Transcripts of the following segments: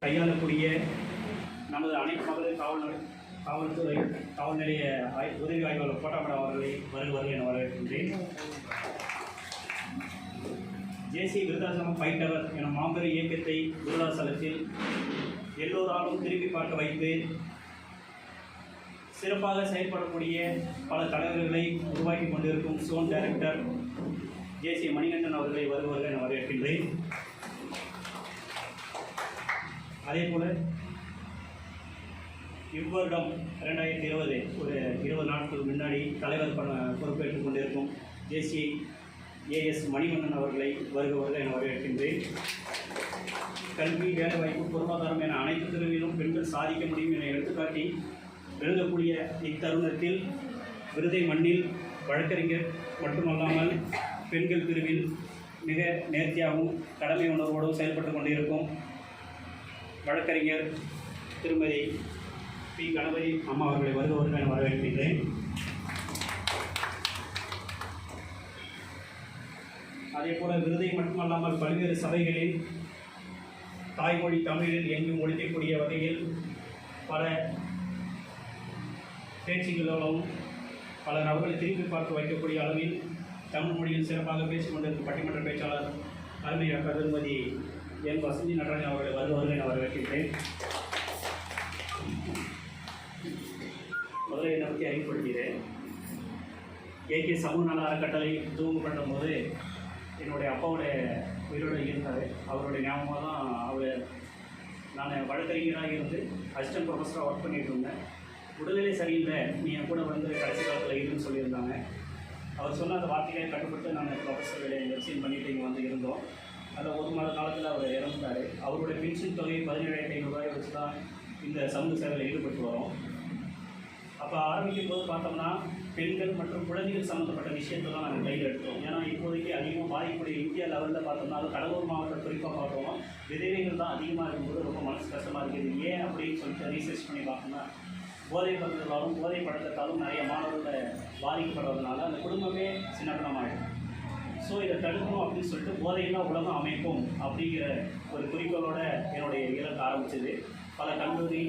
கையாளக்கூடிய நமது அனைத்து மகளிர் காவல்துறை காவல் நிலைய உதவி ஆய்வாளர் கோட்டாமடா அவர்களை வருவார்கள் என வரவேற்கின்றேன். ஜேசி விருதாசலம் ஃபைட்டவர் என மாபெரும் இயக்கத்தை விருதாசலத்தில் எல்லோராலும் திரும்பி பார்க்க வைத்து சிறப்பாக செயல்படக்கூடிய பல தலைவர்களை உருவாக்கி கொண்டிருக்கும் சோன் டைரக்டர் ஜேசி மணிகண்டன் அவர்களை வருவார்கள் என வரவேற்கின்றேன். அதே போல் இவ்வருடம் 2020 ஒரு 20 நாட்களுக்கு முன்னாடி தலைவர் பொறுப்பேற்றுக் கொண்டிருக்கும் ஜேசி ஏஎஸ் மணிகண்டன் அவர்களை வருக என வரவேற்கின்றேன். கல்வி, வேலைவாய்ப்பு, பொருளாதாரம் என அனைத்து துறையிலும் பெண்கள் சாதிக்க முடியும் என எடுத்துக்காட்டி எழுதக்கூடிய இத்தருணத்தில் விருதை மண்ணில் வழக்கறிஞர் மட்டுமல்லாமல் பெண்கள் பிரிவில் மிக நேர்த்தியாகவும் கடமை உணர்வோடும் செயல்பட்டு கொண்டிருக்கும் வழக்கறிஞர் திருமதி பி கணபதி அம்மா அவர்களை வருவதற்கு என வரவேற்கின்றேன். அதே போல விருதை மட்டுமல்லாமல் பல்வேறு சபைகளில் தாய்மொழி தமிழில் எங்கும் ஒழிக்கக்கூடிய வகையில் பல பேச்சுகளோடும் பல நபர்களை திரும்பி பார்த்து வைக்கக்கூடிய அளவில் தமிழ் மொழியில் சிறப்பாக பேசிக் கொண்டிருக்கும் பட்டிமன்ற பேச்சாளர் அருமையாக திருமதி என் வசந்தி நடராஜன் அவர்களை வருவார்கள் என வரவேற்கின்றேன். முதல்ல என்னை பற்றி அறிமுகப்படுத்துகிறேன். ஏகே சமூக நல அறக்கட்டளை துவங்கப்படும் போது என்னுடைய அப்பாவுடைய உயிரோடு இருந்தார். அவருடைய ஞாபகமாக தான் நான் வழக்கறிஞராக இருந்து அசிஸ்டன்ட் ப்ரொஃபஸராக ஒர்க் பண்ணிகிட்டு இருந்தேன். உடல்நிலை சரியில்லை, நீ என் கூட வந்து கடைசி காலத்தில் இருன்னு சொல்லியிருந்தாங்க. அவர் சொன்ன அந்த வார்த்தைகளை கட்டுப்பட்டு நான் ப்ரொஃபஸர் வேலையை ரிசைன் பண்ணிவிட்டு இங்கே வந்து இருந்தோம். அதில் 1 மாத காலத்தில் அவர் இறந்துட்டார். அவருடைய பென்ஷன் தொகை 17,500 வச்சு தான் இந்த சமூக சேவையில் ஈடுபட்டு வரோம். அப்போ ஆரம்பிக்கும் போது பார்த்தோம்னா பெண்கள் மற்றும் குழந்தைகள் சம்மந்தப்பட்ட விஷயத்தை தான் நாங்கள் கையில் எடுத்தோம். ஏன்னா இப்போதைக்கு அதிகமாக பாதிக்கக்கூடிய இந்தியா லெவலில் பார்த்தோம்னா கடலூர் மாவட்டம் குறிப்பாக பார்த்தோம்னா விதவைகள் தான் அதிகமாக இருக்கும்போது ரொம்ப மனசு கஷ்டமாக இருக்குது. ஏன் அப்படின்னு சொல்லிட்டு ரீசர்ச் பண்ணி பார்த்தோம்னா போதை பழக்கத்தாலும் போதை பழக்கத்தாலும் நிறைய மாணவர்கள் பாதிக்கப்படுறதுனால அந்த குடும்பமே சின்னப்பணமாகிடும். ஸோ இதை தடுக்கணும் அப்படின்னு சொல்லிட்டு போதையில்லா உலகம் அமைப்போம் அப்படிங்கிற ஒரு குறிக்கோளோட என்னுடைய இலக்கு ஆரம்பிச்சது. பல கல்லூரி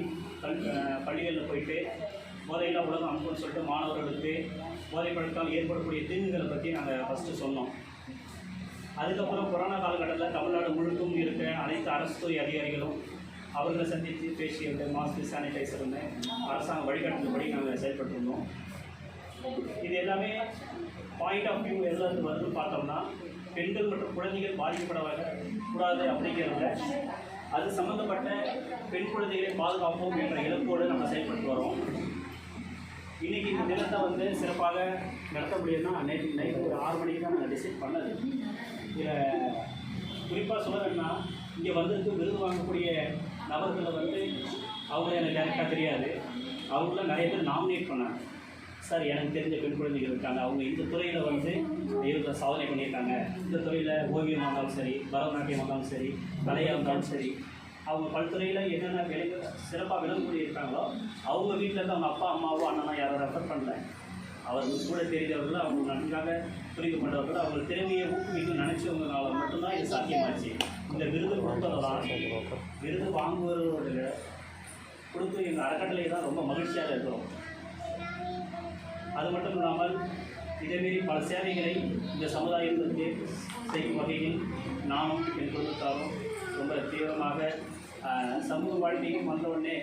பள்ளிகளில் போயிட்டு போதையில்லா உலகம் அமைப்புன்னு சொல்லிட்டு மாணவர்களுக்கு போதை பழக்கத்தால் ஏற்படக்கூடிய தீங்குகளை பற்றி நாங்கள் ஃபஸ்ட்டு சொன்னோம். அதுக்கப்புறம் கொரோனா காலகட்டத்தில் தமிழ்நாடு முழுக்கும் இருக்க அனைத்து அரசு துறை அதிகாரிகளும் அவர்களை சந்தித்து பேசிய மாஸ்க், சானிடைசர்னு அரசாங்க வழிகாட்டுதல்படி நாங்கள் செயல்பட்டுருந்தோம். இது எல்லாமே பாயிண்ட் ஆஃப் வியூ எதில் வருதுன்னு பார்த்தோம்னா பெண்கள் மற்றும் குழந்தைகள் பாதிக்கப்படக்கூடாது அப்படிங்கிறத அது சம்மந்தப்பட்ட பெண் குழந்தைகளை பாதுகாப்போம் என்ற இலக்கோடு நம்ம செயல்பட்டு வரோம். இன்றைக்கி இந்த தினத்தை வந்து சிறப்பாக நடத்த முடியும்னா நேற்று நைட்டு ஒரு 6 மணிக்கு தான் நாங்கள் டிசைட் பண்ணது. இதில் குறிப்பாக சொல்லணும்னா இங்கே வந்திருக்கு விருது வாங்கக்கூடிய நபர்களை வந்து அவங்க எனக்கு டேரெக்டாக தெரியாது. அவங்கள நிறைய பேர் நாமினேட் பண்ணாங்க. சார் எனக்கு தெரிஞ்ச பெண் குழந்தைகள் இருக்காங்க, அவங்க இந்த துறையில் வந்து இவங்க சாதனை பண்ணியிருக்காங்க, இந்த துறையில் ஓவியமாக இருந்தாலும் சரி, பரதநாட்டியம் இருந்தாலும் சரி, கலையாக இருந்தாலும் சரி, அவங்க பல்துறையில் என்னென்ன சிறப்பாக விளங்கக்கூடிய இருக்காங்களோ அவங்க வீட்டில் இருந்து அவங்க அப்பா அம்மாவோ அண்ணனோ யாரோ ரெஃபர் பண்ணல. அவர்கள் கூட தெரிந்தவர்கள் அவங்க நன்றாக புரிந்து கொண்டவர்கள் அவர்கள் திறமையை ஊக்குவிக்க நினச்சவங்களால மட்டும்தான் இது சாத்தியமாச்சு. இந்த விருது கொடுப்பதெல்லாம் விருது வாங்குவதோட கொடுத்து எங்கள் அறக்கட்டளை தான் ரொம்ப மகிழ்ச்சியாக இருக்கிறோம். அது மட்டும் இல்லாமல் இதேமாரி பல சேவைகளை இந்த சமுதாயத்திற்கு செய்யும் வகையில் நானும் என் குடும்பத்தாரும் ரொம்ப தீவிரமாக சமூக வாழ்க்கையும் வந்தவுடனே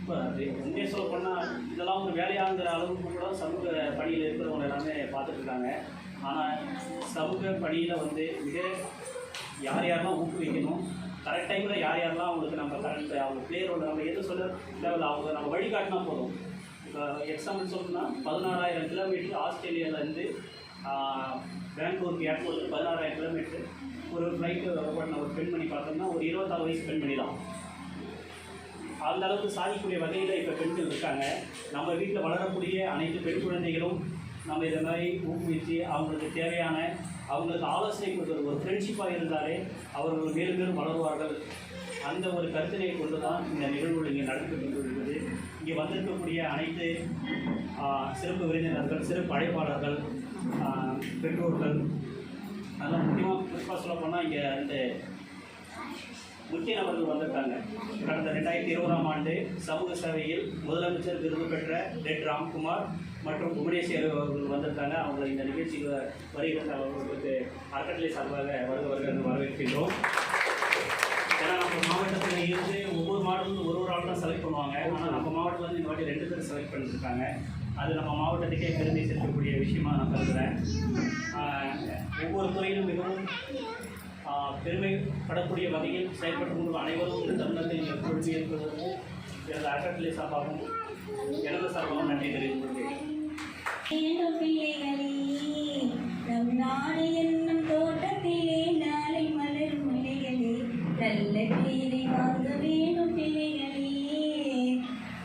இப்போ உண்மையை சொல்ல போனால் இதெல்லாம் ஒரு வேலையாங்கிற அளவுக்கு கூட சமூக பணியில் இருக்கிறவங்க எல்லாமே பார்த்துட்ருக்காங்க. ஆனால் சமூக பணியில் வந்து மிக யாரெல்லாம் ஊக்குவிக்கணும், கரெக்ட் டைமில் யாரெல்லாம் அவங்களுக்கு நம்ம கரெக்ட் அவங்க பிளேயரோட நம்ம எது சொல்ல லெவலில் அவங்க நம்ம வழிகாட்டினா போதும். இப்போ எக்ஸாம்பிள் சொல்லணும்னா 16,000 கிலோமீட்டர் ஆஸ்திரேலியாவிலேருந்து பெங்களூருக்கு ஏர்போர்ட்டுக்கு 16,000 கிலோமீட்டர் ஒரு ஃப்ளைட்டு ஓட்டின ஒரு பெண்மணி பார்த்தோம்னா ஒரு 26 வயசு பெண்மணி தான். அந்த அளவுக்கு சாதிக்கக்கூடிய வகையில் இப்போ பெண்கள் இருக்காங்க. நம்ம வீட்டில் வளரக்கூடிய அனைத்து பெண் குழந்தைகளும் நம்ம இதை மாதிரி ஊக்குவித்து அவங்களுக்கு தேவையான அவங்களுக்கு ஆலோசனை கொடுக்குற ஒரு ஃப்ரெண்ட்ஷிப்பாக இருந்தாலே அவர்கள் மேலும் மேலும் வளருவார்கள். அந்த ஒரு கருத்தினை கொண்டு தான் இந்த நிகழ்வுகள் இங்கே நடத்தப்பட்டு இருக்குது. இங்கே வந்திருக்கக்கூடிய அனைத்து சிறப்பு விருந்தினர்கள், சிறப்பு அழைப்பாளர்கள், பெற்றோர்கள், அதெல்லாம் முக்கியமாக குறிப்பாக சொல்ல போனால் இங்கே இந்த முக்கிய நபர்கள் வந்திருக்காங்க. கடந்த 2020ஆம் ஆண்டு சமூக சேவையில் முதலமைச்சர் விருது பெற்ற டெட் ராம்குமார் மற்றும் புவனேஸ்வரி அவர்கள் வந்திருக்காங்க. அவங்களை இந்த நிகழ்ச்சிக்கு வருகின்ற அவர்களுக்கு அறக்கட்டளை சார்பாக வருவர்கள் வரவேற்கின்றோம். ஏன்னா நம்ம மாவட்டத்தில் இருந்து ஒவ்வொரு மாவட்டமும் ஒரு ஆள் தான் செலக்ட் பண்ணுவாங்க. ஆனால் நம்ம மாவட்டத்தில் வந்து இந்த வாட்டி 2 பேர் செலக்ட் பண்ணியிருக்காங்க. அது நம்ம மாவட்டத்துக்கே பெருமை சேர்க்கக்கூடிய விஷயமா நான் கருதுகிறேன். ஒவ்வொரு துறையிலும் மிகவும் பெருமைப்படக்கூடிய வகையில் செயல்பட்டு கொண்டு அனைவரும் இந்த தமிழகத்தில் கொள்கை ஏற்பதற்கு எனது அறக்கட்டளை சார்பாகவும் எனது சார்பாகவும் நன்றி தெரிவித்துள்ளேன். நம் நாடு என்னும் தோட்டத்திலே நாளை மலரும் இலைகளே நல்ல பேரை வாங்க வேண்டும் பிள்ளைகளே.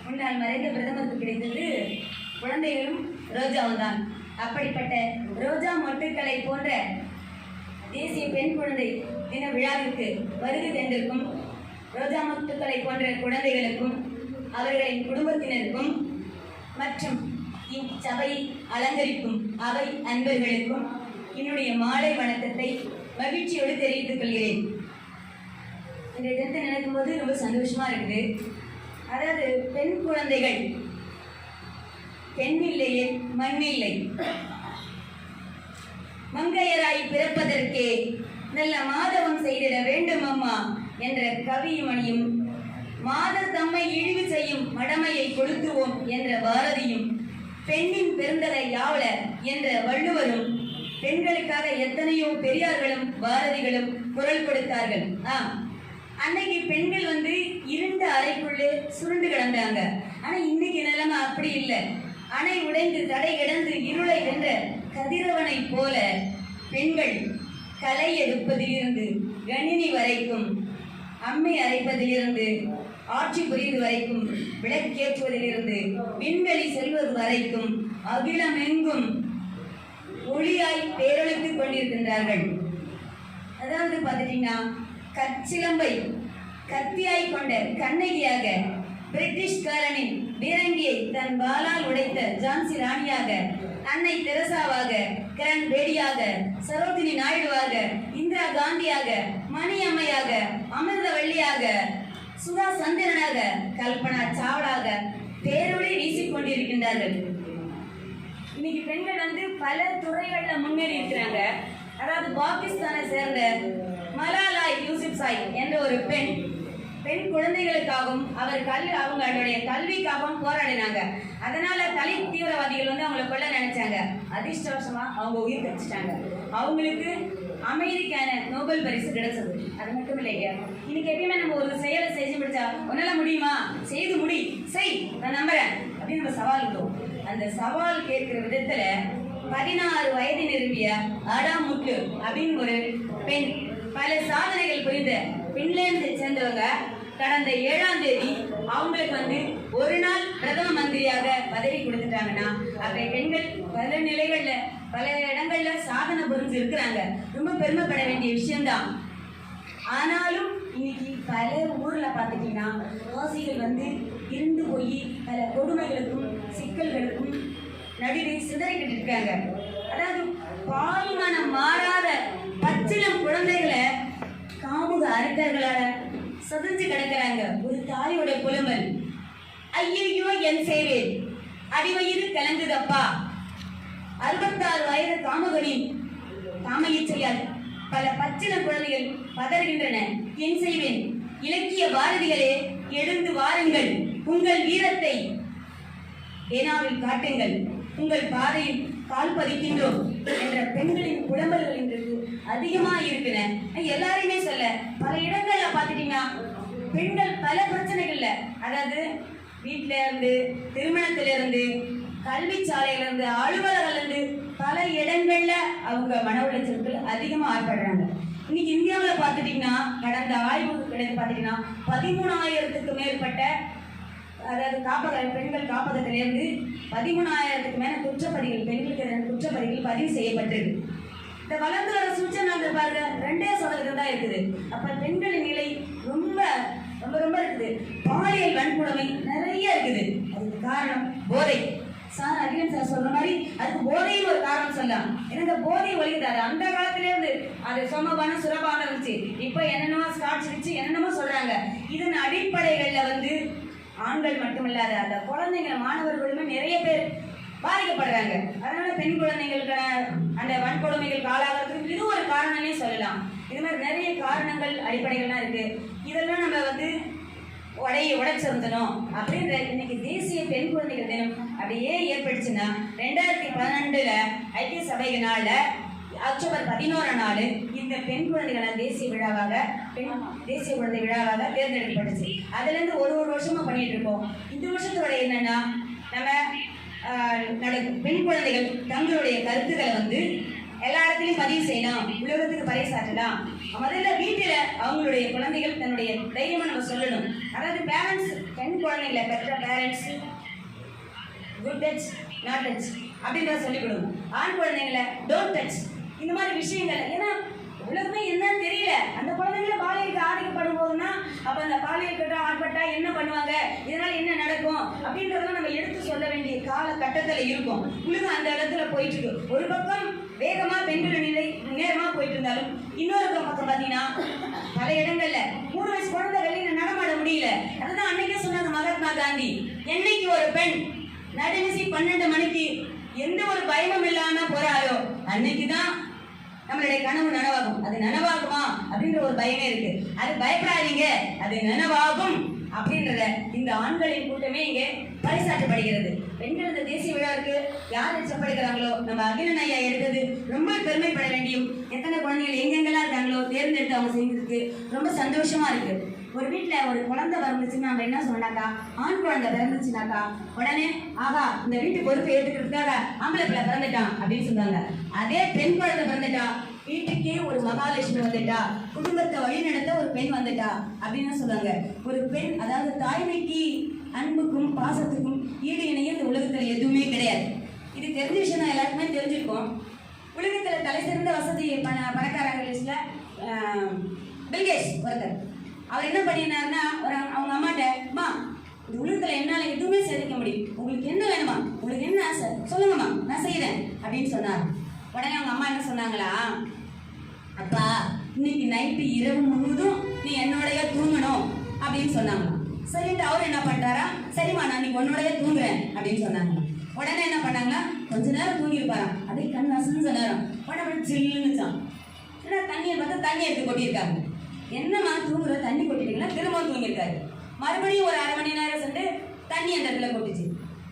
முன்னால் மறைந்த பிரதமருக்கு கிடைத்தது குழந்தைகளும் ரோஜாவும் தான். அப்படிப்பட்ட ரோஜா மொட்டுக்களை போன்ற தேசிய பெண் குழந்தை தின விழாவிற்கு வருகை தந்திருக்கும் ரோஜா மொட்டுக்களை போன்ற குழந்தைகளுக்கும் அவர்களின் குடும்பத்தினருக்கும் மற்றும் இச்சபை அலங்கரிக்கும் அவை அன்பர்களுக்கும் என்னுடைய மாலை வணக்கத்தை மகிழ்ச்சியோடு தெரிவித்துக் கொள்கிறேன். இந்த தினத்தை நினைக்கும் போது ரொம்ப சந்தோஷமா இருக்குது. அதாவது பெண் குழந்தைகள் பெண் இல்லையே மண் இல்லை, மங்கையராய் பிறப்பதற்கே நல்ல மாதவம் செய்திட வேண்டும் அம்மா என்ற கவிமணியும், மாதர் தம்மை இழிவு செய்யும் மடமையை கொளுத்துவோம் என்ற பாரதியும், பெண்ணின் பெருந்தகை யாவல என்ற வள்ளுவரும், பெண்களுக்காக எத்தனையோ பெரியார்களும் பாரதிகளும் குரல் கொடுத்தார்கள். அன்னைக்கு பெண்கள் வந்து இருண்ட அறைக்குள்ளே சுருண்டு கிடந்தாங்க. ஆனா இன்னைக்கு நிலைமை அப்படி இல்லை. அணை உடைந்து தடை கிடந்து இருளை வென்ற கதிரவனை போல பெண்கள் களை எடுப்பதிலிருந்து கணினி வரைக்கும், அம்மை அரைப்பதிலிருந்து ஆட்சி புரிவது வரைக்கும், விளக்கேற்றுவதிலிருந்து விண்வெளி செல்வது வரைக்கும் அகிலமெங்கும் ஒளியாய் பேரொழித்துக் கொண்டிருக்கின்றார்கள். அதாவது பார்த்துட்டீங்கன்னா கற்சிலம்பை கத்தியாய் கொண்ட கண்ணகியாக, பிரிட்டிஷ்காரனின் பீரங்கியை தன் வாளால் உடைத்த ஜான்சி ராணியாக, அன்னை தெரசாவாக, கிரண் பேடியாக, சரோஜினி நாயுடுவாக, இந்திரா காந்தியாக, மணி அம்மையாக, அமிர்தவள்ளியாக, சுதா சந்திரனாக, கல்பனா சாவ்லாக பேரொளி வீசிக்கொண்டிருக்கின்றார்கள். இன்னைக்கு பெண்கள் வந்து பல துறைகள்ல முன்னேறி இருக்கிறாங்க. அதாவது பாகிஸ்தானை சேர்ந்த மலாலா யூசுப்சாய் என்ற ஒரு பெண் குழந்தைகளுக்காகவும் அவங்களுடைய கல்விக்காகவும் போராடினாங்க. அதனால தலித் தீவிரவாதிகள் வந்து அவங்களை கொல்ல நினைச்சாங்க. அதிர்ஷ்டவசமா அவங்க உயிர் தப்பிச்சிட்டாங்க. அவங்களுக்கு அமைதிக்கான நோபல் பரிசு கிடைச்சது. அது மட்டும் இல்லைங்க, இன்னைக்கு எப்பயுமே நம்ம ஒரு செயலை செஞ்சு முடிச்சா உன்னால முடியுமா, செய்து முடி, செய், நான் நம்புறேன் அப்படின்னு நம்ம சவால் விடுவோம். அந்த சவால் கேட்கிற விதத்துல 16 வயது நிரம்பிய அடா முட்டு அப்படின்னு ஒரு பெண், பல சாதனைகள் புரிந்த பின்லாந்தை சேர்ந்தவங்க கடந்த 7ஆம் தேதி அவங்களுக்கு வந்து ஒரு நாள் பிரதம மந்திரியாக பதவி கொடுத்துட்டாங்கன்னா, அப்ப பெண்கள் பல நிலைகள்ல பல இடங்கள்ல சாதனை புரிஞ்சு இருக்கிறாங்க. ரொம்ப பெருமைப்பட வேண்டிய விஷயம்தான். ஆனாலும் இன்னைக்கு பல ஊர்ல பாத்துட்டீங்கன்னா வாசிகள் வந்து இருந்து போய் பல கொடுமைகளுக்கும் சிக்கல்களுக்கும் நடுவே சிதறிக்கிட்டு இருக்காங்க. அதாவது பால்மனம் மாறாத பச்சிளம் குழந்தைகளை காமுக அரக்கர்களால சதஞ்சு கிடக்கிறாங்க. ஒரு தாயோட புலம்பல், ஐயோ என் செய்வேன், அடிவயிறு கலங்குதப்பா. 66 வயது காமகனின் காமயிச்சையால் பல பச்சிளம் குழந்தைகள் பதறுகின்றன. என் செய்வேன்? இலக்கிய பாரதிகளே, எழுந்து வாருங்கள், உங்கள் வீரத்தை ஏனாவில் காட்டுங்கள், உங்கள் பாதையில் கால் பதிக்கின்றோம் என்ற பெண்களின் புலம்பல்கள் இன்றைக்கு அதிகமா இருக்குன. எல்லாரையுமே சொல்ல பல இடங்கள்ல பாத்துட்டீங்கன்னா பெண்கள் பல பிரச்சனைகள்ல, அதாவது வீட்டுல இருந்து, திருமணத்தில இருந்து, கல்வி சாலையில இருந்து, அலுவலகத்துல இருந்து பல இடங்கள்ல அவங்க மன உளைச்சல்கள் அதிகமா ஆட்படுறாங்க. இன்னைக்கு இந்தியாவில் பார்த்துட்டீங்கன்னா கடந்த ஆய்வுக்கு பார்த்துட்டீங்கன்னா 13,000க்கு மேற்பட்ட, அதாவது பெண்கள் காப்பகத்திலிருந்து 13,000க்கு மேல குற்றப்பதிவுகள், பெண்களுக்கு குற்றப்பதிவுகள் பதிவு செய்யப்பட்டிருக்கு. இந்த வளர்ந்து வர சூழ்ச்சி பாருங்க 2% தான் இருக்குது. அப்ப பெண்களின் நிலை ரொம்ப ரொம்ப ரொம்ப இருக்குது. பாலியல் வன்கொடுமை நிறைய இருக்குது. அதுக்கு காரணம் போதை. சார் அகிலன் சார் சொல்ற மாதிரி அதுக்கு போதையும் ஒரு காரணம் சொல்லலாம். எனக்கு போதை ஒழிக்கிறாரு. அந்த காலத்துல இருந்து அது சொமபானம் சுரபானம் இருந்துச்சு. இப்ப என்னென்னமோ ஸ்காட்ச் வச்சு என்னென்னமோ ஆண்கள் மட்டுமில்லாத அந்த குழந்தைங்க மாணவர்களுமே நிறைய பேர் பாதிக்கப்படுறாங்க. அதனால பெண் குழந்தைகளுக்கான அந்த வன்கொடுமைகளுக்கு ஆளாகிறதுக்கு இது ஒரு காரணமே சொல்லலாம். இது மாதிரி நிறைய காரணங்கள் அடிப்படைகள்லாம் இருக்கு. இதெல்லாம் நம்ம வந்து உடைச்சிருந்தணும் அப்படின்ற இன்னைக்கு தேசிய பெண் குழந்தைகள் தினம் அப்படியே ஏற்படுச்சுன்னா 2012 ஐக்கிய சபையினால அக்டோபர் 11 நாள் இந்த பெண் குழந்தைகளை தேசிய குழந்தை விழாவாக தேர்ந்தெடுக்கப்பட்டுச்சு. அதுல இருந்து ஒரு வருஷமா பண்ணிட்டு இருக்கோம். இந்த வருஷத்தோட என்னன்னா நம்ம பெண் குழந்தைகள் தங்களுடைய கருத்துக்களை வந்து எல்லா இடத்துலையும் பதிவு செய்யலாம், உலகத்துக்கு பறைசாற்றலாம். முதல்ல வீட்டில் அவங்களுடைய குழந்தைகள் தன்னுடைய தைரியமாக நம்ம சொல்லணும். அதாவது பேரண்ட்ஸ் பெண் குழந்தைகளை பெற்ற parents good touch not touch அப்படின்றத சொல்லிக் கொடுக்கணும். ஆண் குழந்தைங்களை டோன்ட் டச் இந்த மாதிரி விஷயங்கள். ஏன்னா உலகமே என்னன்னு தெரியல. அந்த குழந்தைங்கள பாலியலுக்கு ஆதிக்கப்படும் போதுன்னா அப்போ அந்த பாலியல் ஆட்பட்டா என்ன பண்ணுவாங்க, இதனால என்ன நடக்கும் அப்படின்றதெல்லாம் நம்ம எடுத்து சொல்ல வேண்டிய காலகட்டத்தில் இருக்கும். உலகம் அந்த இடத்துல போயிட்டு இருக்கு. ஒரு பக்கம் வேகமா பெண்கள் நிலை நேரமா போயிட்டு இருந்தாலும் இன்னொரு பக்கம் பார்த்தீங்கன்னா பல இடங்கள்ல 3 வயசு குழந்தை வெளியில நடமாட முடியல. அதுதான் அன்னைக்கே சொன்னாங்க மகாத்மா காந்தி, என்னைக்கு ஒரு பெண் நடுநிசி 12 மணிக்கு எந்த ஒரு பயமும் இல்லாம போறாளோ அன்னைக்குதான் நம்மளுடைய கனவு நனவாகும். அது நனவாகுமா அப்படின்ற ஒரு பயமே இருக்கு. அது பயப்படாதீங்க, அது நனவாகும் அப்படின்றத இந்த ஆண்களின் கூட்டமே இங்கே பறைசாற்றப்படுகிறது. பெண்கள் இந்த தேசிய விழாவுக்கு யார் எச்சப்படுகிறாங்களோ நம்ம அகிலன் ஐயா எடுத்தது ரொம்ப பெருமைப்பட வேண்டியும். எத்தனை குழந்தைகள் எங்கெங்கெல்லாம் இருக்காங்களோ தேர்ந்தெடுத்து அவங்க செய்யறதுக்கு ரொம்ப சந்தோஷமா இருக்கு. ஒரு வீட்டில் ஒரு குழந்தை பிறந்துச்சுன்னா நம்ம என்ன சொன்னாக்கா, ஆண் குழந்தை பிறந்துச்சுனாக்கா உடனே ஆகா இந்த வீட்டு பொறுப்பை ஏற்றுக்கிறதுக்காக ஆம்பளை பிள்ளை பிறந்துட்டான் அப்படின்னு சொன்னாங்க. அதே பெண் குழந்தை பிறந்துட்டா வீட்டுக்கே ஒரு மகாலட்சுமி வந்துட்டா, குடும்பத்தை வழி நடத்த ஒரு பெண் வந்துட்டா அப்படின்னு சொல்லுவாங்க. ஒரு பெண் அதாவது தாய்மைக்கு அன்புக்கும் பாசத்துக்கும் ஈடு இணைய இந்த உலகத்தில் எதுவுமே கிடையாது. இது தெரிஞ்ச விஷயம் தான், எல்லாருக்குமே தெரிஞ்சிருக்கோம். உலகத்தில் தலை சிறந்த வசதி பணக்காரங்க லிஸ்ட்ல பில்கேட்ஸ் ஒருத்தர். அவர் என்ன பண்ணினாருன்னா அவங்க அம்மாட்ட, அம்மா இந்த உலகத்தில் என்னால் எதுவுமே சாதிக்க முடியும், உங்களுக்கு என்ன வேணுமா, உங்களுக்கு என்ன ஆசை சொல்லுங்கம்மா நான் செய்கிறேன் அப்படின்னு சொன்னார். உடனே அவங்க அம்மா என்ன சொன்னாங்களா, அப்பா இன்னைக்கு நைட்டு இரவு முழுவதும் நீ என்னோடைய தூங்கணும் அப்படின்னு சொன்னாங்க. சரின்ட்டு அவர் என்ன பண்ணிட்டாரா, சரிம்மா நான் நீ உன்னோடைய தூங்குறேன் அப்படின்னு சொன்னாங்க. உடனே என்ன பண்ணாங்களா, கொஞ்ச நேரம் தூங்கியிருப்பாராம். அதே கண் அசஞ்ச நேரம் உடனே ஜில்லுன்னுச்சான். ஏன்னா தண்ணியை பார்த்தா தண்ணி எடுத்து கொட்டியிருக்காங்க. என்னம்மா தூங்குற, தண்ணி கொட்டிட்டீங்களா, திரும்பவும் தூங்கியிருக்காரு. மறுபடியும் ஒரு அரை மணி நேரம் சென்று தண்ணி அந்த இடத்துல கொட்டிச்சு.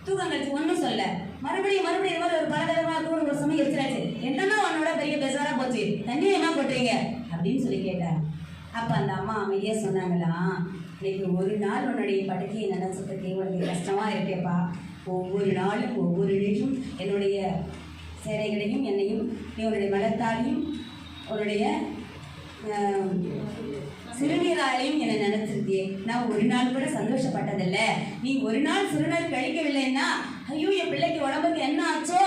தூக்கம் கழிச்சு ஒன்றும் சொல்ல. மறுபடியும் இது மாதிரி ஒரு பல தடவை ஒரு சமயம் எரிச்சிடாச்சு. என்னன்னா உன்னோட பெரிய பெசாரா போச்சு, தண்ணியை என்ன கொட்டுறீங்க அப்படின்னு சொல்லி கேட்டார். அப்போ அந்த அம்மா அமைதியா சொன்னாங்களா, இன்னைக்கு ஒரு நாள் உன்னுடைய படுக்கையை நினைச்சதுக்கு உனக்கு கஷ்டமா இருக்கேப்பா. ஒவ்வொரு நாளும் ஒவ்வொரு நிமிஷம் என்னுடைய சேரைகளையும் என்னையும் நீ உன்னுடைய மலத்தாலையும் உன்னுடைய சிறுநீராலையும் என்னை நினைச்சிருக்கியே. நான் ஒரு நாள் கூட சந்தோஷப்பட்டதில்லை. நீ ஒரு நாள் சிறுநீர் கழிக்கவில்லைன்னா ஐயோ என் பிள்ளைக்கு உடம்புக்கு என்ன ஆச்சோ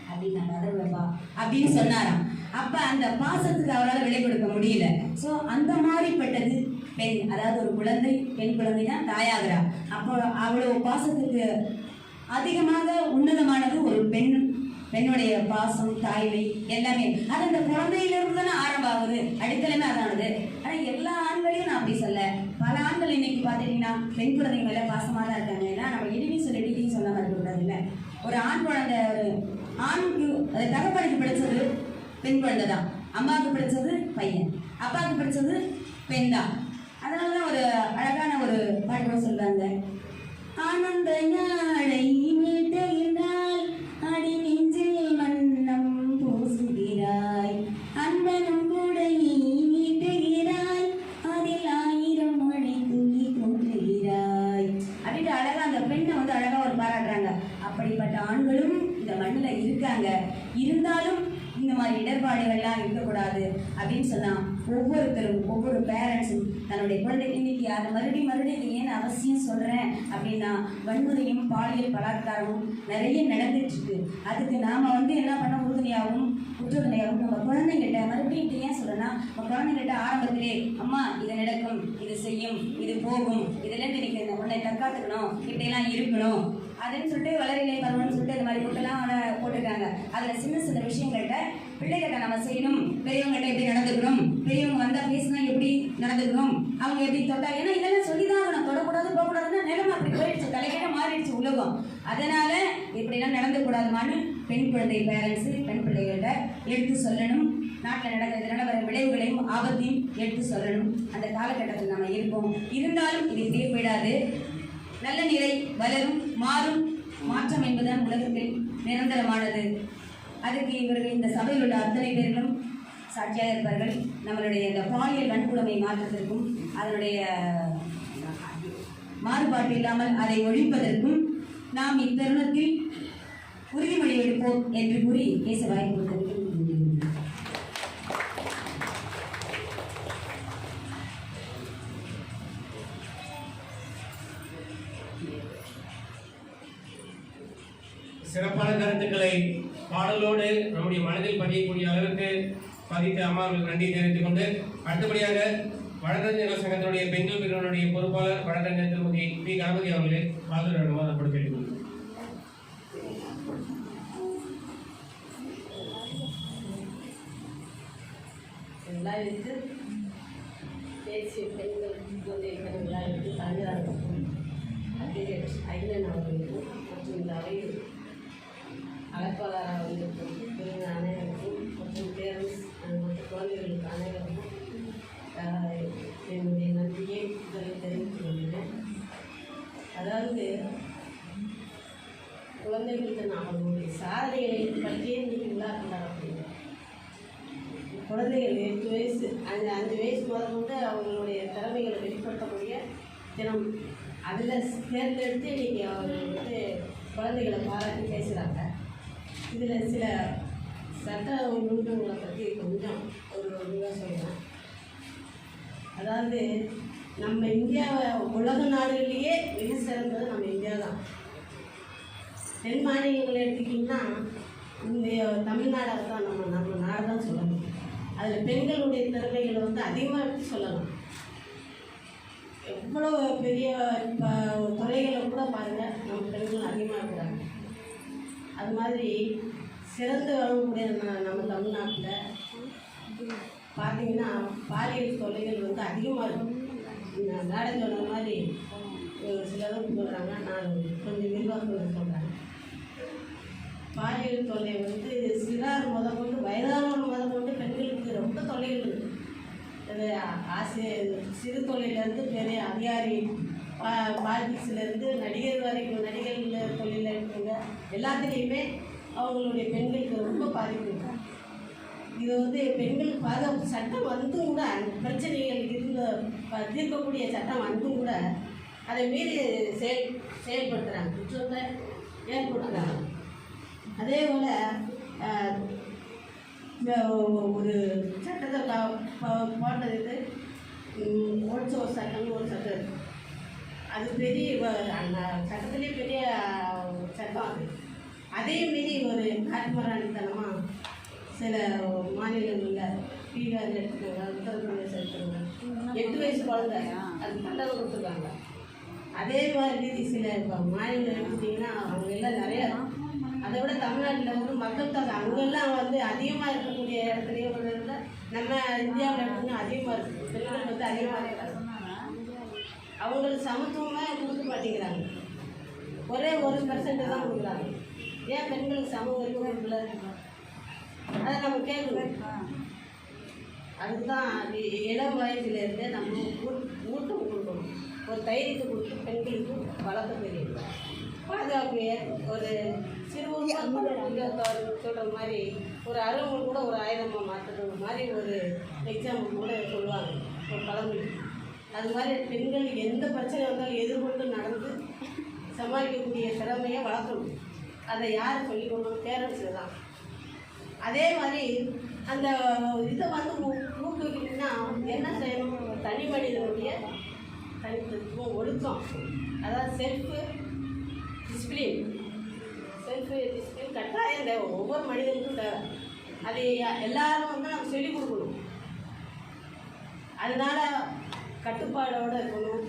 அப்படின்னு நான் கதவுப்பா அப்படின்னு சொன்னாராம். அப்ப அந்த பாசத்துக்கு அவரால் விலை கொடுக்க முடியல. ஸோ அந்த மாதிரிப்பட்டது பெண், அதாவது ஒரு குழந்தை பெண் குழந்தை தான் தாயாகிறா. அப்போ அவ்வளோ பாசத்துக்கு அதிகமாக உன்னதமானது ஒரு பெண்ணுடைய பாசம், தாய்மை எல்லாமே. அது அந்த குழந்தையிலிருந்து தானே ஆரம்பம் ஆகுது, அடித்தளமே அதானது. ஆனால் எல்லா ஆண்களையும் நான் அப்படி சொல்ல. பல ஆண்கள் இன்னைக்கு பார்த்துட்டீங்கன்னா பெண் குழந்தைங்க மேலே பாசமாக தான் இருக்காங்க. ஏன்னா நம்ம இனிமே சொல்லிட்டு சொன்ன மாதிரி இருக்கக்கூடாது இல்லை. ஒரு ஆண் குழந்தை, ஒரு ஆணுக்கு அது தகப்பனுக்கு பிடிச்சது பெண் குழந்தை தான், அம்மாவுக்கு பிடிச்சது பையன், அப்பாவுக்கு பிடிச்சது பெண் தான். அதனால தான் ஒரு அழகான ஒரு பாட்டு கூட சொல்றாங்க, ஆனந்த நாளை மீட்டுகிறாய் அடி நெஞ்சில் மன்னம் பூசுகிறாய், அன்பனும் கூடை மீட்டுகிறாய் அதில் 1000 மழை துளி தோன்றுகிறாய் அப்படின்ட்டு அழகா அந்த பெண்ணை வந்து அழகா ஒரு பாராட்டுறாங்க. அப்படிப்பட்ட ஆண்களும் இந்த மண்ணில் இருக்காங்க. இருந்தாலும் இந்த மாதிரி இடர்பாடுகள்லாம் இருக்கக்கூடாது அப்படின்னு சொன்னா ஒவ்வொருத்தரும் ஒவ்வொரு பேரண்ட்ஸும் தன்னுடைய குழந்தைக்கு இன்னைக்கு அதை மறுபடியும் இது ஏன் அவசியம் சொல்றேன் அப்படின்னா வன்முறையும் பாலியல் பலாத்காரமும் நிறைய நடந்துட்டு இருக்கு. அதுக்கு நாம வந்து என்ன பண்ண உறுதுணையாகவும் குற்றதுணையாகவும் நம்ம குழந்தைங்கிட்ட மறுபடியும் இது ஏன் சொல்றேன்னா நம்ம குழந்தைங்கிட்ட ஆரம்பத்திலே அம்மா இது நடக்கும், இது செய்யும், இது போகும், இதுலேருந்து இன்னைக்கு உன்னை தற்காத்துக்கணும், இப்படியெல்லாம் இருக்கணும் அதுன்னு சொல்லிட்டு வளரிலை பருவம்னு சொல்லிட்டு இந்த மாதிரி புக்கெல்லாம் போட்டிருக்காங்க. அதில் சின்ன சின்ன விஷயங்கள்கிட்ட பிள்ளைகிட்ட நம்ம செய்யணும், பெரியவங்ககிட்ட எப்படி நடந்துக்கணும், பெரியவங்க வந்தால் பேசினா எப்படி நடந்துக்கணும், அவங்க எப்படி தொட்டா, ஏன்னா இதெல்லாம் சொல்லி தான் நான் தொடக்கூடாது போகக்கூடாதுன்னா நிலைமை அப்படி அதனால இப்படிலாம் நடந்துக்கூடாதுமான்னு பெண் குழந்தை பேரண்ட்ஸு பெண் பிள்ளைகள்கிட்ட எடுத்து சொல்லணும். நாட்டில் நடக்கிறதுனால வர விளைவுகளையும் ஆபத்தையும் எடுத்து சொல்லணும். அந்த காலகட்டத்தில் நம்ம இருப்போம். இருந்தாலும் இது இப்படியே போயிடாது. நல்ல நிலை வளரும், மாறும். மாற்றம் என்பதுதான் உலகத்தில் நிரந்தரமானது. அதுக்கு இவர்கள் இந்த சபையில் உள்ள அத்தனை பேர்களும் சாட்சியாக இருப்பார்கள். நம்மளுடைய இந்த பாலியல் வன்கொடுமை மாற்றத்திற்கும் அதனுடைய மாறுபாடு இல்லாமல் அதை ஒழிப்பதற்கும் நாம் இத்தருணத்தில் உறுதிமொழி எடுப்போம் என்று கூறி பேச வாய்ப்பு கொடுத்திருக்கிறேன். சிறப்பான கருத்துக்களை பாடலோடு நம்முடைய மனதில் பதியக்கூடிய அளவுக்கு பதித்த அம்மாவுக்கு நன்றி தெரிவித்துக் கொண்டு அடுத்தபடியாக வழக்கறிஞர் சங்கத்தினுடைய பெண்கள் பிரிவினுடைய பொறுப்பாளர் வழக்கறிஞர் திருமதி பி கணபதி அவர்களே பாதுகாப்பு அதை கொடுக்க வேண்டும். விழாவிற்கு தேசிய பெண்கள் குழந்தைகள் விழாவிற்கு தலைவராக அட்வொகேட் ஐலன் அவர்களுக்கும் மற்றும் இந்த அவையில் அழைப்பாளராக வந்திருக்கும் பிரிவு அனைவருக்கும் மற்றும் பேரண்ட்ஸ் மற்ற குழந்தைகளுக்கு அனைவருக்கும் என்னுடைய நன்றியை முதலில் தெரிவித்துக் கொள்கிறேன். அதாவது குழந்தைகளுக்கு நான் அவர்களுடைய சாதனைகளை பற்றியே இன்னைக்கு விழா கொண்டாடப்படுகிறேன். குழந்தைகள் 8 வயசு 5 வயசு முதற்கொண்டு அவங்களுடைய திறமைகளை வெளிப்படுத்தக்கூடிய தினம் அதில் தேர்ந்தெடுத்து இன்றைக்கி அவங்க குழந்தைகளை பாராட்டி பேசுகிறாங்க. இதில் சில சட்ட ஒழுங்குகளை பற்றி கொஞ்சம் ஒரு இதுவாக சொல்கிறேன். அதாவது நம்ம இந்தியாவை உலக நாடுகளிலேயே மிக சிறந்தது நம்ம இந்தியா தான். தென் மாநிலங்களை எடுத்துக்கிட்டிங்கன்னா இந்த தமிழ்நாடாக தான் நம்ம நாடு தான் சொல்லணும். அதில் பெண்களுடைய திறமைகளை அதிகமாக எடுத்து சொல்லலாம். எவ்வளோ பெரிய துறைகளை கூட பாருங்கள் நம்ம பெண்கள் அதிகமாக இருக்கிறாங்க. அது மாதிரி சிறந்து வழங்கக்கூடிய நம்ம தமிழ்நாட்டில் பார்த்தீங்கன்னா பாலியல் தொல்லைகள் அதிகமாக இருக்கும். மேடம் சொன்ன மாதிரி சிலரும் சொல்கிறாங்க, நான் கொஞ்சம் விரிவாக சொல்கிறேன். பாலியல் தொல்லை சிறார் முதற்கொண்டு வயதானவர்கள் முதற்கொண்டு பெண்களுக்கு ரொம்ப தொல்லைகள் இருக்குது. அது சிறு தொழிலேருந்து பெரிய அதிகாரி பாலிடிக்ஸ்லேருந்து நடிகர் வரைக்கும் நடிகர்கள் தொழிலில் இருக்கிறவங்க எல்லாத்துலேயுமே அவங்களுடைய பெண்களுக்கு ரொம்ப பாதிப்பு இருக்கும். இது பெண்களுக்கு பாதுகாப்பு சட்டம் வந்தும் கூட பிரச்சனைகள் இருந்த தீர்க்கக்கூடிய சட்டம் வந்தும் கூட அதை மீறி செயல்படுத்துகிறாங்க, குற்றத்தை ஏற்படுத்துகிறாங்க. அதே போல் ஒரு சட்டத்தை போட்டது ஓட்சோ சட்டம்னு ஒரு சட்டம் இருக்குது. அது பெரிய அந்த சட்டத்திலே பெரிய சட்டம். அதே மீறி ஒரு காட்டுமராணித்தனமாக சில மாநிலங்களில் பீகார் எடுத்துக்கோங்க, உத்தரப்பிரதேசம் எடுத்துக்கோங்க, 8 வயசு குழந்தை அது தண்டனை கொடுத்துருக்காங்க. அதே மாதிரி சில இப்போ மாநிலம் எடுத்துட்டிங்கன்னா அவங்க எல்லாம் நிறையா, அதை விட தமிழ்நாட்டில் மக்கள் தொகை அங்கெல்லாம் அதிகமாக இருக்கக்கூடிய இடத்துலையும் இருந்தால் நம்ம இந்தியாவில் எடுத்துன்னா அதிகமாக இருக்குது. பெண்கள் அதிகமாக இருக்காங்க. அவங்களுக்கு சமத்துவமாக கொடுக்க மாட்டேங்கிறாங்க. ஒரே 1% தான் கொடுக்குறாங்க. ஏன் பெண்களுக்கு சம உரிமை கொடுக்கல? அதை நம்ம கேட்கணும். அதுதான் இளம் வயசுலேருந்து நம்ம ஊட்டம் கொடுக்கணும். ஒரு தைரியத்தை கொடுத்து பெண்களுக்கு வளர்க்க தெரியும். பாதுகாப்பு ஒரு சொல்கிற மாதிரி ஒரு அருவங்கள் கூட ஒரு 1000 மாற்றுறது மாதிரி ஒரு எக்ஸாம்பிள் கூட சொல்லுவாங்க ஒரு பழமொழி. அது மாதிரி பெண்கள் எந்த பிரச்சனை வந்தாலும் எதிர்கொண்டு நடந்து சமாளிக்கக்கூடிய திறமையை வளர்க்கணும். அதை யார் சொல்லிக் கொடுக்கணும்? பேரண்ட்ஸு தான். அதே மாதிரி அந்த இதை ஊக்குவிக்கணும்னா என்ன செய்யணும்? தனி மனிதனுடைய தனித்துவம், ஒழுக்கம், அதாவது செல்ஃப் டிசிப்ளின் கட்டாயம் தேவை. ஒவ்வொரு மனிதனுக்கும் தேவை. அது எல்லாரும் நம்ம சொல்லிக் கொடுக்கணும். அதனால கட்டுப்பாடோடு இருக்கணும்.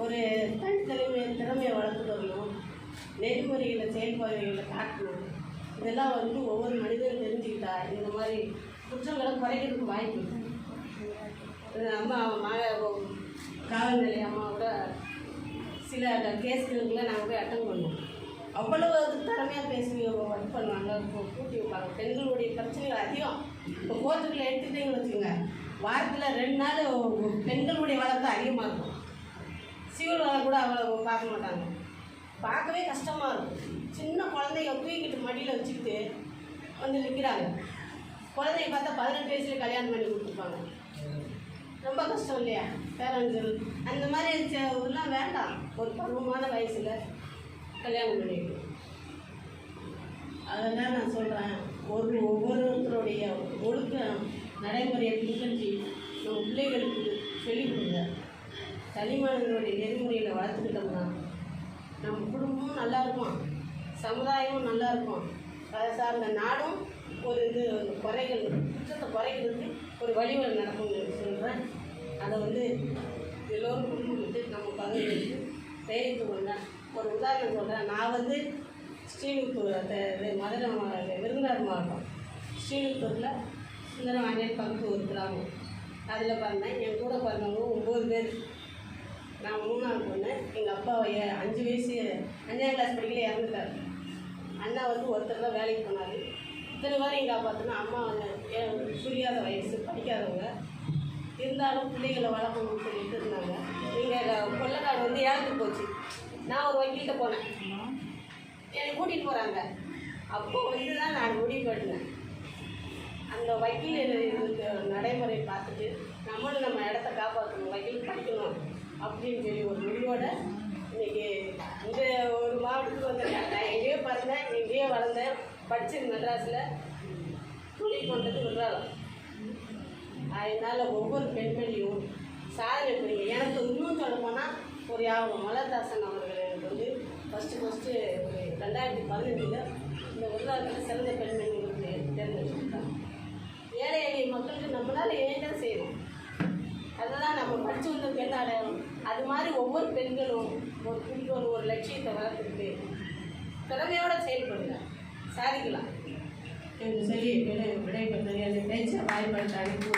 ஒரு திறமையை வளர்த்துட்டு வரணும். நெறிமுறைகளை செயல்பாடுகளை காட்டணும். இதெல்லாம் ஒவ்வொரு மனிதனும் தெரிஞ்சுக்கிட்டா இந்த மாதிரி குற்றங்களை குறைக்கிறதுக்கு வாய்ப்பு இருக்குது. அம்மா காவல் நிலைய அம்மாவோட சில கேஸ்களுக்குலாம் நாங்கள் போய் அட்டன் பண்ணுவோம். அவ்வளவு திறமையாக பேசி ஒர்க் பண்ணுவாங்க, கூட்டி வைப்பாங்க. பெண்களுடைய பிரச்சனைகள் அதிகம். இப்போ கோர்ட்டுக்குள்ள எடுத்துக்கிட்டீங்கன்னு வச்சுக்கோங்க, வாரத்தில் 2 நாள் பெண்களுடைய வழக்கு தான் அதிகமாக இருக்கும். சிவில் வழக்கு கூட அவ்வளோ பார்க்க மாட்டாங்க. பார்க்கவே கஷ்டமாக இருக்கும். சின்ன குழந்தைய தூக்கிட்டு மடியில் வச்சுக்கிட்டு வந்து நிற்கிறாங்க. குழந்தைய பார்த்தா 18 வயசுல கல்யாணம் பண்ணி கொடுத்துருப்பாங்க. ரொம்ப கஷ்டம் இல்லையா? பேரண்ட்கள் அந்த மாதிரி எல்லாம் வேண்டாம். ஒரு பருவமான வயசில் கல்யாணம் பண்ணிட்டு அதெல்லாம் நான் சொல்கிறேன். ஒவ்வொருத்தருடைய ஒழுக்க நடைமுறையை பின்பற்றி நம்ம பிள்ளைகளுக்கு சொல்லிக் கொடுங்க. தனிமனிதனுடைய நெறிமுறையில் வளர்த்துக்கிட்டோம்னா நம்ம குடும்பமும் நல்லா இருக்கும், சமுதாயமும் நல்லா இருக்கும், அதை சார்ந்த நாடும் ஒரு குறைகள் குற்றத்தை குறைக்கிறதுக்கு ஒரு வழிவகை நடக்கும்னு சொல்கிறேன். அதை எல்லோரும் புரிஞ்சுக்கிட்டு நம்ம பகுதிகளுக்கு தெரிவித்து கொண்டேன். ஒரு உதாரணம் சொல்கிறேன். நான் ஸ்ரீவில்லிபுத்தூர் மதுரை விருதுநகர் மாவட்டம் ஸ்ரீவில்லிபுத்தூரில் சுந்தரவாண்டியன் பக்கத்து ஒரு கிராமம். அதில் பிறந்தேன். என் கூட பிறந்தவங்க 9 பேர். நான் 3ஆவது பொண்ணு. எங்கள் அப்பா 5 வயசு 5ஆம் கிளாஸ் படிக்கல இறந்துட்டார். அண்ணா ஒருத்தர் தான் வேலைக்கு போனார். இத்தனை பேர் எங்கள் காப்பாற்றினா அம்மா புரியாத வயசு, படிக்காதவங்க, இருந்தாலும் பிள்ளைகளை வளர்க்கணும்னு சொல்லிட்டு இருந்தாங்க. எங்கள் கொள்ளைக்காடு ஏலத்துக்கு போச்சு. நான் ஒரு வக்கீல்கிட்ட போனேன். என்னை கூட்டிகிட்டு போகிறாங்க. அப்போது தான் நான் முடிவு பண்ணினேன். அந்த வக்கீல் நடைமுறை பார்த்துட்டு நம்மளும் நம்ம இடத்த காப்பாற்றணும், வக்கீல் படிக்கணும் அப்படின்னு சொல்லி ஒரு முடிவோடு இன்றைக்கி இந்த ஒரு மாவட்டத்துக்கு வந்திருக்கேன். நான் எங்கேயோ பிறந்தேன், எங்கேயோ வளர்ந்தேன், படித்தது மெட்ராஸில், தொழில் பண்ணுறது விடுறாலும். அதனால் ஒவ்வொரு பெண்மணியும் சாதனை புரியுங்க. எனக்கு இன்னும் சொல்ல போனால் ஒரு யாபகம், மலர்தாசன் அவர்கள் எனக்கு ஃபஸ்ட்டு ஒரு 2015 இந்த விருதாளத்தில் சிறந்த பெண்மணிகளுக்கு தேர்ந்தெடுத்துருக்காங்க. ஏழை எளிய மக்களுக்கு நம்மளால் ஏன் செய்யணும். அதெல்லாம் நம்ம படித்து வந்ததுக்கு என்ன அடையாளம். அது மாதிரி ஒவ்வொரு பெண்களும் ஒரு குறிக்கோள், ஒரு லட்சியத்தை வளர்த்துக்கிட்டு திறமையோடு செயல்படுங்க, சாதிக்கலாம் என்று சொல்லி விடைபெற்றது. என்னை பேச்சை வாய்ப்பற்ற அனுப்பி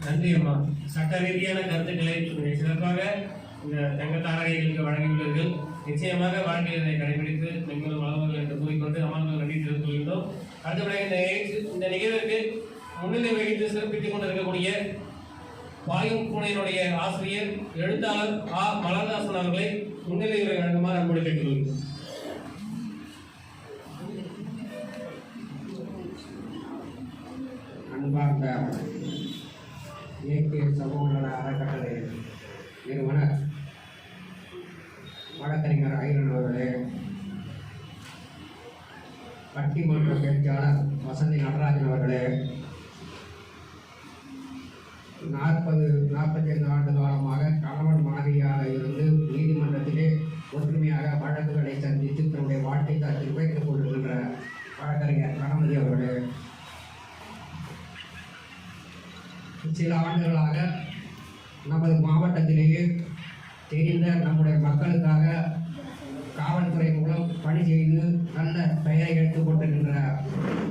நன்றி அம்மா. சட்ட ரீதியான கருத்துக்களை சிறப்பாக இந்த தங்க தாரகைகளுக்கு வழங்கியுள்ளீர்கள். நிச்சயமாக வாழ்க்கையில் இதை கடைபிடித்து பெண்களும் வளர்வர்கள் என்று கூறிக்கொண்டு அமர்வுகள் நன்றி தெரிவித்துக் கொள்கின்றோம். அடுத்தபடியாக இந்த நிகழ்விற்கு முன்னிலை வகித்து சிறப்பித்துக் கொண்டிருக்கக்கூடிய பாயும் பூனையினுடைய ஆசிரியர் எழுத்தாளர் ஆ. மலர்தாசன் அவர்களை முன்னிலை வழங்குமாறு அன்போடு கேட்டுக்கொள்கிறோம். அன்பார்ந்த இயற்கை சமூக நல அறக்கட்டளை நிறுவனர் வழக்கறிஞர் ஐரன் அவர்களே, பட்டிமன்ற பேச்சாளர் வசந்தி நடராஜன் அவர்களே, 45 ஆண்டு காலமாக கணவன் மனைவியாக இருந்து நீதிமன்றத்திலே ஒற்றுமையாக வழக்குகளை சந்தித்து தன்னுடைய வாழ்க்கை தரத்தில் வைத்துக் கொண்டிருக்கின்ற வழக்கறிஞர் கணபதி அவர்களே, சில ஆண்டுகளாக நமது மாவட்டத்திலேயே தெரிந்த நம்முடைய மக்களுக்காக காவல்துறை மூலம் பணி செய்து நல்ல பெயரை எடுத்துக் கொண்டிருக்கின்ற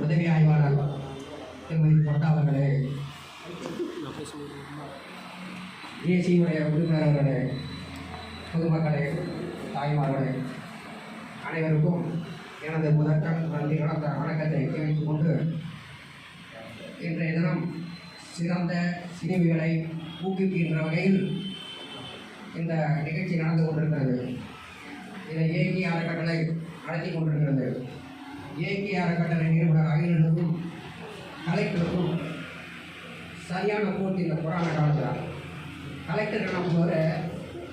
உதவி ஆய்வாளர் திருமதி பொட்டா அவர்களே, தேசிய உறுப்பினர் அவர்களே, பொதுமக்களே, தாய்மார்களே, அனைவருக்கும் எனது முதற்கண் நன்றி கலந்த வணக்கத்தை தெரிவித்துக் கொண்டு, இன்றைய தினம் சிறந்த சிறுமிகளை ஊக்குவிக்கின்ற வகையில் இந்த நிகழ்ச்சி நடந்து கொண்டிருக்கிறது. இதை இயக்கிய அறக்கட்டளை நடத்தி கொண்டிருக்கிறது. இயக்கிய அறக்கட்டளை நிறுவனர் அகிலனுக்கும் கலெக்டருக்கும் சரியான போட்டி இந்த கொரோனா காலத்தில். கலெக்டர் நம்ம ஒரு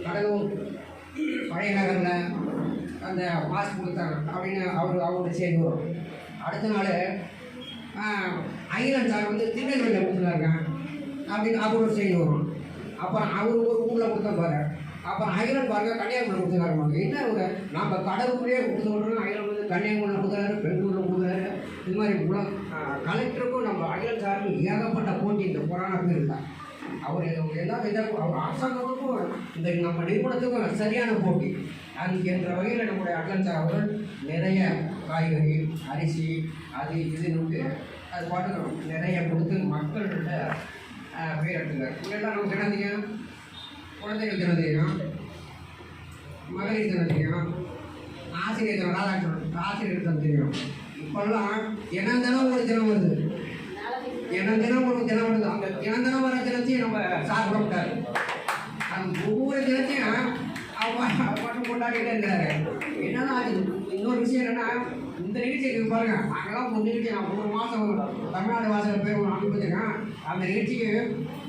கடலூர் பழைய நகரில் அந்த மாஸ்க் கொடுத்தாங்க அப்படின்னு அவரோட செய்தி வரும். அடுத்த நாள் அகிலன் சார் திருநெல்வேலியில் கொடுத்துருக்காங்க அப்படின்னு அவரோட செய்தி வரும். அப்புறம் அவர் ஒரு ஊரில் கொடுத்த பாரு, அப்புறம் அகிலன் பாருங்க கன்னியாகுமரி கொடுத்துருக்காரு. என்ன ஒரு நம்ம கடவுளே கொடுத்துருக்கோம், அகிலன் கன்னியாகுமரியில் கொடுக்குறாரு, பெங்களூரில் கொடுக்குறாரு. இது மாதிரி கலெக்டருக்கும் நம்ம அகிலன் சாருக்கும் ஏகப்பட்ட போட்டி இந்த கொரோனா பீரியட் தான். அவர் அவர் அரசாங்கத்துக்கும் இந்த நம்ம நிறுவனத்துக்கும் சரியான போட்டி. அது என்ற வகையில் நம்முடைய அகிலன் சார் அவர்கள் நிறைய காய்கறி, அரிசி, அது இதுன்னு அது பாட்டு நிறைய கொடுத்து மக்கள்கிட்ட பேர் எடுத்துங்க. முன்னெல்லாம் நமக்கு என்ன தெரியும்? குழந்தைகள் தினம் தெரியும், மகளிர் தினம் தெரியும், ஆசிரியர் தினம், ஆசிரியர் தினம் தெரியும். இப்பெல்லாம் தினம் ஒரு தினம் வருது, தினம் ஒரு தினம் வருது. அந்த தினம் வர தினத்தையும் நம்ம சாப்பிட விட்டாரு. அந்த ஒவ்வொரு தினத்தையும் மட்டும் கொண்டாடிட்டே இருக்கிறாரு. என்னன்னா அது இன்னொரு விஷயம் என்னன்னா, இந்த நிகழ்ச்சிக்கு பாருங்க, நாங்களாம் ஒரு நிகழ்ச்சி நான் 1 மாதம் தமிழ்நாடு வாசகர் பேர் ஒன்று அனுப்பிச்சிருக்கேன். அந்த நிகழ்ச்சிக்கு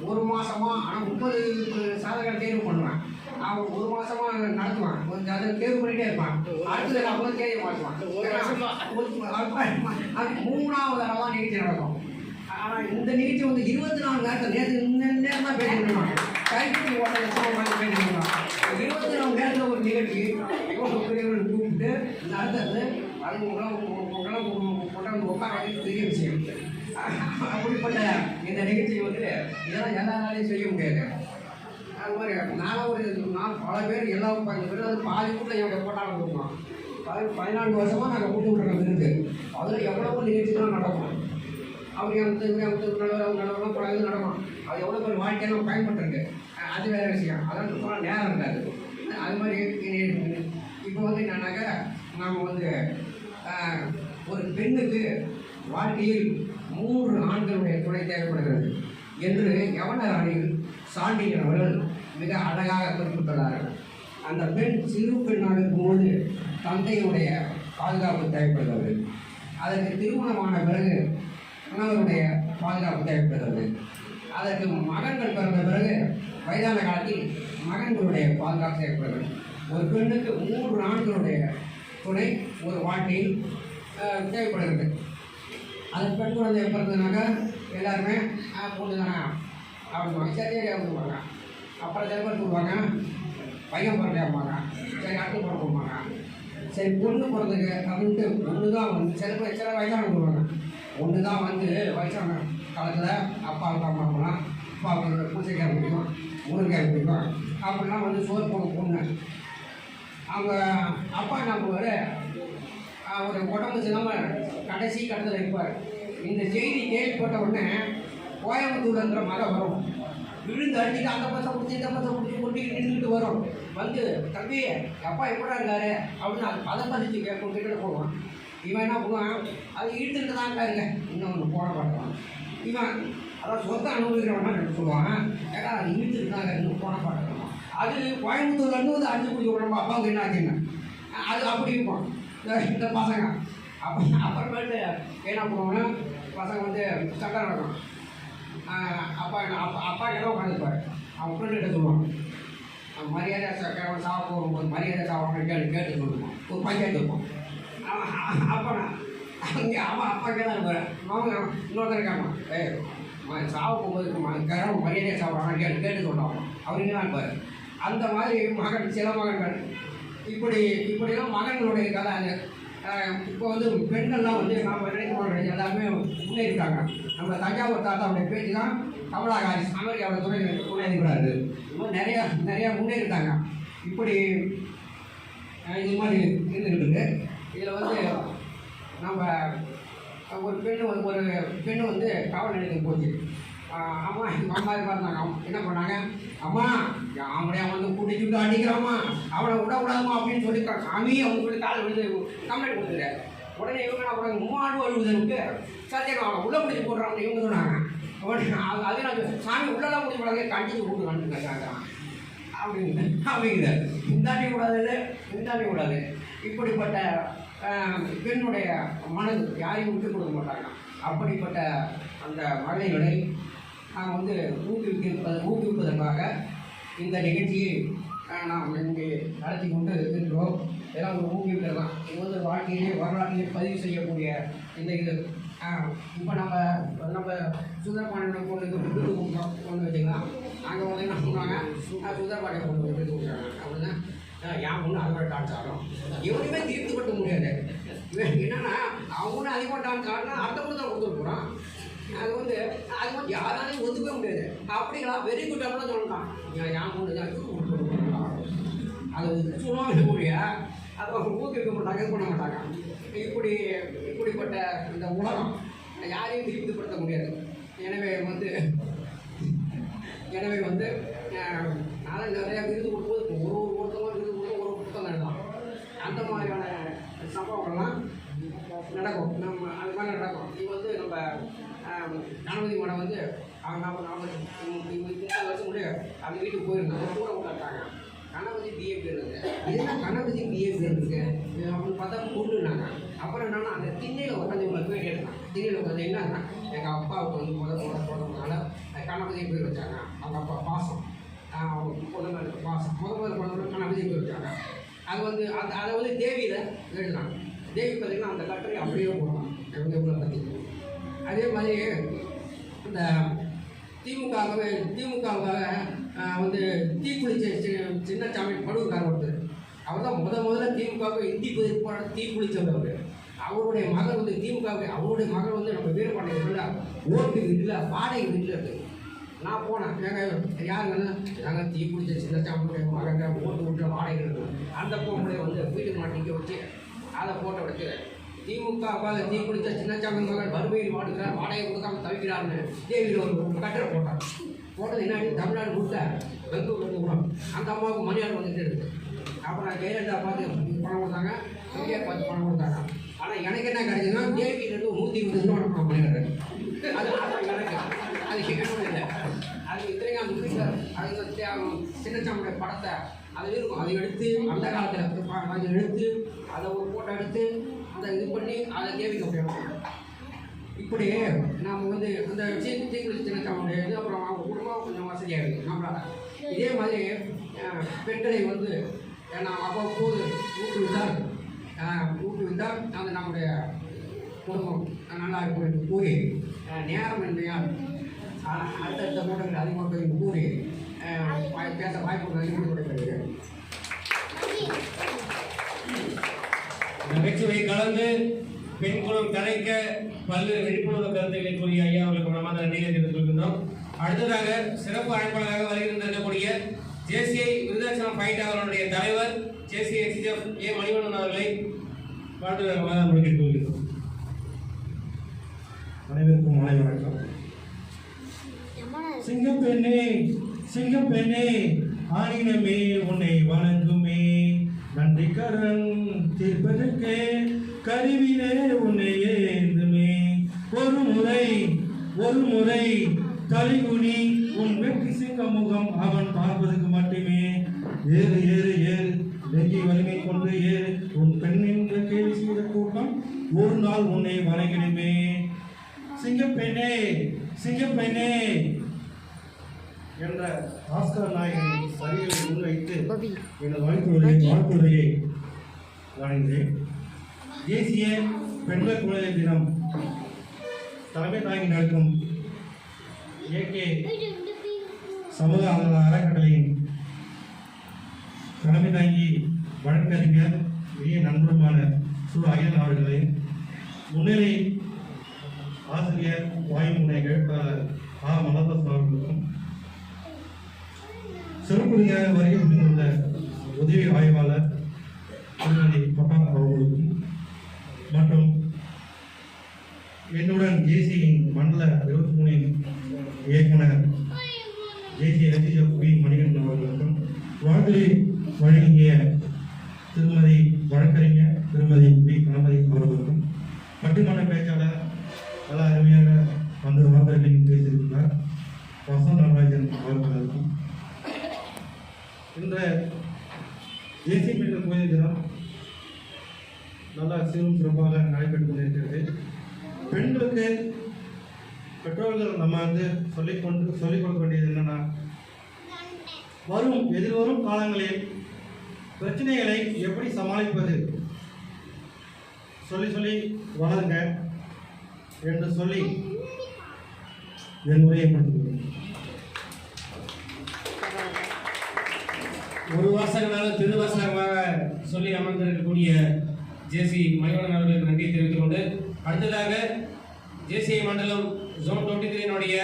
1 மாதமா, ஆனால் 30 சாதகர் தேர்வு பண்ணுவேன். அவன் 1 மாதமா நடத்துவான், கொஞ்சம் அதை தேர்வு பண்ணிகிட்டே இருப்பான். அடுத்தது நான் போய் தேர்வு மாற்றுவான். அது 3வது தடவை நிகழ்ச்சி நடக்கும். ஆனால் இந்த நிகழ்ச்சி வந்து 24 நேரத்தில் நேரம் தான் பேசிட்டுருவாங்க. கைப்பற்றி ஓட்டத்தை பேசிட்டுருவாங்க. 24 நேரத்தில் ஒரு நிகழ்ச்சி இவ்வளோ பெரியவர்கள் கூப்பிட்டு நடத்துறது, அது கொண்டாந்து உட்கார பெரிய விஷயம். அப்படிப்பட்ட இந்த நிகழ்ச்சி வந்து இதெல்லாம் எல்லாராலையும் செய்ய முடியாது. அது மாதிரி நான் பல பேர் எல்லா பேர் பாதி கூட்டில் எங்கள் போட்டாலும் கொடுப்போம். 14 வருஷமாக நாங்கள் கூட்டு விட்டுறோம் விருந்து. அதில் எவ்வளவோ நிகழ்ச்சிலாம் நடக்கும். அப்படி நல்லவெல்லாம் பல இது நடக்கும். அது எவ்வளோ பேர் வாழ்க்கையை நம்ம பயன்பட்டுருக்கு, அது வேறு விஷயம். அதான் சொன்னால் நேரம் இருக்காது. அது மாதிரி இப்போ வந்து என்னன்னாக்கா, நாம் வந்து ஒரு பெண்ணுக்கு வாழ்க்கையில் 3 ஆண்களுடைய துணை தேவைப்படுகிறது என்று யவனராணியில் சாண்டியன் அவர்கள் மிக அழகாக குறிப்பிட்டுள்ளார்கள். அந்த பெண் சிறு பெண்ணாக இருக்கும்போது தந்தையுடைய பாதுகாப்பு தேவைப்படுகிறது. அதற்கு திருமணமான பிறகு கணவருடைய பாதுகாப்பு தேவைப்படுகிறது. அதற்கு மகன்கள் பிறந்த பிறகு வயதான காலத்தில் மகன்களுடைய பாதுகாப்பு தேவைப்படுகிறது. ஒரு பெண்ணுக்கு 3 ஆண்களுடைய துணை ஒரு வாழ்க்கையில் தேவைப்படுகிறது. அது பெண் குழந்தை பிறந்ததுனாக்கா எல்லாருமே பொண்ணு தானே அப்படிவாங்க, சரி அப்படிவாங்க. அப்புறம் சில பேர் சொல்லுவாங்க பையன் பிறந்தாங்க, சரி அடுத்து பிறப்பாங்க. சரி பொண்ணு பிறந்தது அப்படின்ட்டு ஒன்று தான் வந்து சில வயசான சொல்லுவாங்க. ஒன்று தான் வந்து வயசான காலத்தில் அப்பாவுக்கு அம்மாவுக்குலாம் அப்பாவுக்கு பூசைக்காய் பிடிக்கும், முருங்கைக்காய் பிடிக்கும், அப்படிலாம் வந்து சோறு போன பொண்ணு. அவங்க அப்பா என்ன பண்ணுவார், ஒரு உடம்பு சில்லாமல் கடைசி கட்டத்தில் இருப்பார். இந்த செய்தி கேள்விப்பட்ட உடனே கோயம்புத்தூர்ங்கிற மகன் வரும், விழுந்து அடிச்சுட்டு அந்த பசை பிடிச்சி இந்த பசை பிடிச்சி கொட்டிட்டு நின்றுட்டு வரும். வந்து தம்பி அப்பா எப்படா இருக்காரு அப்படின்னு அது பதம் பதிச்சு கேட்கிட்ட போவான். இவன் என்ன பண்ணுவான், அது இழுத்துட்டு தான் இருக்காருங்க, இன்னொன்று போட மாட்டான். இவன் அதாவது சொத்தை அனுபவிக்கிறவனா சொல்லுவான், ஏன்னா அது இழுத்துட்டு தான் இன்னும் போட மாட்டான். அது கோயம்புத்தூர்லேருந்து வந்து அடிச்சு பிடிச்சி விடணும் அப்பாவுக்கு என்ன ஆச்சுங்க, அது அப்படி இருக்கும் இந்த பசங்க. அப்புறமேட்டு என்ன பண்ணுவாங்கன்னா, பசங்க வந்து சண்டை நடக்கும். அப்பா கிட்ட உட்காந்துருப்பார். அவன் ஃப்ரெண்டுகிட்ட சொல்லுவான், மரியாதை சாப்பிட போகும்போது மரியாதை சாப்பிட்றான்னு கேட்டு சொல்லுவான். ஒரு பஞ்சாயத்து வைப்போம். அப்போ அங்கே அவன் அப்பா கே தான் இருப்பார். அவங்க இன்னொருத்தர் இருக்காமா, சாவ போகும்போது கிழமை மரியாதையை சாப்பிட்றான்னு கேட்டு சொல்லுவாங்க. அவர் இங்கே தான் இருப்பார். அந்த மாதிரி மகன் சில மகன்கள் இப்படிலாம் மகன்களுடைய கதை. இப்போ வந்து பெண்கள்லாம் வந்து நாம் நினைக்க எல்லாருமே முன்னேறிட்டாங்க. நம்ம தஞ்சாவூர் தாத்தாவுடைய பேச்சு தான் கமலா ஹாரிஸ் அமெரிக்காவோட துணை முன்னேறிக்கிறாரு. இன்னும் நிறையா முன்னேறிட்டாங்க. இப்படி இது மாதிரி இருந்துக்கிட்டு இதில் வந்து நம்ம ஒரு பெண்ணு வந்து காவல் நிலையத்துக்கு போச்சு. அம்மா எங்கள் அம்மா இருந்தாங்க. என்ன பண்ணாங்க, அம்மா அவனைய வந்து கூட்டிச்சுட்டு அடிக்கிறாம்மா, அவனை விடக்கூடாதுமா அப்படின்னு சொல்லி சாமி அவங்க சொல்லி கால் விழுந்து கம்ப்ளைண்ட் கொடுத்துரு. உடனே இவங்க என்ன பண்ணாங்க, 3 ஆண்டு அழுகுதுன்ட்டு சத்தியம் அவனை உள்ளே பிடிச்சி போடுறாங்கன்னு இவங்க சொன்னாங்க. அதே நான் சாமி உள்ளெல்லாம் பிடிச்சி போடாங்க, கண்டிச்சு கூட்டு வந்துருக்காங்க அப்படிங்கிற இந்தாண்டி கூடாது. இப்படிப்பட்ட பெண்ணுடைய மனது யாரையும் விட்டு கொடுக்க மாட்டாங்க. அப்படிப்பட்ட அந்த மகளிர்களை நாம் வந்து ஊக்குவிப்பதற்காக இந்த நிகழ்ச்சியை நாம் இங்கே நடத்தி கொண்டு இருக்கிறோம். எல்லாம் ஒரு ஊக்குவிக்கிறது தான். இது வந்து வாழ்க்கையிலே வரலாற்றிலே பதிவு செய்யக்கூடிய இந்த இது. இப்போ நம்ம சுந்தரபாண்டியன் கொண்டு வச்சுக்கலாம். அங்கே வந்து என்ன பண்ணுவாங்க, சுந்தரபாண்டியன் கொண்டு விட்டு கொடுக்குறாங்க அப்படின்னா என் பொண்ணு அதோட டான்ஸ் ஆடும். எவனையுமே தீர்த்துப்பட்ட முடியாது. என்னன்னா அவங்களும் அதிகமாக டான்ஸ் ஆடினா அந்த பொண்ணு தான் கொடுத்துட்டு போகிறான். அது வந்து யாராலையும் ஒத்துக்கவே முடியாது. அப்படிங்களா வெரி குட் அப்படின்னா சொல்லலாம். என் பொண்ணு தான் அது சொல்லுவாங்க முடியா, அதை ஊக்குவிக்க மாட்டாங்க, இது பண்ண மாட்டாங்க. இப்படிப்பட்ட இந்த உலகம் யாரையும் திருப்திப்படுத்த முடியாது. எனவே வந்து எனவே வந்து நான் நிறையா விருது கொடுக்கும்போது இப்போ ஒருத்தவங்க விருது கொடுத்து ஒரு புத்தகம் எழுதலாம். அந்த மாதிரியான சம்பவங்கள்லாம் நடக்கும். நம்ம அது மாதிரி நடக்கும். இது வந்து நம்ம கணபதி மடம் வந்து அவங்க 30 வருஷம் முடிய அந்த வீட்டுக்கு போயிருந்தாங்க, கூட விட்டாங்க. கணபதி பிஏபி இருக்குது, இதெல்லாம் கணபதி பிஏபி இருக்குது அப்படின்னு பார்த்தா கொண்டுனாங்க. அப்புறம் என்னன்னா அந்த திண்ணையில் உட்காந்து இவங்களை பேர் எடுத்தாங்க. திண்ணையில் உட்காந்து என்னன்னா எங்கள் அப்பாவுக்கு வந்து போடுறதுனால கணபதியை பேர் வச்சாங்க. அவங்க அப்பா பாசம், முதல்ல பாசம் முதல்ல கணபதியை பேர் வச்சாங்க. அது வந்து அதை வந்து தேவியில் எழுதினாங்க. தேவி பார்த்திங்கன்னா அந்த கட்டுரை அப்படியே போடலாம் இவங்களை பற்றி. அதே மாதிரி இந்த திமுகவுக்காக வந்து தீக்குளிச்ச சின்னசாமி படுவக்காரர் ஒருத்தர், அவர் தான் முதல்ல திமுகவுக்கு இந்தி பதிப்பு தீக்குளிச்சவர். அவருடைய மகள் வந்து திமுகவுக்கு அவருடைய மகள் வந்து நம்ம வீரபாண்டியன் ஓட்டு வீட்டில் வாடகை வீட்டில் இருக்குது. நான் போனேன், யாருங்கன்னா நாங்கள் தீக்குளிச்ச சின்னசாமியுடைய மகங்க ஓட்டு வீட்டில் வாடகை இருக்குது. அந்த பொம்பளை வந்து வீட்டுக்கு மாட்டிக்க வச்சு அதை போட்டோ வச்சு திமுகவால் தீக்குளித்த சின்னசாமி மகள் வறுமையில் வாடுகிறார், வாடகை கொடுக்காம தவிக்கிறார்னு தேவியில் ஒரு கட்டுரை போட்டது என்னாடி தமிழ்நாடு கொடுத்த பெங்களூர் வந்து கூட அந்த அம்மாவுக்கு மணியாடு வந்துட்டு இருக்குது. அப்புறம் ஜெயலலிதா பார்த்து பணம் கொடுத்தாங்க, எம்ஜிஆர் பார்த்து பணம் கொடுத்தாங்க. ஆனால் எனக்கு என்ன கிடைச்சதுன்னா தேவியிலிருந்து 120 ரூபா அனுப்பணும் மணியாடு. அது எனக்கு அது கேட்கணும் இல்லை. அது இத்தனைக்கும் அந்த வீட்டில் அது சின்னசாமியுடைய படத்தை அது இருக்கும், அதை எடுத்து அந்த காலத்தில் அதை எடுத்து அதை ஒரு ஃபோட்டோ எடுத்து அதை இது பண்ணி அதை தேவிக்க போயிடும். இப்படி நாம் வந்து அந்த தீக்குளிச்சு சின்னசாமியுடைய இது அப்புறம் அவங்க குடும்பம் கொஞ்சம் வசதியாக இருக்குது நம்மளால். இதே மாதிரி பெண்களை வந்து நாம் அவ்வப்போது ஊக்குவித்தால் அது நம்முடைய குடும்பம் நல்லா இருக்கும் என்று கூறி நேரம் இல்லையால் அடுத்தடுத்த கூட்டங்கள் அதிகமாக என்று கூறி பேச வாய்ப்பு நடைபெறுகிறது. நகைச்சுவை கலந்து பெண் குலம் தழைக்க பல்வேறு விழிப்புணர்வு கருத்துக்களை கூறிய ஐயா அவர்களுக்கு மனமார்ந்த நன்றியை தெரிவித்துக் கொள்கின்றோம். அடுத்ததாக சிறப்பு அழைப்பாளராக வருகின்றிருக்கக்கூடிய ஜேசிஐ விருதாச்சலம் ஃபைட் அவர்களுடைய தலைவர் ஜேசிஐ எக்ஸிஎஃப் ஏ மணிவண்ணன் அவர்களை வாழ்த்துவதாக முடித்துக் கொள்கிறோம். அனைவருக்கும் மாலை வணக்கம். சிங்கப்பெண்ணே சிங்கப்பெண்ணே ஆணினமே உன்னை வணங்குமே, நன்றி கரன் தீர்ப்பதற்கே கருவிலே உன்னை ஏந்துமே. ஒரு முறை தலைகுனி உன் வெற்றி சிங்க முகம் அவன் பார்ப்பதற்கு மட்டுமே. ஏறு ஏறு ஏறு நெஞ்சை வலிமை கொண்டு ஏறு, உன் பெண்ணின் கேள்வி செய்த கூட்டம் ஒரு நாள் உன்னை வணங்கிடுமே. சிங்கப்பெண்ணே சிங்கப்பெண்ணே என்ற ஆஸ்கர் நாயகன் வரிகளை முன்வைத்து எனது வாழ்த்துரையை வழங்கினேன். தேசிய பெண்கள் குழந்தை தினம் தலைமை தாங்கி நடக்கும் ஏகே சமூக அறக்கட்டளையின் தலைமை தாங்கி வழக்கறிஞர் இனிய நண்பருமான சு. அகிலன் அவர்களை, முன்னிலை ஆசிரியர் வாயுமுனை எழுத்தாளர் ஆ. மலர்தாஸ் அவர்களுக்கும், சிறப்புரையாக வருகை புரிந்துள்ள உதவி ஆய்வாளர் திருமதி பட்டா அவர்களுக்கும் மற்றும் என்னுடன் ஜேசியின் மண்டல 23 இயக்குனர் ஜேசி எஸ்எஃப் பி மணிகண்டன் அவர்களுக்கும், வாழ்த்துறை வழங்கிய திருமதி வழக்கறிஞர் திருமதி பி. கணபதி அவர்களுக்கும், பட்டிமன்ற பேச்சாளர் பல அருமையாக வந்து வார்த்தைகளையும் பேசியிருக்கிறார் வசந்த் நடராஜன் அவர்களுக்கும், இந்த தேசிய பெண்கள் கோயில் தினம் நல்லா சீரும் சிறப்பாக நடைபெற்று கொண்டிருக்கிறது. பெண்களுக்கு பெற்றோர்கள் நம்ம வந்து சொல்லிக் கொடுக்க வேண்டியது என்னன்னா, எதிர்வரும் காலங்களில் பிரச்சனைகளை எப்படி சமாளிப்பது சொல்லி வளருங்க என்று சொல்லி என் உரையை முடித்துள்ளேன். ஒரு வாசகனாலும் திருவாசகமாக சொல்லி அமர்ந்திருக்கக்கூடிய ஜேசி மணிவண்ணன் அவர்களுக்கு நன்றி தெரிவித்துக் கொண்டு, அடுத்ததாக ஜேசிஐ மண்டலம் ஜோன் 23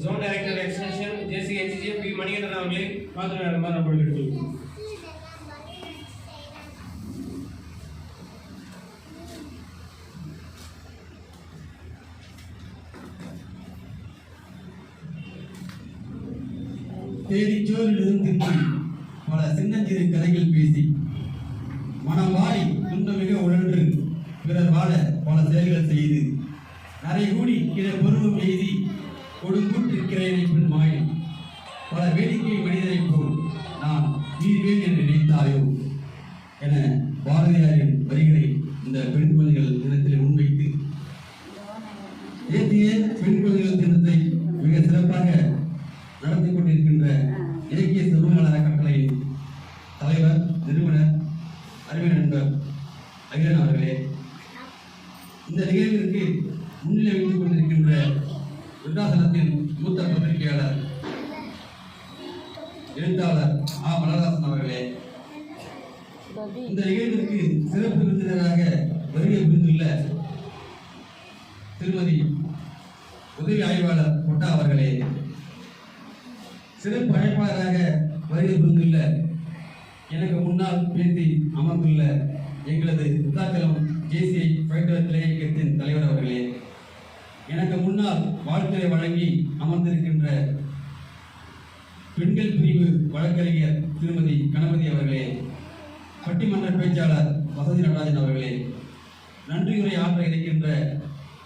ஜோன் டைரக்டர் எக்ஸ்டென்ஷன் ஜேசி எஸ்எஃப் பி மணிகண்டன் அவர்களை பார்த்து எடுத்துக்கொள்கிறோம். தேடிச்சோரிலிருந்து தின்று பல சின்னஞ்சிறு கதைகள் பேசி மனம் வாடி துன்பமிக உழன்று பிறர் வாழ பல செயல்கள் செய்து நரை கூடி கிட பொருளும் எய்தி கொடுங்கூற்றிருக்கிறேனை பின் மாயை பல வேடிக்கை மனிதரைப் போல் நான் வீழ்வேன் என்று நினைத்தாயோ என பாரதியாரின் வரிகளை இந்த பெண் குழந்தைகள் தினத்தில் முன்வைத்து தேசிய பெண் குழந்தைகள் தினத்தை மிக சிறப்பாக நடத்தி கொண்டிருக்கின்ற இலக்கிய சமூக அறக்கட்டளையின் தலைவர் நிறுவனர் அறிவு நண்பர் அகிலன் அவர்களே, இந்த நிகழ்விற்கு முன்னிலை வைத்துக் கொண்டிருக்கின்ற விருத்தாசலத்தின் மூத்த பத்திரிகையாளர் எழுத்தாளர் ஆ மலர்தாசன் அவர்களே, இந்த நிகழ்விற்கு சிறப்பு விருந்தினராக வருகை புரிந்துள்ள திருமதி உதவி ஆய்வாளர் கொட்டா அவர்களே, சிறப்பு அழைப்பாளராக வருகை புரிந்துள்ள எனக்கு முன்னால் பேசி அமர்ந்துள்ள எங்களது விருத்தாச்சலம் ஜேசிஐ பயிற்றுவித்தல் இயக்கத்தின் தலைவர் அவர்களே, எனக்கு முன்னால் வாழ்த்துரை வழங்கி அமர்ந்திருக்கின்ற பெண்கள் பிரிவு வழக்கறிஞர் திருமதி கணபதி அவர்களே, பட்டிமன்ற பேச்சாளர் வசதி நடராஜன் அவர்களே, நன்றியுரை ஆற்ற இருக்கின்ற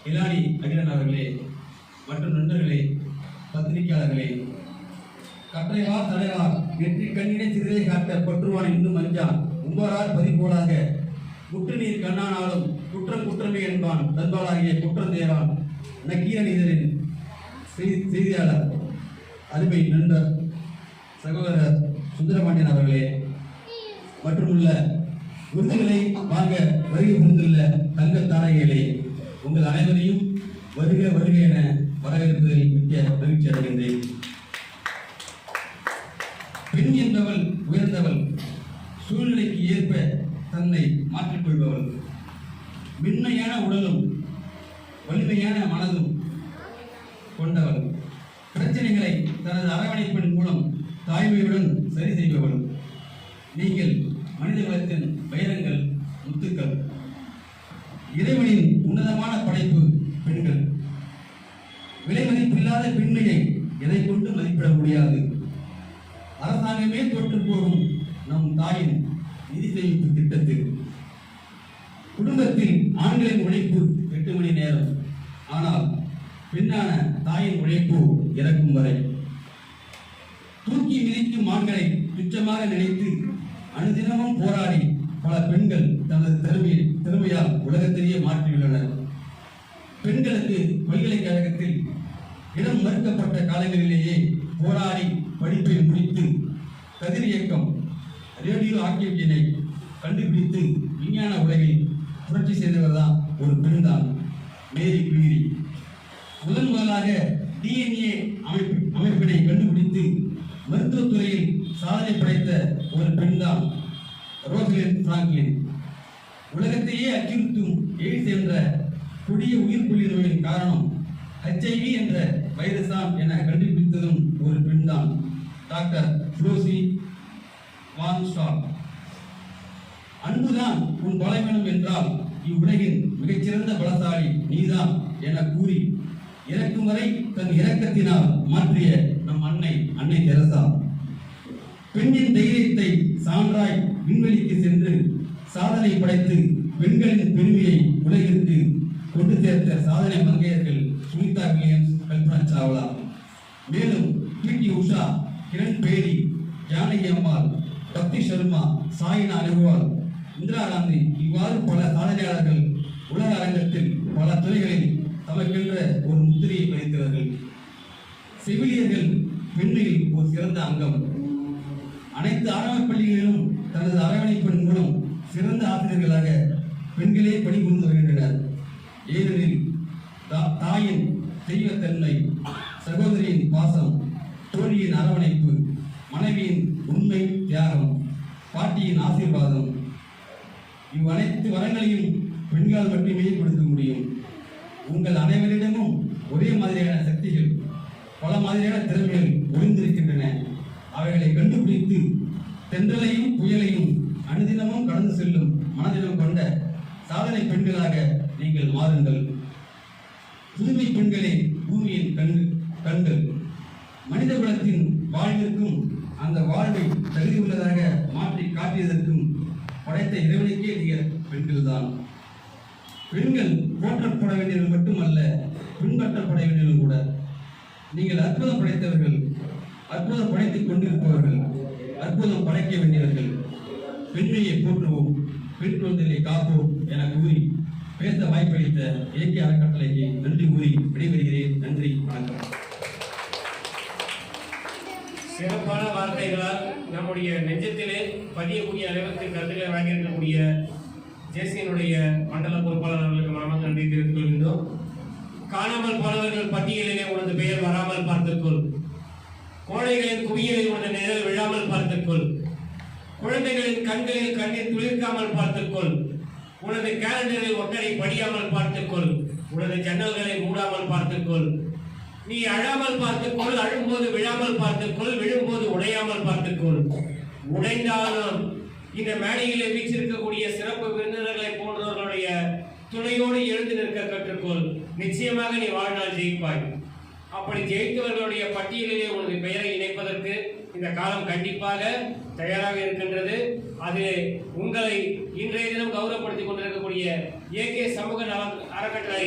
இலானி அகிலன் அவர்களே மற்றும் நண்பர்களே, பத்திரிகையாளர்களே, கற்றைவார் தலைவார் வெற்றி கண்ணினை சிறிதை காட்ட பற்றுவான் இன்னும் அஞ்சான் உம்பரார் பதிப்போலாக குற்று நீர் கண்ணானாலும் குற்றம் குற்றமே என்பான் தன்பாலாகிய குற்றம் தேரான் நக்கீரன் இதழின் செய்தியாளர் அருமை நண்பர் சகோதரர் சுந்தரபாண்டியன் அவர்களே மற்றும் உள்ள விருதுகளை வாங்க வருகை புரிந்துள்ள தங்க தாரகைகளே, உங்கள் அனைவரையும் வருக வருக என வரவேற்பதில் மிக்க மகிழ்ச்சி அடைகின்றேன். பெண் என்பவள் உயர்ந்தவள், சூழ்நிலைக்கு ஏற்ப தன்னை மாற்றிக்கொள்பவள், மென்மையான உடலும் வலிமையான மனதும் கொண்டவள், பிரச்சனைகளை தனது அரவணைப்பின் மூலம் தாய்மையுடன் சரி செய்பவள். நீங்கள் மனித குலத்தின் வைரங்கள், முத்துக்கள், இறைவனின் உன்னதமான படைப்பு பெண்கள். விலை மதிப்பில்லாத பெண்மையை எதை கொண்டு மதிப்பிட முடியாது. அரசாங்கமே தோற்று போகும் நம் தாயின் நிதி சேமிப்பு திட்டத்தில் குடும்பத்தில் ஆண்களின் உழைப்பு 8 மணி நேரம், ஆனால் பெண்ணான தாயின் உழைப்பு இறக்கும் வரை. தூக்கி மிதிக்கும் ஆண்களை துச்சமாக நினைத்து அனுதினமும் போராடி பல பெண்கள் தனது திறமையால் உலகத்திலேயே மாற்றியுள்ளனர். பெண்களுக்கு பல்கலைக்கழகத்தில் இடம் மறுக்கப்பட்ட காலங்களிலேயே போராடி படிப்பை முடித்து கதிர் இயக்கம் ரேடியோ ஆக்டிவிட்டியை கண்டுபிடித்து விஞ்ஞான உலகில் புரட்சி செய்தவர் தான் ஒரு பெண் தான், மேரி கியூரி. முதலாக DNA அமைப்பினை கண்டுபிடித்து மருத்துவத்துறையில் சாதனை படைத்த ஒரு பெண் தான் ரோசலிண்ட் பிராங்க்லின். உலகத்தையே அச்சுறுத்தும் எய்ட்ஸ் என்ற கொடிய உயிர்கொல்லி நோயின் காரணம் HIV என்ற வைரஸ் தான் என கண்டுபிடித்ததும் ஒரு பெண் தான், டாக்டர் ஃப்ளோசி வான் ஸ்டாக். அன்புதான் உன் பலவீனம் என்றால் இவ்வுலகின் மிகச்சிறந்த பலசாலி நீதான் என கூறி இறக்கும் வரை தன் இரக்கத்தினால் மாற்றிய நம் அன்னை தெரசா. பெண்ணின் தைரியத்தை சான்றாய் விண்வெளிக்கு சென்று சாதனை படைத்து பெண்களின் பெருமையை உலகிற்கு கொண்டு சேர்த்த சாதனை மங்கையர்கள் சுனிதா வில்லியம்ஸ், கல்பனா சாவ்லா. மேலும் PT உஷா, கிரண் பேடி, ஜானகி அம்மாள், பக்தி சர்மா, சாய்னா நேவால், இந்திரா காந்தி இவ்வாறு பல சாதனையாளர்கள் உலக அரங்கத்தில் பல துறைகளில் தமக்கென்ற ஒரு முத்திரையை பதித்தவர்கள். செவிலியர்கள் பெண்மையில் ஒரு சிறந்த அங்கம். அனைத்து ஆரம்ப பள்ளிகளிலும் தனது அரவணைப்பின் மூலம் சிறந்த ஆசிரியர்களாக பெண்களே பணிபுரிந்து வருகின்றனர். ஏனெனில் தாயின் தெய்வத்தன்மை, சகோதரியின் பாசம், தோழியின் அரவணைப்பு, மனைவியின் உண்மை தியாகம், பாட்டியின் ஆசீர்வாதம், இவ்வனைத்து வரங்களையும் பெண்களால் மட்டுமே கொடுக்க முடியும். உங்கள் அனைவரிடமும் ஒரே மாதிரியான சக்திகள், பல மாதிரியான திறமைகள் ஒளிந்திருக்கின்றன. அவைகளை கண்டுபிடித்து தென்றலையும் புயலையும் அனுதினமும் கடந்து செல்லும் மனதிடம் கொண்ட சாதனை பெண்களாக நீங்கள் மாறுங்கள். புதுமை பெண்களே பூமியின் கண்கள். மனித குலத்தின் வாழ்விற்கு வாழ்வதற்கும் அந்த வாழ்வை தகுதி உள்ளதாக மாற்றி காட்டியதற்கும் படைத்த இறைவனுக்கே நீங்கள் பெண்கள்தான். பெண்கள் போற்றப்பட வேண்டியவர்கள் மட்டுமல்ல, பின்பற்றப்பட வேண்டியவர்கள் கூட. நீங்கள் அற்புதம் படைத்தவர்கள், அற்புதம் படைத்துக் கொண்டிருப்பவர்கள், அற்புதம் படைக்க வேண்டியவர்கள். பெண்மையை போற்றுவோம், பெண் குழந்தைகளை காப்போம் என கூறி பேச வாய்ப்பளித்த ஏகே அறக்கட்டளைக்கு நன்றி கூறி விடைபெறுகிறேன். நன்றி, வணக்கம். சிறப்பான வார்த்தைகளால் நம்முடைய நெஞ்சத்திலே பதியக்கூடிய அளவுக்கு கருத்துக்களை வாங்கியிருக்கக்கூடிய ஜேசியினுடைய மண்டல பொறுப்பாளர் அவர்களுக்கு மனமார்ந்த நன்றி தெரிவித்துக் கொள்கின்றோம். காணாமல் போனவர்கள் பட்டியலிலே உனது பெயர் வராமல் பார்த்துக்கொள். கோழைகளின் குவியலில் உனது நிழல் விழாமல் பார்த்துக்கொள். குழந்தைகளின் கண்களில் கண்ணீர் துளிர்க்காமல் பார்த்துக்கொள். உனது கேலண்டரில் ஒட்டடை படியாமல் பார்த்துக்கொள். உனது ஜன்னல்களை மூடாமல் பார்த்துக்கொள். நீ அழாமல் பார்த்துக்கொள். அழும்போது விழாமல் பார்த்துக்கொள். விழும்போது உடையாமல் பார்த்துக்கொள். உடைந்தாலும் இந்த மேடையிலே வீச்சிருக்கக்கூடிய சிறப்பு விருந்தினர்களை போன்றவர்களுடைய துணையோடு எழுந்து நிற்க கற்றுக்கொள். நிச்சயமாக நீ வாழ்நாள் ஜெயிப்பாய். அப்படி ஜெயித்தவர்களுடைய பட்டியலிலே உனது பெயரை இணைப்பதற்கு இந்த காலம் கண்டிப்பாக தயாராக இருக்கின்றது. அது உங்களை இன்றைய தினம் கௌரவப்படுத்திக் கொண்டிருக்கக்கூடிய ஏகே சமூக நல அறக்கட்டளை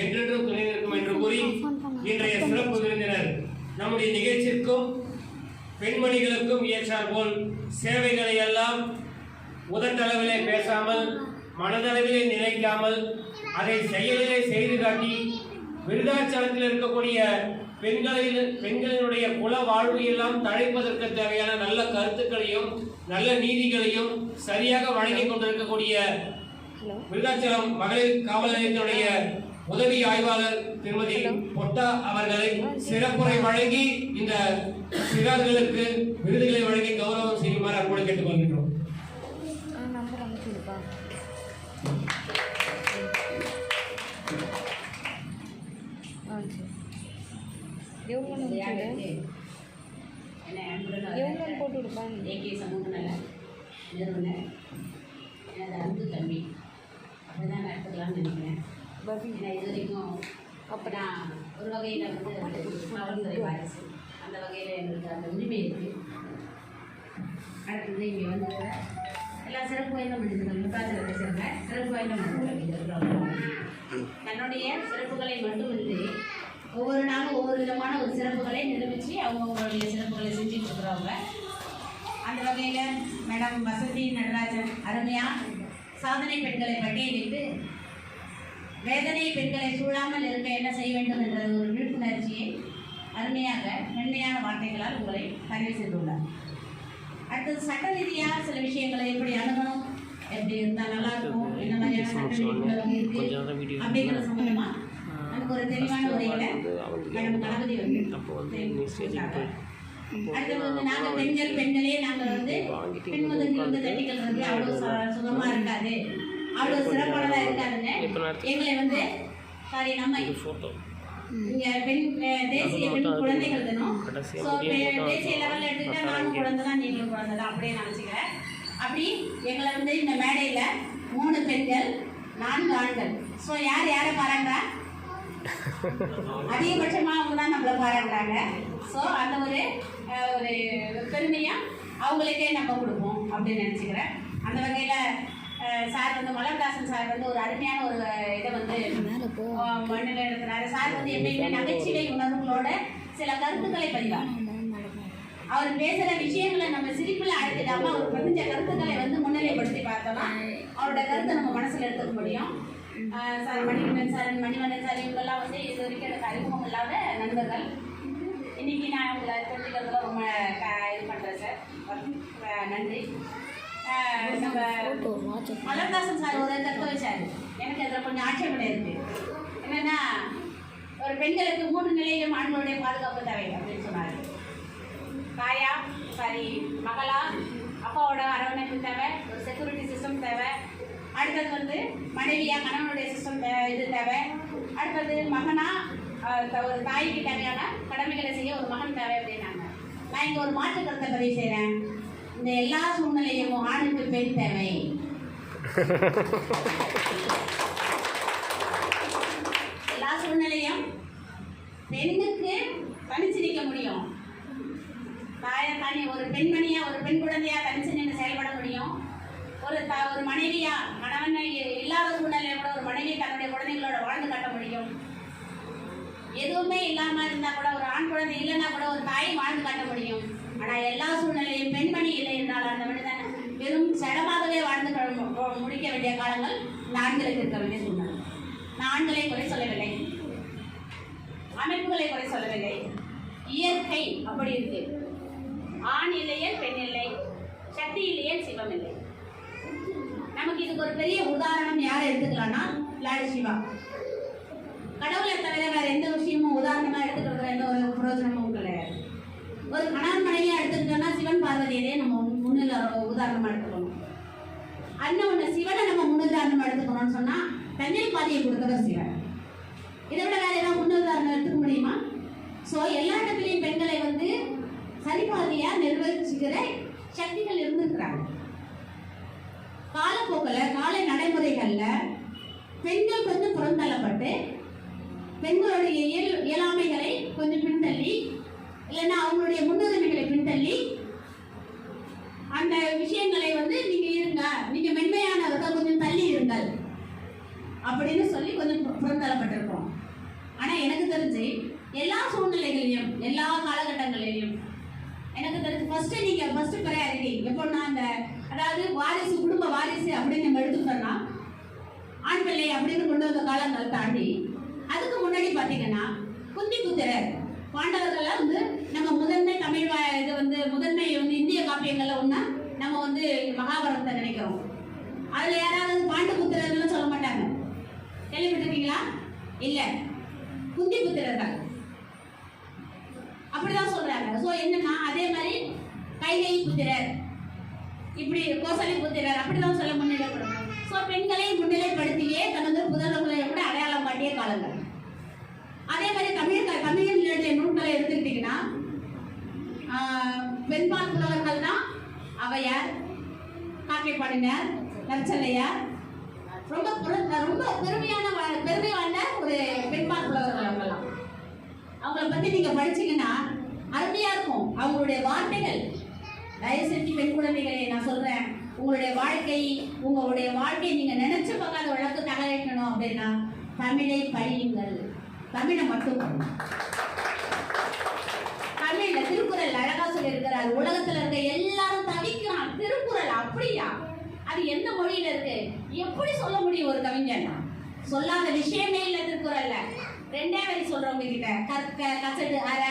என்றென்றும் துணை நிற்கும் என்று கூறி இன்றைய சிறப்பு விருந்தினர் நம்முடைய நிகழ்ச்சிக்கும் பெண்மணிகளுக்கும் ஏற்றார் போல் சேவைகளை எல்லாம் உதட்டளவிலே பேசாமல் மனதளவிலே நினைக்காமல் அதை செயலிலே செய்து காட்டி விருதாச்சலத்தில் இருக்கக்கூடிய பெண்களினுடைய குல வாழ்வு எல்லாம் தழைப்பதற்கு தேவையான நல்ல கருத்துக்களையும் நல்ல நீதிகளையும் சரியாக வழங்கிக் கொண்டிருக்கக்கூடிய விருதாச்சலம் மகளிர் காவல் நிலையத்தினுடைய உதவி ஆய்வாளர் திருமதி பொட்டா அவர்களை சிறப்புரை வழங்கி இந்த சிறார்களுக்கு விருதுகளை வழங்கி கௌரவம் செய்யுமாறு அன்போடு கேட்டுக்கொள்கின்றோம். ஏகே சமூக நல நிறுவனர் எனது அன்பு தம்பி அப்படிதான் நடத்துக்கலாம்னு நினைக்கிறேன். ஏன்னா இது வரைக்கும் அப்போ நான் ஒரு வகையில் வந்து காவல்துறை வாரிசு, அந்த வகையில் எங்களுக்கு அந்த உரிமை இருக்குது. அடுத்தது இங்கே வந்து எல்லா சிறப்பு வாய்ந்த மனிதர்கள் முக்காத்தில் பேசுகிறாங்க. சிறப்பு வாய்ந்த மனிதர்கள் தன்னுடைய சிறப்புகளை மட்டுமின்றி ஒவ்வொரு நாளும் ஒவ்வொரு விதமான ஒரு சிறப்புகளை நிரூபித்து அவங்களுடைய சிறப்புகளை செஞ்சுட்டு இருக்கிறவங்க. அந்த வகையில் மேடம் வசந்தி நடராஜன் அருமையாக சாதனை பெண்களை பட்டியலிட்டு வேதனை பெண்களை சூழாமல் இருக்க என்ன செய்ய வேண்டும் என்ற ஒரு விழிப்புணர்ச்சியை அருமையாக மென்மையான வார்த்தைகளால் உங்களை பதிவு செய்துள்ளார். அடுத்தது சட்ட ரீதியாக சில விஷயங்களை எப்படி அணுகணும், எப்படி இருந்தால் நல்லா இருக்கும், என்ன மாதிரியான சட்ட விதிமுறைகள் இருக்குது அப்படிங்கிற சம்பந்தமாக நமக்கு ஒரு தெளிவான உரையில மேடம் கணபதி வந்து அடுத்தது வந்து நாங்கள் பெண்களே நாங்கள் வந்து பெண்முதலில் வந்து தட்டிக்கிறது அவ்வளோ சுகமாக இருக்காது, அவ்வளோ சிறப்பானதாக இருக்காதுன்னு எங்களை வந்து நம்ம இங்கே தேசிய பெண் குழந்தைகள் தினம். ஸோ தேசிய லெவலில் எடுத்துக்கிட்டா நானும் குழந்தை தான் நீங்களும் குழந்தை தான் அப்படியே நினச்சிக்கிறேன். அப்படி எங்களை வந்து இந்த மேடையில் 3 பெண்கள் 4 ஆண்கள். ஸோ யாரை பாராட்டுறா? அதிகபட்சமாக அவங்க தான் நம்மளை பாராட்டுறாங்க. ஸோ அந்த ஒரு பெருமையாக அவங்களுக்கே நம்ம கொடுப்போம் அப்படின்னு நினச்சிக்கிறேன். அந்த வகையில் சார் வந்து மலர்தாசன் சார் வந்து ஒரு அருமையான ஒரு இதை வந்து மண்ணில் இருக்கிறாரு. சார் வந்து எப்பயுமே நகைச்சுவை உணர்வுகளோட சில கருத்துக்களை பதிவார். அவர் பேசுகிற விஷயங்களை நம்ம சிரிப்பில் அழைத்துட்டாமல் அவர் பதிஞ்ச கருத்துக்களை வந்து முன்னிலைப்படுத்தி பார்த்தோம்னா அவரோட கருத்தை நம்ம மனசில் எடுத்துக்க முடியும். சார் மணிவண்ணன் சார் இவங்கெல்லாம் வந்து இது வரைக்கும் எனக்கு அறிமுகம் இல்லாத நண்பர்கள். இன்றைக்கி நான் உங்களை தெரிஞ்சுக்கிறதுல ரொம்ப இது பண்ணுறேன் சார், நன்றி. நம்ம மலர்தாசன் சார் ஒரு கருத்தை வச்சார், எனக்கு அதில் கொஞ்சம் ஆட்சேபனை இருக்குது. என்னென்னா ஒரு பெண்களுக்கு 3 நிலையிலும் ஆண்களுடைய பாதுகாப்பு தேவை அப்படின்னு சொன்னார். மகளா அப்பாவோட அரவணைப்பு தேவை, ஒரு செக்யூரிட்டி சிஸ்டம் தேவை. அடுத்தது வந்து மனைவியா கணவனுடைய சிஸ்டம் இது தேவை. அடுத்தது மகனா ஒரு தாய்க்கு தேவையான கடமைகளை செய்ய ஒரு மகன் தேவை அப்படின்னாங்க. நான் இங்கே ஒரு மாற்று கருத்தை பதிவு செய்கிறேன். இந்த எல்லா சூழ்நிலையும் ஆணுக்கு பெண் தேவை. எல்லா சூழ்நிலையும் பெண்ணுக்கு தனிச்சு நிற்க முடியும், ஒரு பெண்மணியா ஒரு பெண் குழந்தையா தனிச்சு நின்று செயல்பட முடியும். ஒரு மனைவியா கணவனை இல்லாத சூழ்நிலையில கூட ஒரு மனைவி தன்னுடைய குழந்தைகளோட வாழ்ந்து காட்ட முடியும். எதுவுமே இல்லாம இருந்தா கூட ஒரு ஆண் குழந்தை இல்லைன்னா கூட ஒரு தாயை வாழ்ந்து காட்ட முடியும். ஆனா எல்லா சூழ்நிலையும் பெண்மணி இல்லை என்றால் அந்த மனிதன் வெறும் சடமாகவே வாழ்ந்து முடிக்க வேண்டிய காலங்கள் இந்த ஆண்களுக்கு இருக்க வேண்டிய சூழ்நிலை. நான் ஆண்களை குறை சொல்லவில்லை, அமைப்புகளை குறை சொல்லவில்லை, இயற்கை அப்படி இருக்கு. ஆண் இல்லையே பெண் இல்லை, சக்தி இல்லையே சிவம் இல்லை. நமக்கு இதுக்கு ஒரு பெரிய உதாரணம் யாரை எடுத்துக்கலாம்னா லார்ட் சிவா. கடவுளை தவிர வேற எந்த விஷயமும் உதாரணமா எடுத்துக்கிற எந்த ஒரு பிரயோஜனமும் கிடையாது. ஒரு கணவன் மனைவியா எடுத்துக்கிட்டோம்னா சிவன் பார்வதியதே நம்ம முன்னில் உதாரணமா எடுத்துக்கணும். அண்ணன் சிவனை நம்ம முன்னுதாரணமா எடுத்துக்கணும்னு சொன்னா தண்ணீர் பாதையை கொடுத்தவர் சிவன். இதை விட வேற ஏதாவது முன்னுதாரணம் எடுத்துக்க முடியுமா? ஸோ எல்லா இடத்துலையும் பெண்களை சரிபாதையா நிர்வகிச்சுக்கிற சக்திகள் இருந்திருக்கிறாங்க. காலப்போக்கில் கால நடைமுறைகள்ல பெண்கள் கொஞ்சம் புறந்தள்ளப்பட்டு பெண்களுடைய இயலாமைகளை கொஞ்சம் பின்தள்ளி இல்லைன்னா அவங்களுடைய முன்னுரிமைகளை பின்தள்ளி அந்த விஷயங்களை நீங்க இருங்க, நீங்க மென்மையானவர்கள் கொஞ்சம் தள்ளி இருங்கள் அப்படின்னு சொல்லி கொஞ்சம் புறந்தள்ளப்பட்டிருக்கோம். ஆனா எனக்கு தெரிஞ்சு எல்லா சூழ்நிலைகளிலும் எல்லா காலகட்டங்களிலும் எனக்கு தெரிஞ்சு ஃபர்ஸ்ட் ப்ரையாரிட்டி எப்போன்னா அதாவது வாரிசு குடும்ப வாரிசு அப்படின்னு நம்ம எடுத்துக்கிட்டோம்னா ஆண் பிள்ளை அப்படின்னு கொண்டு வந்த காலங்கள் தாண்டி அதுக்கு முன்னாடி பார்த்தீங்கன்னா குந்தி புத்திரர் பாண்டவர்கள்லாம் நம்ம முதன்மை தமிழ் முதன்மை இந்திய காப்பியங்கள்ல ஒண்ணா நம்ம மகாபாரதத்தை நினைக்கிறோம். அதுல யாராவது பாண்டு புத்திரர்கள் சொல்ல மாட்டாங்க, கேள்விப்பட்டிருக்கீங்களா? இல்ல, குந்தி புத்திரர்கள் அப்படிதான் சொல்றாங்க. ஸோ என்னன்னா அதே மாதிரி கைகை புத்திரர், இப்படி கோசலை புத்திரர் அப்படிதான் சொல்ல முன்னிலைப்படுறாங்க. ஸோ பெண்களை முன்னிலைப்படுத்தியே தனது புதல்வர்களை கூட அடையாளம் காட்டிய காலங்கள். அதே மாதிரி தமிழ் நூல்களை எடுத்துக்கிட்டீங்கன்னா பெண்பால் புலவர்கள் தான் அவையார், காக்கைப்பாடினார், நற்சலையார், ரொம்ப பெருமை வாய்ந்த ஒரு பெண்பால் புலவர்கள். அவங்கள பத்தி நீங்க படிச்சீங்கன்னா அருமையா இருக்கும் அவங்களுடைய வார்த்தைகள். தயவு செஞ்சு பெண் குழந்தைகளை நான் சொல்றேன், உங்களுடைய வாழ்க்கை நீங்க நினைச்சு பார்க்காத வழக்கு தகவலிக்கணும் அப்படின்னா தமிழை படியுங்கள். தமிழை மட்டும் தமிழ்ல திருக்குறள் அழகா சொல்லி இருக்கிறார். உலகத்துல இருக்க எல்லாரும் தவிக்கிறான், திருக்குறள் அப்படியா? அது எந்த மொழியில இருக்கு? எப்படி சொல்ல முடியும் ஒரு கவிஞன்? சொல்லாத விஷயமே இல்லை திருக்குறள்ல. ரெண்டே வரி சொல்றவங்க கிட்ட கற்க கசடு அற,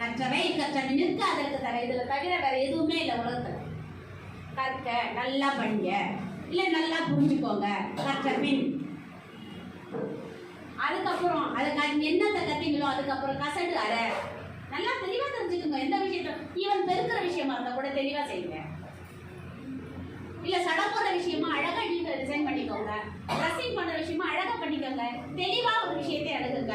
கற்றவை கற்றவை நிற்க அதற்கு தர, இதுல தவிர வேற எதுவுமே இல்லை உலகத்துல. கற்க, நல்லா படிங்க, இல்ல நல்லா புரிஞ்சுக்கோங்க, கற்ற பின் அதுக்கப்புறம் அதுக்கு என்னத்தை கத்தீங்களோ அதுக்கப்புறம் கசடு அற, நல்லா தெளிவா தெரிஞ்சுக்கோங்க. எந்த விஷயத்த ஈவன் பெருக்கிற விஷயமா இருந்தா கூட தெளிவா செய்யுங்க. இல்ல சடம் போடுற விஷயமா அழகா நீங்க டிசைன் பண்ணிக்கோங்க, ட்ரெஸ்ஸிங் பண்ற விஷயமா அழகா பண்ணிக்கோங்க, தெளிவா ஒரு விஷயத்தை அணுகுங்க.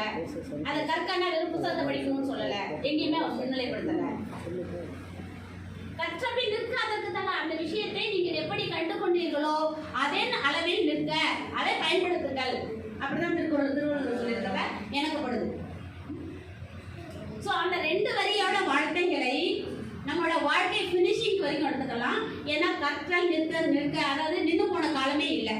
அதை கற்கனா வெறும் புத்தகத்தை படிக்கணும்னு சொல்லல, எங்கேயுமே அவர் முன்னிலைப்படுத்தல. கற்றபின் நிற்க அதற்கு தாங்க அந்த விஷயத்தை நீங்கள் எப்படி கண்டு கொண்டீர்களோ அதே அளவில் நிற்க, அதை பயன்படுத்துங்கள். அப்படிதான் திருவள்ளுவர் சொல்லியிருக்க எனக்கு படுது. ஸோ அந்த 2 வரியோட வாழ்க்கைகளை நம்மளோட வாழ்க்கை பினிஷிங் வரைக்கும் எடுத்துக்கலாம். ஏன்னா கற்றல் நிற்க அதாவது நின்று போன காலமே இல்லை.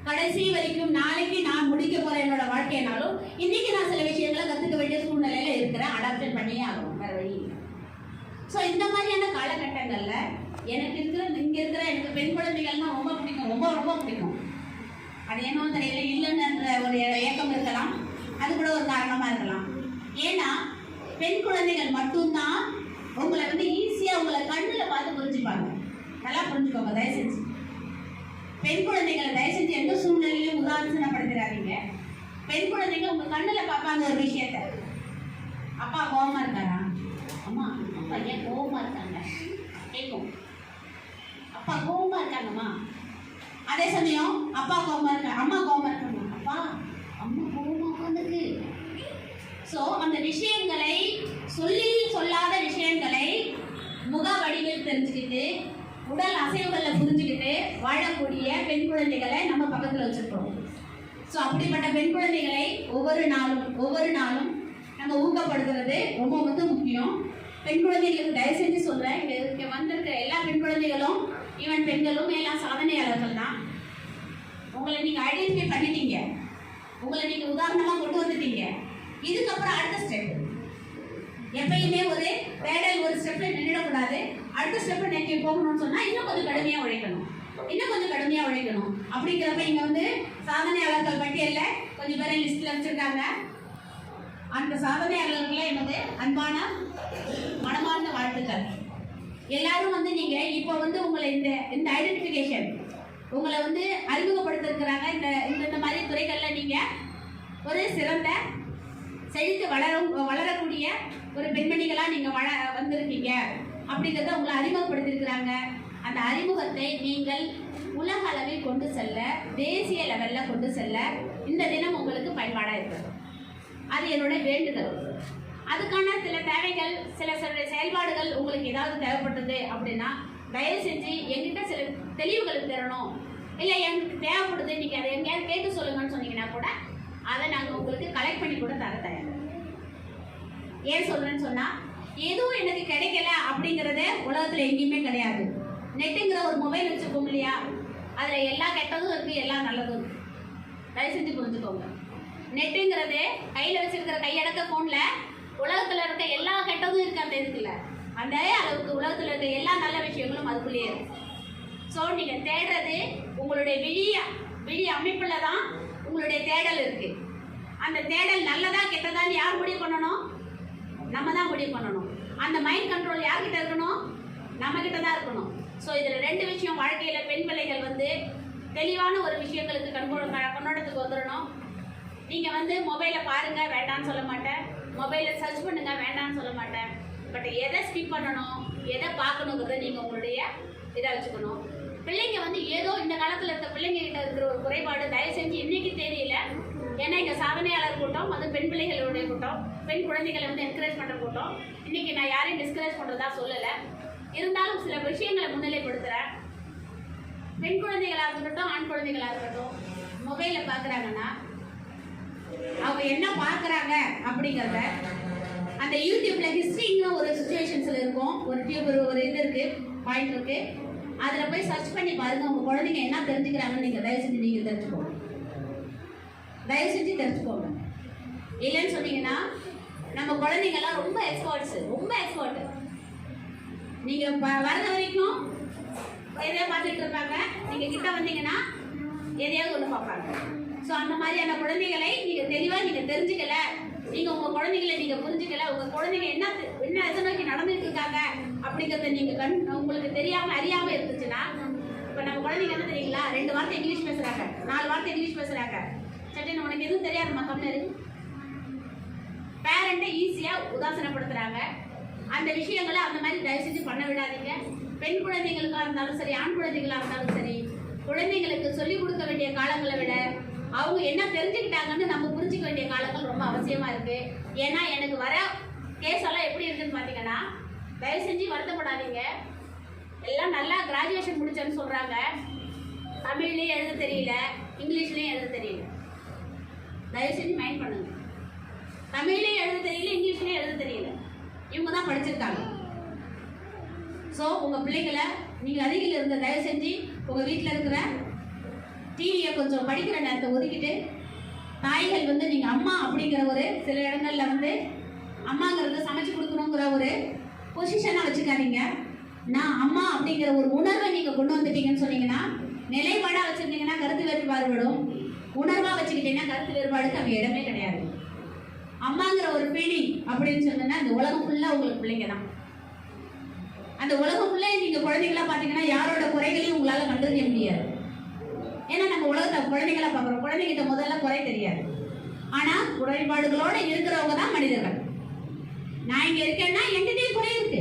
கடைசி வரைக்கும் நாளைக்கு நான் முடிக்க போற என்னோட வாழ்க்கையினாலும் இன்னைக்கு நான் சில விஷயங்களை கத்துக்க வேண்டிய சூழ்நிலையில இருக்கிறேன். அடாப்ட் பண்ணியே ஆகணும், வேற வழி இல்லை. ஸோ இந்த மாதிரியான காலகட்டங்கள்ல எனக்கு எனக்கு பெண் குழந்தைகள்னா ரொம்ப பிடிக்கும், ரொம்ப ரொம்ப பிடிக்கும். அது என்ன தெரியல, இல்லைன்ற ஒரு ஏக்கம் இருக்கலாம், அது கூட ஒரு காரணமா இருக்கலாம். ஏன்னா பெண் குழந்தைகள் மட்டும்தான் உங்களை ஈஸியா உங்களை கண்ணுல பார்த்து புரிஞ்சுப்பாங்க. நல்லா புரிஞ்சுக்கோங்க தயவு செஞ்சு. பெண் குழந்தைகளை தயவு செஞ்சு எந்த சூழ்நிலையிலும் உதாரணப்படுத்துறாதீங்க. பெண் குழந்தைங்க உங்க கண்ணுல பார்ப்பாங்க ஒரு விஷயத்த. அப்பா கோபமா இருக்காரா? அம்மா அப்பா ஏன் கோபமா இருக்காங்க கேட்கும். அப்பா கோபமா இருக்காங்கம்மா. அதே சமயம் அப்பா கோபமா இருக்காங்க, அம்மா கோபமா இருக்காங்க, அப்பா அம்மா கோபமா உட்காந்துருக்கு. ஸோ அந்த விஷயங்களை சொல்லாத விஷயங்களை முக வடிவில் தெரிஞ்சுக்கிட்டு உடல் அசைவுகளை புரிஞ்சுக்கிட்டு வாழக்கூடிய பெண் குழந்தைகளை நம்ம பக்கத்தில் வச்சிருக்கோம். ஸோ அப்படிப்பட்ட பெண் குழந்தைகளை ஒவ்வொரு நாளும் நம்ம ஊக்கப்படுத்துறது ரொம்ப முக்கியம். பெண் குழந்தைகளுக்கு தயவு செஞ்சு சொல்றேன், இங்க வந்திருக்கிற எல்லா பெண் குழந்தைகளும் ஈவன் பெண்களும் எல்லாம் சாதனையாளர்கள் தான். உங்களை நீங்க ஐடென்டிஃபை பண்ணிட்டீங்க, உங்களை நீங்க உதாரணமா கொண்டு வந்துட்டீங்க. இதுக்கப்புறம் அடுத்த ஸ்டெப் எப்பயுமே ஒரு தேடல் ஒரு ஸ்டெப்ல நின்றுடக்கூடாது. அடுத்த ஸ்டெப் நோக்கி போகணும்னு சொன்னா இன்னும் கொஞ்சம் கடுமையா உழைக்கணும், இன்னும் கொஞ்சம் கடுமையா உழைக்கணும். அப்படிங்கிறப்ப இங்க வந்து சாதனையாளர்கள் பட்டியல்ல கொஞ்சம் பேரை லிஸ்ட்ல வச்சிருக்காங்க. அந்த சாதனையாளர்களே எனது அன்பான மனமார்ந்த வாழ்த்துக்கள். எல்லாரும் வந்து நீங்க இப்போ வந்து உங்களை இந்த ஐடென்டிஃபிகேஷன் உங்களை வந்து அறிமுகப்படுத்திருக்கிறாங்க. இந்த மாதிரி துறைகள்ல நீங்க ஒரு சிறந்த செழித்து வளரக்கூடிய ஒரு பெண்மணிகளா நீங்க வந்திருக்கீங்க அப்படிங்கிறத உங்களை அறிமுகப்படுத்திருக்கிறாங்க. அந்த அறிமுகத்தை நீங்கள் உலக அளவில் கொண்டு செல்ல, தேசிய லெவல்ல கொண்டு செல்ல இந்த தினம் உங்களுக்கு பயன்பாடாக இருக்குது. அது என்னோட வேண்டுதல். அதுக்கான சில தேவைகள், சில செயல்பாடுகள் உங்களுக்கு ஏதாவது தேவைப்பட்டது அப்படின்னா தயவு செஞ்சு என்கிட்ட சில தெளிவுகள் தரணும், இல்லை எனக்கு தேவைப்படுது நீங்கள் அதை எங்கேயாவது கேட்டு சொல்லுங்கன்னு சொன்னீங்கன்னா கூட அதை நாங்கள் உங்களுக்கு கலெக்ட் பண்ணி கூட தர தயார். ஏன் சொல்றேன்னு சொன்னா, எதுவும் எனக்கு கிடைக்கல அப்படிங்கறது உலகத்துல எங்கேயுமே கிடையாது. நெட்டுங்கிற ஒரு மொபைல் வச்சுக்கோங்க இல்லையா, அதுல எல்லா கெட்டதும் இருக்கு, எல்லா நல்லதும் இருக்கு. தயவு செஞ்சு புரிஞ்சுக்கோங்க. நெட்டுங்கிறது கையில வச்சிருக்கிற கையடக்க போன்ல உலகத்துல இருக்க எல்லா கெட்டதும் இருக்கு அந்த இதுக்குள்ள. அந்த அளவுக்கு உலகத்துல இருக்க எல்லா நல்ல விஷயங்களும் அதுக்குள்ளேயே இருக்கு. ஸோ நீங்க தேடுறது உங்களுடைய விழி அமைப்புல தான் உங்களுடைய தேடல் இருக்கு. அந்த தேடல் நல்லதா கெட்டதான்னு யார் முடிவு பண்ணணும்? நம்ம தான் முடிவு பண்ணணும். அந்த மைண்ட் கண்ட்ரோல் யார்கிட்ட இருக்கணும்? நம்ம கிட்ட தான் இருக்கணும். ஸோ இதுல ரெண்டு விஷயம் வாழ்க்கையில பெண் பிள்ளைகள் வந்து தெளிவான ஒரு விஷயங்களுக்கு கண்ணோட்டத்துக்கு வந்துடணும். நீங்க வந்து மொபைலை பாருங்க வேண்டாம்னு சொல்ல மாட்டேன், மொபைலை சர்ச் பண்ணுங்க வேண்டாம்னு சொல்ல மாட்டேன். பட் எதை ஸ்கிப் பண்ணணும், எதை பார்க்கணுங்கிறத நீங்க உங்களுடைய இதை வச்சுக்கணும். பிள்ளைங்க வந்து ஏதோ இந்த காலத்துல இருக்க பிள்ளைங்க கிட்ட இருக்கிற ஒரு குறைபாடு தயவு செஞ்சு இன்னைக்கு தெரியல. ஏன்னா இங்க சாதனையாளர் கூட்டம், அது பெண் பிள்ளைகளுடைய கூட்டம், பெண் குழந்தைகளை வந்து என்கரேஜ் பண்ற கூட்டம். இன்னைக்கு நான் யாரையும் டிஸ்கரேஜ் பண்றதா சொல்லல, இருந்தாலும் சில விஷயங்களை முன்னிலைப்படுத்துறேன். பெண் குழந்தைகளா இருக்கட்டும், ஆண் குழந்தைகளா இருக்கட்டும், மொபைல பாக்குறாங்கன்னா அவங்க என்ன பாக்குறாங்க அப்படிங்கறத அந்த யூடியூப்ல ஹிஸ்டரின்னு ஒரு சிச்சுவேஷன்ஸ்ல இருக்கும், ஒரு இது இருக்கு, பாயிண்ட் இருக்கு. அதுல போய் சர்ச் பண்ணி பாருங்க, உங்க குழந்தைங்க என்ன தெரிஞ்சுக்கிறாங்கன்னு நீங்க தயவு செஞ்சு நீங்க தெரிஞ்சுக்கோங்க, தயவு செஞ்சு தெரிஞ்சுக்கோங்க. இல்லைன்னு சொன்னீங்கன்னா நம்ம குழந்தைங்கலாம் ரொம்ப எக்ஸ்பர்ட். நீங்க வர்ற வரைக்கும் எதையோ பார்த்துட்டு இருப்பாங்க, நீங்க கிட்ட வந்தீங்கன்னா எதையாவது ஒன்று பார்ப்பாங்க. ஸோ அந்த மாதிரியான குழந்தைகளை நீங்க தெளிவா நீங்க தெரிஞ்சுக்கல, நீங்க உங்க குழந்தைகளை நீங்க புரிஞ்சுக்கல, உங்க குழந்தைங்க என்ன எதை நோக்கி நடந்துட்டு இருக்காங்க அப்படிங்கறத நீங்க உங்களுக்கு தெரியாம அறியாம இருந்துச்சுன்னா, இப்ப நம்ம குழந்தைங்க என்ன தெரியுங்களா, 2 வார்த்தை இங்கிலீஷ் பேசுறாங்க, 4 வார்த்தை இங்கிலீஷ் பேசுறாங்க, சட்டை உனக்கு எதுவும் தெரியாதுமா கம்னரு. பேரண்ட்டை ஈஸியா உதாசனப்படுத்துறாங்க. அந்த விஷயங்களை அந்த மாதிரி தயவு செஞ்சு பண்ண விடாதீங்க. பெண் குழந்தைகளுக்கா இருந்தாலும் சரி, ஆண் குழந்தைகளா இருந்தாலும் சரி, குழந்தைங்களுக்கு சொல்லிக் கொடுக்க வேண்டிய காலங்களை விட அவங்க என்ன தெரிஞ்சுக்கிட்டாங்கன்னு நம்ம புரிஞ்சுக்க வேண்டிய காலங்கள் ரொம்ப அவசியமா இருக்கு. ஏன்னா எனக்கு வர கேஸ் எல்லாம் எப்படி இருக்குன்னு பாத்தீங்கன்னா, தயவு செஞ்சு வருத்தப்படாதீங்க. எல்லாம் நல்லா கிராஜுவேஷன் முடிச்சேன்னு சொல்றாங்க, தமிழ்லயும் எழுத தெரியல, இங்கிலீஷ்லயும் எழுத தெரியல. தயவு செஞ்சு மைண்ட் பண்ணுங்க. தமிழ்லயும் எழுத தெரியல, இங்கிலீஷ்லயும் எழுத தெரியல, இவங்க தான் படிச்சிருக்காங்க. ஸோ உங்க பிள்ளைகளை நீங்க அருகில் இருந்த தயவு செஞ்சு உங்க வீட்டில் இருக்கிற டிவியை கொஞ்சம் படிக்கிற நேரத்தை ஒதுக்கிட்டு, தாய்கள் வந்து நீங்க அம்மா அப்படிங்கிற ஒரு சில இடங்கள்ல வந்து அம்மாங்கிறத சமைச்சு கொடுக்கணுங்கிற ஒரு பொசிஷனா வச்சுக்காதீங்க. நான் அம்மா அப்படிங்கிற ஒரு உணர்வை நீங்க கொண்டு வந்துட்டீங்கன்னு சொன்னீங்கன்னா, நிலைப்பாடா வச்சிருந்தீங்கன்னா கருத்து வேறுபாடுபடும், உணர்வா வச்சுக்கிட்டீங்கன்னா கருத்து வேறுபாடுக்கு அங்கே இடமே கிடையாது. அம்மாங்கிற ஒரு ஃபீலிங் அப்படின்னு சொன்னா இந்த உலகம் ஃபுல்லா உங்களுக்கு பிள்ளைங்க தான். அந்த உலகம் ஃபுல்லா நீங்க குழந்தைங்களா பாத்தீங்கன்னா யாரோட குறைகளையும் உங்களால கண்டறிய முடியாது. ஏன்னா நம்ம உலகத்தை குழந்தைங்களா பாக்குறோம், குழந்தைகிட்ட முதல்ல குறை தெரியாது. ஆனா குறைபாடுகளோட இருக்கிறவங்க தான் மனிதர்கள். நான் இங்க இருக்கேன்னா என்கிட்டயும் குறை இருக்கு,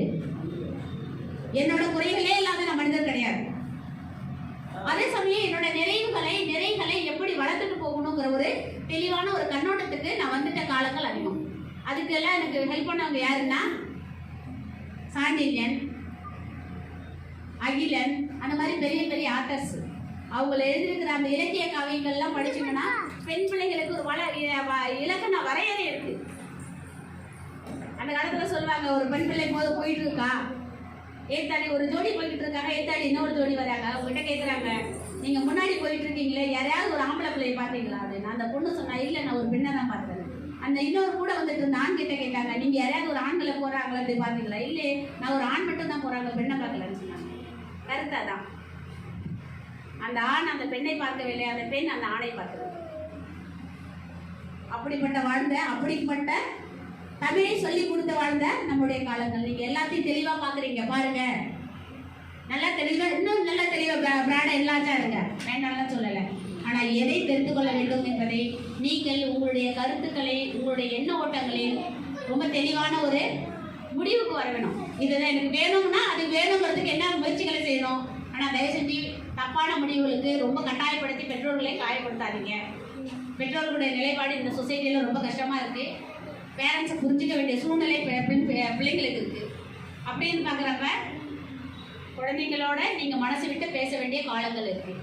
என்னோட குறைகளே இல்லாத நான் மனிதர் கிடையாது. அதே சமயம் என்னோட நிறைகளை எப்படி வளர்த்துட்டு போகணுங்கிற ஒரு தெளிவான ஒரு கண்ணோட்டத்துக்கு நான் வந்துட்ட காலங்கள் அதிகம். அதுக்கெல்லாம் எனக்கு ஹெல்ப் பண்ணவங்க யாருன்னா சாண்டில்யன், அகிலன், அந்த மாதிரி பெரிய பெரிய ஆத்தர்ஸ். அவங்கள எழுதியிருக்கிற அந்த இலக்கிய காவியங்கள்லாம் படிச்சீங்கன்னா பெண் பிள்ளைங்களுக்கு ஒரு இலக்கண வரையறை இருக்கு. அந்த காலத்துல சொல்லுவாங்க, ஒரு பெண் பிள்ளை போது போயிட்டு இருக்கா, ஏத்தாடி ஒரு ஜோடி போய்கிட்டு இருக்காங்க, ஏத்தாடி இன்னொரு ஜோடி வராங்க. அவங்ககிட்ட கேட்குறாங்க, நீங்க முன்னாடி போயிட்டு இருக்கீங்களே, யாரையாவது ஒரு ஆம்பளை பிள்ளையை பார்த்தீங்களா அப்படின்னு. அந்த பொண்ணு சொன்னா, இல்லை நான் ஒரு பெண்ணை தான் பார்த்தேன். அந்த இன்னொரு கூட வந்துட்டு இருந்த ஆண் கிட்ட கேட்டாங்க, நீங்க யாரையாவது ஒரு ஆண்களை போறாங்களா அப்படி பார்த்தீங்களா? இல்லை நான் ஒரு ஆண் மட்டும் தான் போறாங்க, பெண்ணை பார்க்கலன்னு சொன்னாங்க. கருத்தாதான், அந்த ஆண் அந்த பெண்ணை பார்க்கவில்லை, அந்த பெண் அந்த ஆணை பார்க்கிறது. அப்படிப்பட்ட தமிழை சொல்லி கொடுத்து வாழ்ந்த நம்முடைய காலங்கள். நீங்க எல்லாத்தையும் தெளிவா பாக்குறீங்க பாருங்க, நல்லா தெளிவா, இன்னும் நல்லா தெளிவா பிராட எல்லாச்சா இருங்க, வேண்டாம்லாம் சொல்லலை. ஆனா எதை தெரிந்து கொள்ள வேண்டும் என்பதை நீங்கள் உங்களுடைய கருத்துக்களை, உங்களுடைய எண்ண ஓட்டங்களை ரொம்ப தெளிவான ஒரு முடிவுக்கு வர வேணும். இதுதான் எனக்கு வேணும்னா அது வேணுங்கிறதுக்கு என்ன முயற்சிகளை செய்யணும். ஆனா தயவு செஞ்சு தப்பான முடிவுகளுக்கு ரொம்ப கட்டாயப்படுத்தி பெற்றோர்களை காயப்படுத்தாதீங்க. பெற்றோர்களுடைய நிலைப்பாடு இந்த சொசைட்டியில் ரொம்ப கஷ்டமாக இருக்குது. பேரண்ட்ஸை புரிஞ்சிக்க வேண்டிய சூழ்நிலை பிள்ளைங்களுக்கு இருக்குது. அப்படின்னு பார்க்குறப்ப குழந்தைங்களோட நீங்கள் மனசு விட்டு பேச வேண்டிய காலங்கள் இருக்குது.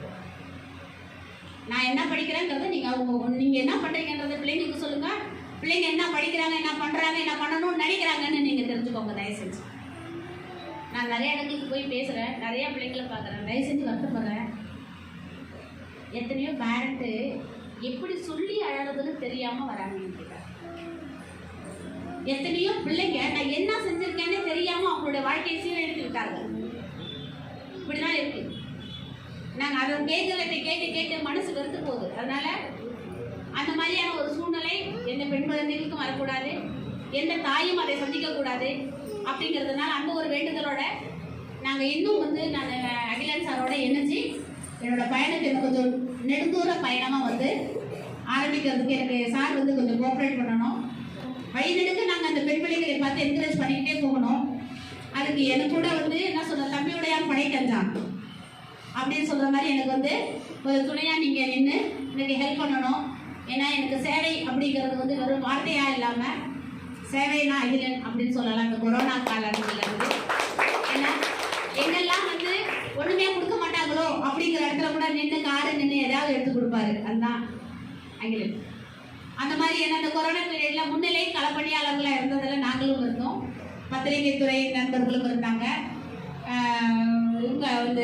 நான் என்ன படிக்கிறேங்கிறத நீங்கள் என்ன பண்ணுறீங்கன்றத பிள்ளைங்களுக்கு சொல்லுங்கள். பிள்ளைங்க என்ன படிக்கிறாங்க, என்ன பண்ணுறாங்க, என்ன பண்ணணும்னு நினைக்கிறாங்கன்னு நீங்கள் தெரிஞ்சுக்கோங்க தயவு செஞ்சு. நான் நிறைய இடங்களுக்கு போய் பேசுகிறேன், நிறைய பிள்ளைங்களை பார்க்குறேன், தயவு செஞ்சு வருத்தப்படுறேன். எத்தனையோ பேரண்ட்டு எப்படி சொல்லி அழறதுன்னு தெரியாம வராங்க. எத்தனையோ பிள்ளைங்க நான் என்ன செஞ்சிருக்கேன்னு தெரியாம அவங்களுடைய வாழ்க்கையை சீரழித்து விட்டார்கள். இப்படிதான் இருக்கு. நாங்க அதை கேட்கறதை கேட்டு கேட்டு மனசு வெறுத்து போகுது. அதனால அந்த மாதிரியான ஒரு சூழ்நிலை எந்த பெண் குழந்தைகளுக்கும் வரக்கூடாது, எந்த தாயும் அதை சந்திக்க கூடாது. அப்படிங்கிறதுனால அந்த ஒரு வேண்டுதலோட நாங்க இன்னும் நான் அகிலன் சாரோட இணைஞ்சு என்னோட பயணத்தை கொஞ்சம் நெடுந்தூர பயணமாக ஆரம்பிக்கிறதுக்கு எனக்கு சார் கொஞ்சம் கோஆப்ரேட் பண்ணணும். வழிநெடுக்க நாங்கள் அந்த பெண் பிள்ளைகளை பார்த்து என்கரேஜ் பண்ணிக்கிட்டே போகணும். அதுக்கு எனக்கு கூட என்ன சொல்ற, தம்பியுடையான் படைக்கஞ்சான் அப்படின்னு சொல்கிற மாதிரி எனக்கு ஒரு துணையாக நீங்கள் நின்று எனக்கு ஹெல்ப் பண்ணணும். ஏன்னா எனக்கு சேவை அப்படிங்கிறது வெறும் வார்த்தையாக இல்லாமல் சேவைனா அகிலன் அப்படின்னு சொல்லலாம். இந்த கொரோனா காலத்துலேருந்து ஏன்னா எங்கெல்லாம் ஒன்றுமே கொடுக்க மாட்டாங்களோ அப்படிங்கிற இடத்துல கூட நின்று ஏதாவது எடுத்து கொடுப்பாரு, அதுதான் அகிலன். அந்த மாதிரி அந்த கொரோனா பீரியடில் முன்னிலை களப்பணியாளர்களாக இருந்ததில் நாங்களும் இருந்தோம், பத்திரிகை துறை நண்பர்களும் இருந்தாங்க, இவங்க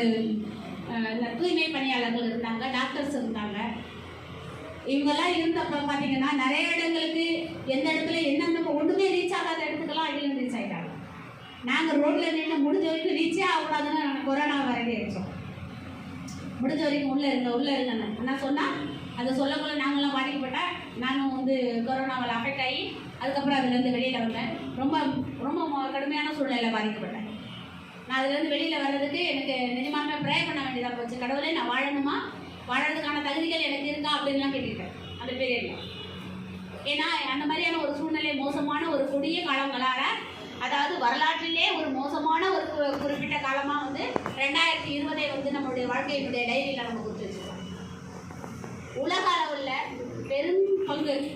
தூய்மை பணியாளர்கள் இருந்தாங்க, டாக்டர்ஸ் இருந்தாங்க. இவங்கெல்லாம் இருந்தப்ப பார்த்தீங்கன்னா நிறைய இடங்களுக்கு எந்த இடத்துல என்னென்ன ஒன்றுமே ரீச் ஆகாத இடத்துக்கெல்லாம் அகிலன் ரீச் ஆகிட்டாங்க. நாங்கள் ரோட்டில் நின்று முடிஞ்ச வரைக்கும் ரீச்சே ஆகக்கூடாதுன்னு கொரோனா வரவே அடித்தோம். முடிஞ்ச வரைக்கும் உள்ளே இருங்கன்னு ஆனால் சொன்னால் அதை சொல்லக்குள்ள நாங்களாம் பாதிக்கப்பட்டேன். நானும் கொரோனாவில் அஃபெக்ட் ஆகி அதுக்கப்புறம் அதுலேருந்து வெளியில் வந்தேன். ரொம்ப ரொம்ப கடுமையான சூழ்நிலையில் பாதிக்கப்பட்டேன். நான் அதுலேருந்து வெளியில் வர்றதுக்கு எனக்கு நிஜமாகவே ப்ரே பண்ண வேண்டியதாக போச்சு. கடவுளே நான் வாழணுமா, வாழறதுக்கான தகுதிகள் எனக்கு இருக்கா அப்படின்லாம் கேட்டுக்கிட்டேன் அந்த பீரியடில். ஏன்னா அந்த மாதிரியான ஒரு சூழ்நிலை, மோசமான ஒரு கொடிய காலங்களால், அதாவது வரலாற்றிலே ஒரு மோசமான ஒரு குறிப்பிட்ட காலமாக 2020 நம்மளுடைய வாழ்க்கையினுடைய டைரியில் நம்ம கொடுத்து வச்சுருக்கோம். உலக அளவில்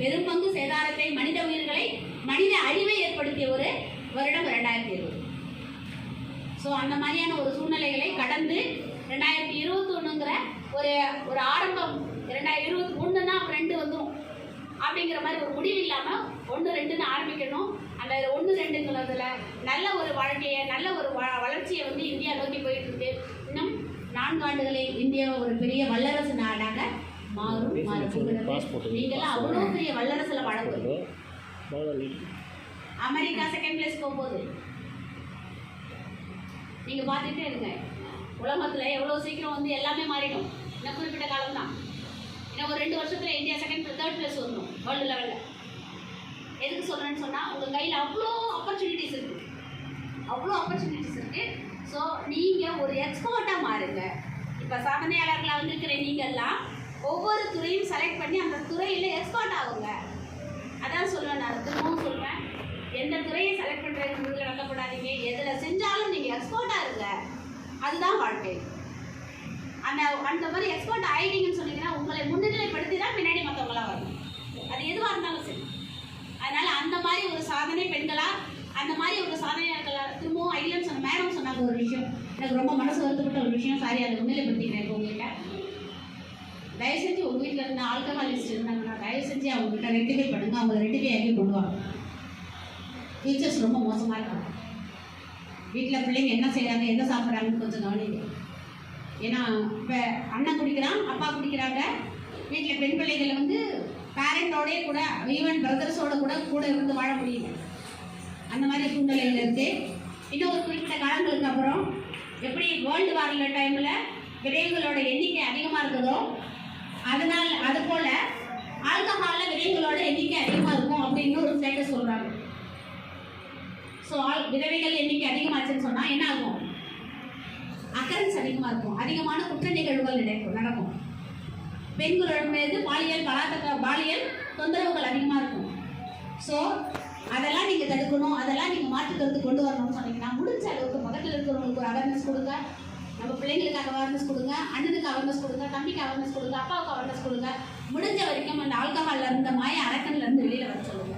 பெரும்பங்கு சேதாரத்தை, மனித உயிர்களை, மனித அழிவை ஏற்படுத்திய ஒரு வருடம் 2020. ஸோ அந்த மாதிரியான ஒரு சூழ்நிலைகளை கடந்து 2021ங்கிற ஒரு ஆரம்பம், 2021ன்னா 2 வந்துடும் அப்படிங்கிற மாதிரி ஒரு முடிவு இல்லாமல் 1, 2ன்னு ஆரம்பிக்கணும். அந்த 1, 2ங்கிறதுல நல்ல ஒரு வாழ்க்கையை, நல்ல ஒரு வளர்ச்சியை இந்தியா நோக்கி போயிட்டு இருக்கு. இன்னும் 4 ஆண்டுகளில் இந்தியா ஒரு பெரிய வல்லரசு நாடாக மாறும். நீங்களாம் அவ்வளோ பெரிய வல்லரசுல வாழ போகுது. அமெரிக்கா செகண்ட் பிளேஸ் போகுது. நீங்க பார்த்துட்டே இருங்க. உலகத்துல எவ்வளோ சீக்கிரம் எல்லாமே மாறிடும். இன்னும் குறிப்பிட்ட காலம் தான். இன்னும் ஒரு 2 வருஷத்துல இந்தியா தேர்ட் பிளேஸ் வரணும் வேர்ல்டு லெவலில். எதுக்கு சொல்கிறேன்னு சொன்னால், உங்கள் கையில் அவ்வளோ ஆப்பர்ச்சுனிட்டிஸ் இருக்குது, அவ்வளோ ஆப்பர்ச்சுனிட்டிஸ் இருக்குது. ஸோ நீங்கள் ஒரு எக்ஸ்பர்ட்டாக மாறுங்க. இப்போ சாதனையாளர்களாக இருக்கிற நீங்கள்லாம் ஒவ்வொரு துறையும் செலக்ட் பண்ணி அந்த துறையில் எக்ஸ்பர்ட் ஆகுங்க. அதான் சொல்லுவேன், நான் திரும்பவும் சொல்லுவேன், எந்த துறையை செலக்ட் பண்ணுறதுக்கு நடக்கப்படாதீங்க. எதில் செஞ்சாலும் நீங்கள் எக்ஸ்பர்ட்டாக இருங்க, அதுதான் வாழ்க்கை. அந்த மாதிரி எக்ஸ்பர்ட் ஆகிட்டீங்கன்னு சொன்னீங்கன்னா உங்களை முன்னிலைப்படுத்தி தான் பின்னாடி மற்றவங்களாம் வரணும். அது எதுவாக இருந்தாலும் சரி. அதனால் அந்த மாதிரி ஒரு சாதனை பெண்களாக, அந்த மாதிரி ஒரு சாதனையாளர்களாக திரும்பவும் அகிலன் மேடம் சொன்னாங்க ஒரு விஷயம், எனக்கு ரொம்ப மனசு வருத்தப்பட்ட ஒரு விஷயம். சாரி, அதை முன்னிலைப்படுத்திக்கிறேன். இப்போ உங்கள்கிட்ட தயவு செஞ்சு உங்கள் வீட்டில் இருந்த ஆல்கஹாலிஸ்ட் இருந்தாங்கன்னா தயவு செஞ்சு அவங்ககிட்ட ரெட்டிஃபை பண்ணுங்கள். அவங்க ரெட்டிஃபை ஆகி கொண்டு வாங்க. டீச்சர்ஸ் ரொம்ப மோசமாக இருக்காங்க. வீட்டில் பிள்ளைங்க என்ன செய்கிறாங்க, என்ன சாப்பிட்றாங்கன்னு கொஞ்சம் கவனிங்க. ஏன்னா இப்போ அண்ணன் குடிக்கிறான், அப்பா குடிக்கிறாங்க. வீட்டில் பெண் பிள்ளைகளை வந்து பேரண்டோடய கூட, ஈவன் பிரதர்ஸோட கூட இருந்து வாழ முடியல. அந்த மாதிரி சூழ்நிலையில் இருக்கு. இன்னும் ஒரு குறிப்பிட்ட காலங்களுக்கு அப்புறம் எப்படி வேர்ல்டு வாரில் டைமில் விரைவுகளோட எண்ணிக்கை அதிகமாக இருக்குதோ, அதனால் அது போல் ஆல்கஹாலில் விரைவுகளோட எண்ணிக்கை அதிகமாக இருக்கும் அப்படின்னு ஒரு ஸ்டேட்டஸ் சொல்கிறாங்க. ஸோ விதவைகள் எண்ணிக்கை அதிகமாச்சுன்னு சொன்னால் என்ன ஆகும்? அக்கரன்ஸ் அதிகமாக இருக்கும், அதிகமான குற்ற நிகழ்வுகள் நடக்கும். பெண்களோட மீது பாலியல் தொந்தரவுகள் அதிகமாக இருக்கும். ஸோ அதெல்லாம் நீங்கள் தடுக்கணும், அதெல்லாம் நீங்கள் மாற்றுக்கிறது கொண்டு வரணும்னு சொன்னீங்கன்னா முடிஞ்ச அளவுக்கு பக்கத்தில் இருக்கிறவங்களுக்கு ஒரு அவேர்னஸ் கொடுங்க. நம்ம பிள்ளைங்களுக்கு அவேர்னஸ் கொடுங்க, அண்ணனுக்கு அவேர்னஸ் கொடுங்க, தம்பிக்கு அவேர்னஸ் கொடுங்க, அப்பாவுக்கு அவேர்னஸ் கொடுங்க. முடிஞ்ச வரைக்கும் அந்த ஆல்கஹாலில் இருந்த மாய அரக்கன்லேருந்து வெளியில் வர சொல்லுங்க.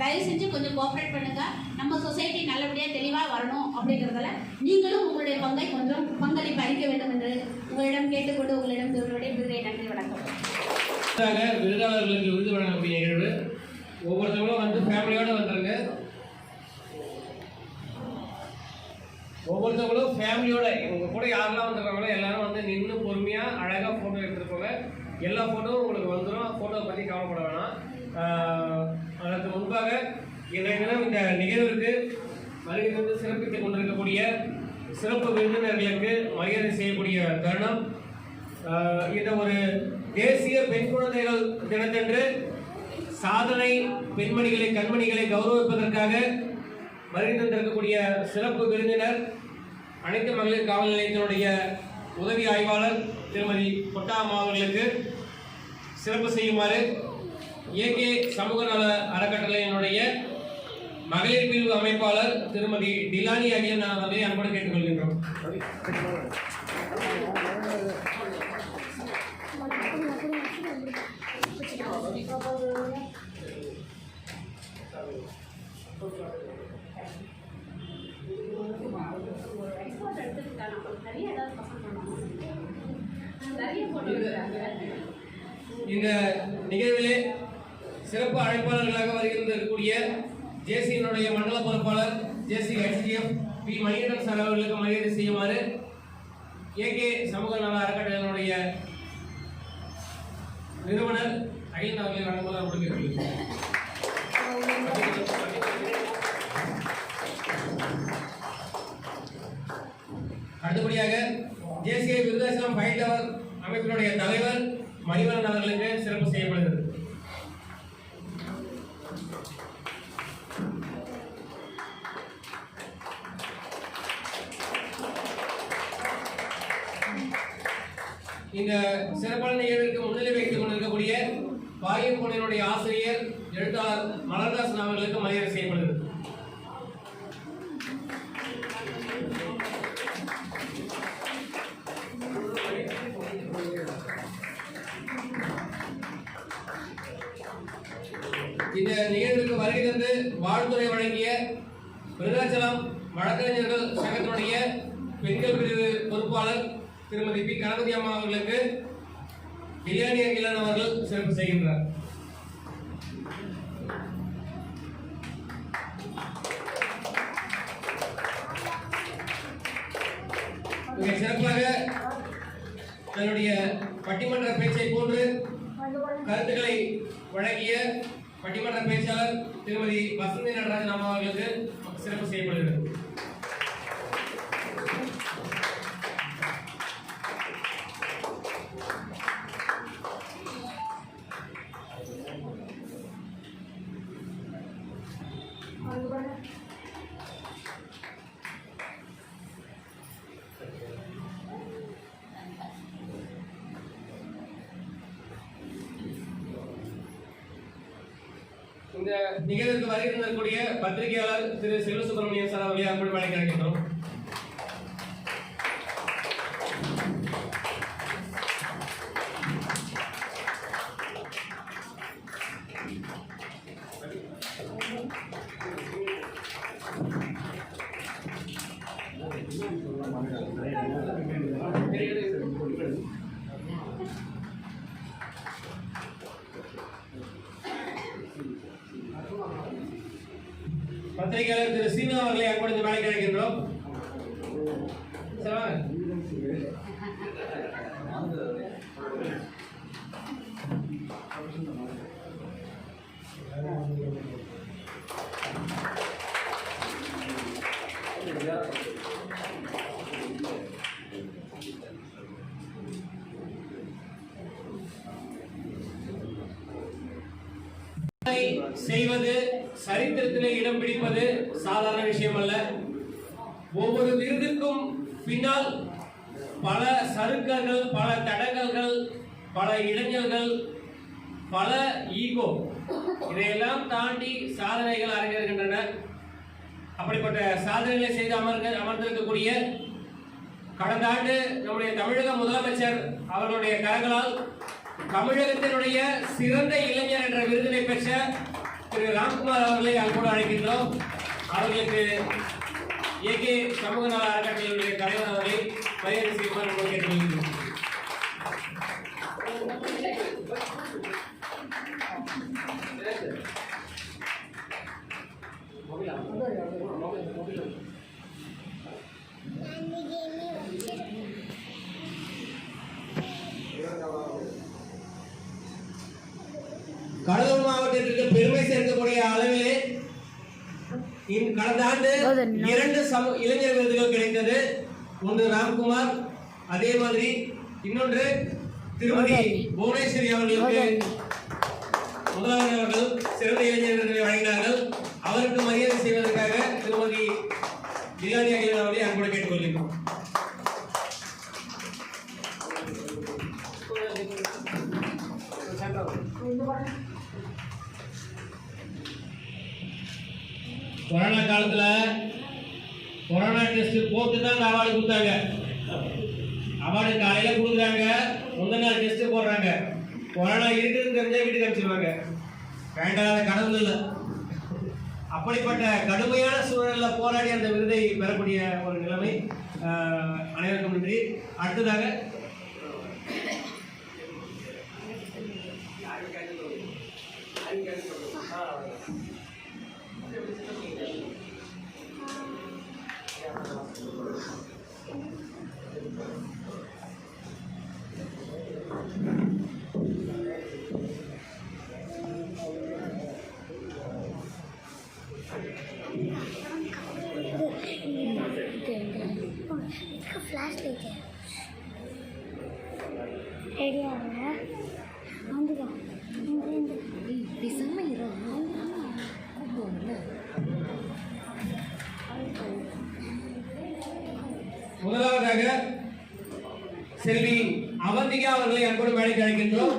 தயவு செஞ்சு கொஞ்சம் கோஆப்ரேட் பண்ணுங்க. நம்ம சொசைட்டி நல்லபடியாக தெளிவாக வரணும் அப்படிங்கிறதுல நீங்களும் உங்களுடைய பங்கை கொஞ்சம் பங்களிப்பு அளிக்க வேண்டும் என்று உங்களிடம் கேட்டுக்கொண்டு உங்களிடம் விருதுரை. நன்றி, வணக்கம். விருதாளர்களுக்கு விருது வழங்கக்கூடிய நிகழ்வு. ஒவ்வொருத்தவங்களும் வந்து ஃபேமிலியோடு வந்துருங்க. ஒவ்வொருத்தவங்களும் ஃபேமிலியோட உங்கள் கூட யாரெல்லாம் வந்துருக்காங்களோ எல்லாரும் வந்து நின்று பொறுமையாக அழகாக ஃபோட்டோ எடுத்துருக்கோங்க. எல்லா ஃபோட்டோவும் உங்களுக்கு வந்துடும். ஃபோட்டோவை பற்றி கவலைப்பட வேணாம். அதற்கு முன்பாக இன்றைய தினம் இந்த நிகழ்வுக்கு வருகை வந்து சிறப்பித்துக் கொண்டிருக்கக்கூடிய சிறப்பு விருந்தினர்களுக்கு மரியாதை செய்யக்கூடிய தருணம். இந்த ஒரு தேசிய பெண் குழந்தைகள் தினத்தன்று சாதனை பெண்மணிகளை கண்மணிகளை கௌரவிப்பதற்காக வருகை தந்திருக்கக்கூடிய சிறப்பு விருந்தினர் அனைத்து மகளிர் காவல் நிலையத்தினுடைய உதவி ஆய்வாளர் திருமதி பொட்டாமா அவர்களுக்கு சிறப்பு செய்யுமாறு ஏகே சமூக நல அறக்கட்டளையினுடைய மகளிர் பிரிவு அமைப்பாளர் திருமதி டிலானி அகிலன் அவர்களை அன்போடு கேட்டுக்கொள்கின்றோம். இந்த நிகழ்விலே சிறப்பு அழைப்பாளர்களாக வருகின்றக்கூடிய ஜேசியினுடைய மண்டல பொறுப்பாளர் ஜேசி HGF பி மணிகண்டன் சார் அவர்களுக்கு மரியாதை செய்யுமாறு ஏகே சமூக நல அறக்கட்டளையினுடைய நிறுவனர் அகிலன் அவர்களை வழங்குவதாக கொடுக்கிறேன். அடுத்தபடியாக ஜேசிஐ விருதாச்சலம் ஃபைல் டவர் அமைப்பினுடைய தலைவர் மணிவரன் அவர்களுக்கு சிறப்பு செய்யப்படுகிறது. இந்த சிறப்பான நிகழ்விற்கு முன்னிலை வைத்துக் கொண்டிருக்கக்கூடிய பாரியப்பொன்னினுடைய ஆசிரியர் எழுத்தாளர் மலர்தாசன் அவர்களுக்கு மரியாதை செய்யப்படுகிறது. இந்த நிகழ்வுக்கு வருகை தந்து வாழ்த்துறை வழங்கிய விருதாச்சலம் வழக்கறிஞர்கள் சங்கத்தினுடைய பெண்கள் பிரிவு பொறுப்பாளர் திருமதி பி கணபதி அம்மா அவர்களுக்கு பிரியாணி அகிலன் அவர்கள் சிறப்பு செய்கின்றார். மிக சிறப்பாக தன்னுடைய பட்டிமன்ற பேச்சை போன்று கருத்துக்களை வழங்கிய பட்டிமன்ற பேச்சாளர் திருமதி வசந்தி நடராஜன் அம்மா அவர்களுக்கு சிறப்பு செய்யப்படுகிறது. இந்த நிகழ்வுக்கு வருகை தந்திருக்கக்கூடிய பத்திரிகையாளர் திரு செல்வ சுப்பிரமணியன் சார் அவர்களை அன்போடு வழங்க அழைக்கின்றோம். பத்திரிகையாளர் திரு சீனு அவர்களை அன்படுத்தி மேலே கிடைக்கின்றோம். செய்வது சரித்திரத்திலே இடம் பிடிப்பது சாதாரண விஷயம் அல்ல. ஒவ்வொரு விருதுக்கும் பின்னால் பல சறுக்கல்கள், பல தடங்கல்கள், பல இளைஞர்கள், பல ஈகோ, இதையெல்லாம் தாண்டி சாதனைகள் அரங்கேறுகின்றன. அப்படிப்பட்ட சாதனைகளை செய்து அமர்ந்திருக்கக்கூடிய கடந்த ஆண்டு நம்முடைய தமிழக முதலமைச்சர் அவர்களுடைய கரங்களால் தமிழகத்தினுடைய சிறந்த இளைஞர் என்ற விருதினை பெற்ற திரு ராம்குமார் அவர்களை அன்போடு அழைக்கின்றோம். அவர்களுக்கு ஏகே சமூக நல அறக்கட்டளையுடைய தலைவர் அவர்களை மரியாதை செய்யுமாறு கேட்டுக்கொள்கிறோம். கடலூர் மாவட்டத்திற்கு பெருமை சேர்க்கக்கூடிய அளவிலே கடந்த ஆண்டு 2 இளைஞர் விருதுகள் கிடைத்தது. ஒன்று ராம்குமார், அதே மாதிரி இன்னொன்று திருமதி புவனேஸ்வரி அவர்களுக்கு முதல்வர் அவர்கள் சிறந்த இளைஞர் விருதை வழங்கினார்கள். அவருக்கு மரியாதை செய்வதற்காக திருமதி இலானி அகிலன் அவர்களை அன்போடு கேட்டுக்கொள்கிறோம். கொரோனா காலத்துல கொரோனா டெஸ்ட் போட்டு தான் அவார்டு கொடுத்தாங்க. அவார்டு காலையில கொடுக்குறாங்க, முந்தின நாள் டெஸ்ட் போடுறாங்க. கொரோனா இருக்குதுன்னு தெரிஞ்சா வீட்டுக்கு அனுப்பிச்சிருவாங்க. வேண்டாத கடவுள் இல்லை. அப்படிப்பட்ட கடுமையான சூழல்ல போராடி அந்த விருதை பெறக்கூடிய ஒரு நிலைமை. அனைவருக்கும் நன்றி. அடுத்ததாக फ्लैश लेके रेडी आ रहा है आंदगा दिसम्मा इरो முதலாவதாக செல்வி அவந்திகா அவர்களை அன்போடு மேடைக்கு அழைக்கின்றோம்.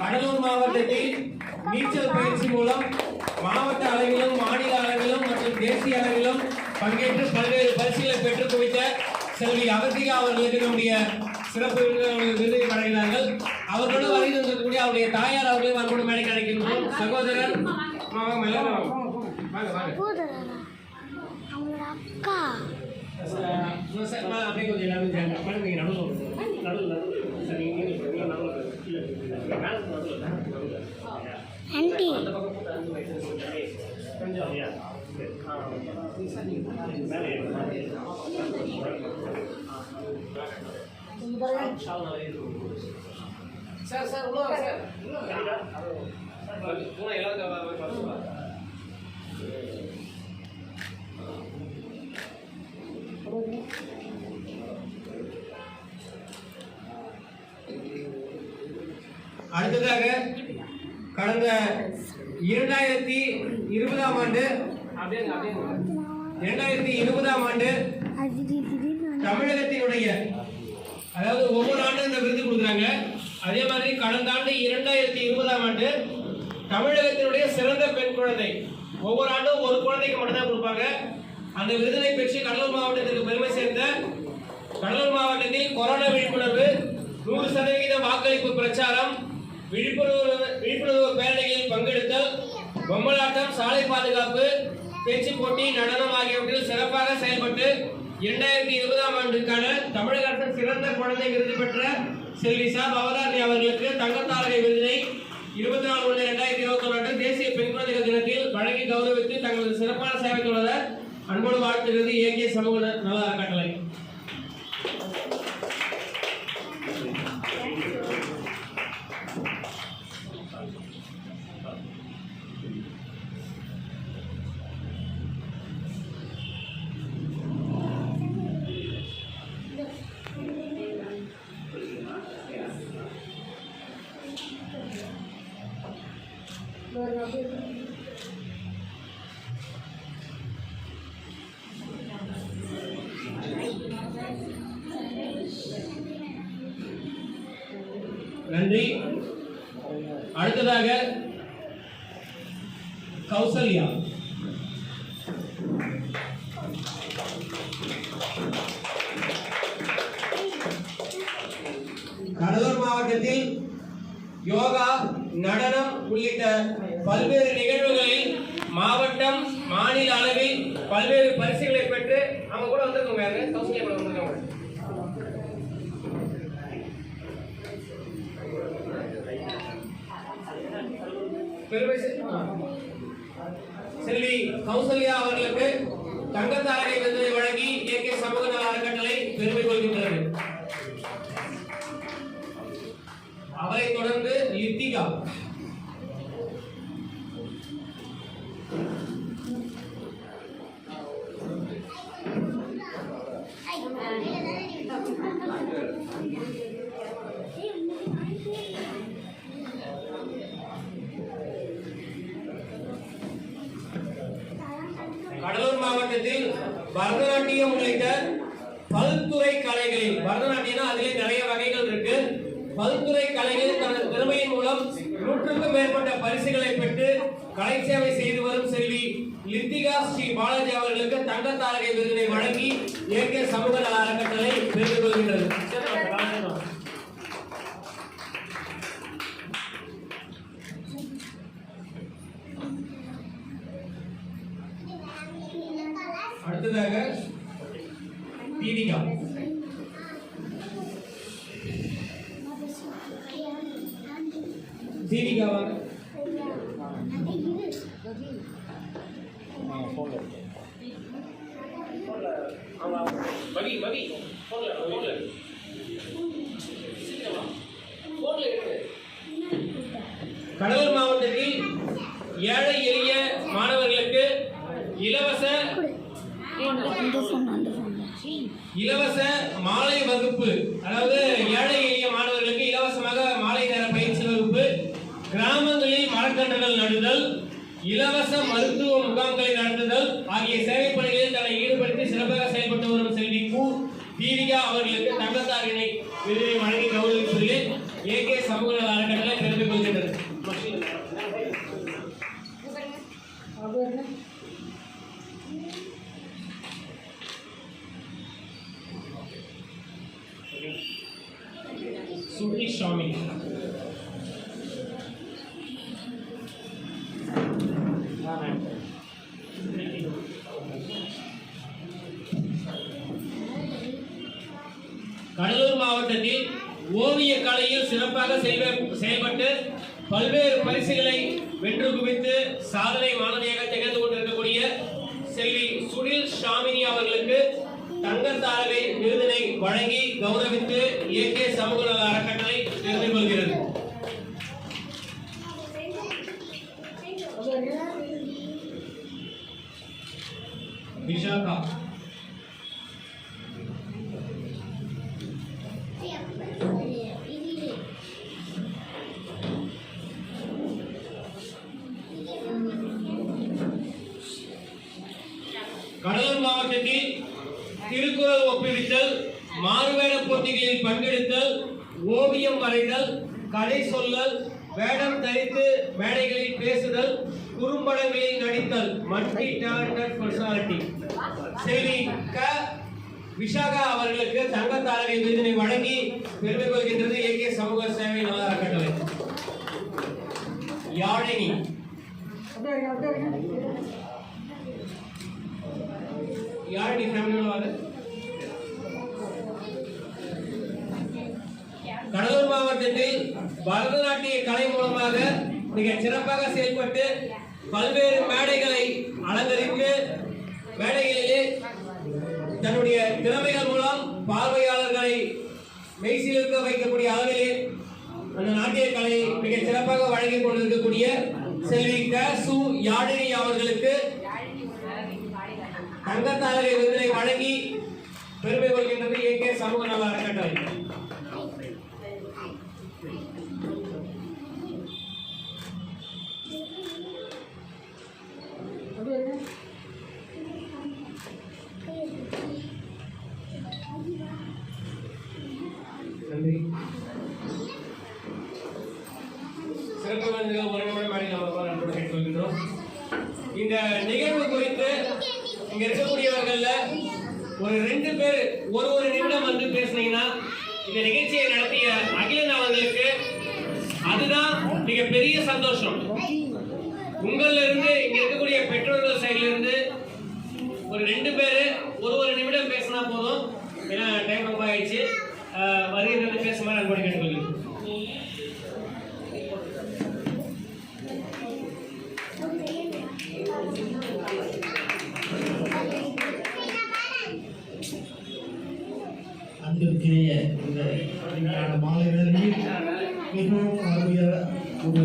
கடலூர் மாவட்டத்தில் நீச்சல் பயிற்சி மூலம் மாவட்ட அளவிலும், மாநில அளவிலும் மற்றும் தேசிய அளவிலும் பங்கேற்று பல்வேறு பரிசுகளை பெற்றுக் குவித்த செல்வி அவந்திகா அவர்களுக்கு நம்முடைய சிறப்பு விருதை வழங்கினார்கள். அவர்களோடு வருகை தந்திருக்கக்கூடிய அவருடைய தாயார் அவர்களையும் அன்போடு மேடைக்கு அழைக்கின்றோம். சகோதரர் அப்படியே கொஞ்சம் எல்லாமே நடுவில் ஆண்டி சார் சார் உள்ள சார் அடுத்ததாக கடந்த 2020 ஆண்டு தமிழகத்தினுடைய, அதாவது ஒவ்வொரு ஆண்டும் இந்த விருது கொடுக்குறாங்க. அதே மாதிரி கடந்த ஆண்டு 2020 ஆண்டு தமிழகத்தினுடைய சிறந்த பெண் குழந்தை, ஒவ்வொரு ஆண்டும் ஒரு குழந்தைக்கு மட்டும்தான் கொடுப்பாங்க. அந்த விருதினை பெற்று கடலூர் மாவட்டத்திற்கு பெருமை சேர்ந்த, கடலூர் மாவட்டத்தில் கொரோனா விழிப்புணர்வு, 100% வாக்களிப்பு பிரச்சாரம், விழிப்புணர்வு பேரணிகளில் பங்கெடுத்தல், பொம்மலாட்டம், சாலை பாதுகாப்பு, பேச்சு போட்டி, நடனம் ஆகியவற்றில் சிறப்பாக செயல்பட்டு 2020 ஆண்டுக்கான தமிழக அரசின் சிறந்த குழந்தை விருது பெற்ற செல்வி சா பவதாரணி அவர்களுக்கு தங்கத்தாரகை விருதினை 24/1/2021 தேசிய பெண் குழந்தைகள் தினத்தில் வழங்கி கௌரவித்து தங்களது சிறப்பான சேவை தொடர அன்போடு வாழ்த்துகிறது ஏகே சமூக நல அறக்கட்டளை. நன்றி. அடுத்ததாக கௌசல்யா. கடலூர் மாவட்டத்தில் யோகா, நடனம் உள்ளிட்ட பல்வேறு நிகழ்வுகளில் மாவட்டம், மாநில அளவில் பல்வேறு பரிசுகளை பெற்று அவங்க கூட வந்திருக்கோங்க. கௌசல்யா கூட வந்திருக்காங்க. செல்வி கௌசல்யா அவர்களுக்கு தங்கத்தாரகை விருதினை வழங்கி ஏகே சமூக நல அறக்கட்டளை பெருமை கொள்கின்றது. அவரை தொடர்ந்து லித்திகா. கடலூர் மாவட்டத்தில் பரதநாட்டியம் உள்ளிட்ட பல்துறை கலைகளில், பரதநாட்டியம் அதிலே நிறைய வகைகள் இருக்கு, பல்துறை கலைகளில் தனது திறமையின் மூலம் 100க்கும் மேற்பட்ட பரிசுகளை பெற்று கலை சேவை செய்து வரும் செல்வி லித்திகா ஸ்ரீ பாலாஜி அவர்களுக்கு தங்கத்தாரகை விருதினை வழங்கி ஏகே சமூக நல அறக்கட்டளை பெருமை கொள்கின்றது. அடுத்ததாக தீபிகா. தீபிகா வாங்க. கடலூர் மாவட்டத்தில் ஏழை எளிய மாணவர்களுக்கு இலவச மாலை வகுப்பு, அதாவது ஏழை எளிய மாணவர்களுக்கு இலவசமாக மாலை நேர பயிற்சி வகுப்பு, கிராமங்களில் மரக்கன்றுகள் நடுதல், இலவச மருத்துவ முகாம்களை நடத்துதல் ஆகிய சேவை பணிகளில் தன்னை ஈடுபடுத்தி சிறப்பாக செயல்பட்டு வரும் செல்வி கு தீபிகா அவர்களுக்கு தங்கத்தாரகை விருதினை வழங்கி கௌரவிப்பதில் ஏகே சமூக நல அறக்கட்டளை பெருமை கொள்கின்றது. சுடி ஷாமி. கடலூர் மாவட்டத்தில் ஓவிய கலையில் சிறப்பாக செயல்பட்டு பல்வேறு பரிசுகளை வென்று குவித்து சாதனை மாணவியாக திகழ்ந்து கொண்டிருக்கக்கூடிய செல்வி சுடில் ஷாமினி அவர்களுக்கு தங்கத்தாரகை விருதினை வழங்கி கௌரவித்து ஏகே சமூக நல அறக்கட்டளை பெருமை கொள்கிறது. விஷாகா. கடலூர் மாவட்டத்தில் திருக்குறள் ஒப்புவித்தல், மாறுவேட போட்டிகளில் பங்கெடுத்தல், ஓவியம் வரைதல், கதை சொல்லல், வேடம் தரித்து மேடைகளில் பேசுதல், குறும்படங்களில் நடித்தல், மல்டி டேலண்டட் பர்சனாலிட்டி செல்வி க விஷாகா அவர்களுக்கு தங்கத்தாரகை விருதினை வழங்கி பெருமை கொள்கின்றது ஏகே சமூக சேவை நல அறக்கட்டளை. யாழினி. யாழினி ஃபேமிலியோட கடலூர் மாவட்டத்தில் பரதநாட்டிய கலை மூலமாக மிக சிறப்பாக செயல்பட்டு பல்வேறு மேடைகளை அலங்கரித்து மேடைகளிலே தன்னுடைய திறமைகள் மூலம் பார்வையாளர்களை மெய்சிலிருக்க வைக்கக்கூடிய அளவிலே அந்த நாட்டிய கலையை மிக சிறப்பாக வழங்கிக் கொண்டிருக்கக்கூடிய செல்வி சு யாழினி அவர்களுக்கு தங்கத்தாளரை விருதினை வழங்கி பெருமை கொள்கின்றது AK சமூக நல அறக்கட்டளை. சிறப்பு விருந்தினர் ஒரு நிமிடம் மேடையில் அமர்வார் அன்போடு கேட்டுக்கொள்கின்றோம். இந்த நிகழ்வு குறித்து இங்க இருக்கக்கூடியவர்கள்ல ஒரு 2 பேர் ஒரு நிமிடம் வந்து பேசுனீங்கன்னா இந்த நிகழ்ச்சியை நடத்திய அகிலன் அவர்களுக்கு அதுதான் மிகப்பெரிய சந்தோஷம். உங்கள்ல இருந்து இங்க இருக்கக்கூடிய பெற்றோர்கள் சைட்ல இருந்து ஒரு 2 பேர் ஒரு நிமிடம் பேசினா போதும். ஏன்னா டைம் ரொம்ப ஆயிடுச்சு. வருகிறது பேசுமாறு அன்போடு கேட்டுக்கொள்கிறேன். அன்பிற்குரிய இந்த மாலை வேளையில் மிகவும் அருமையான ஒரு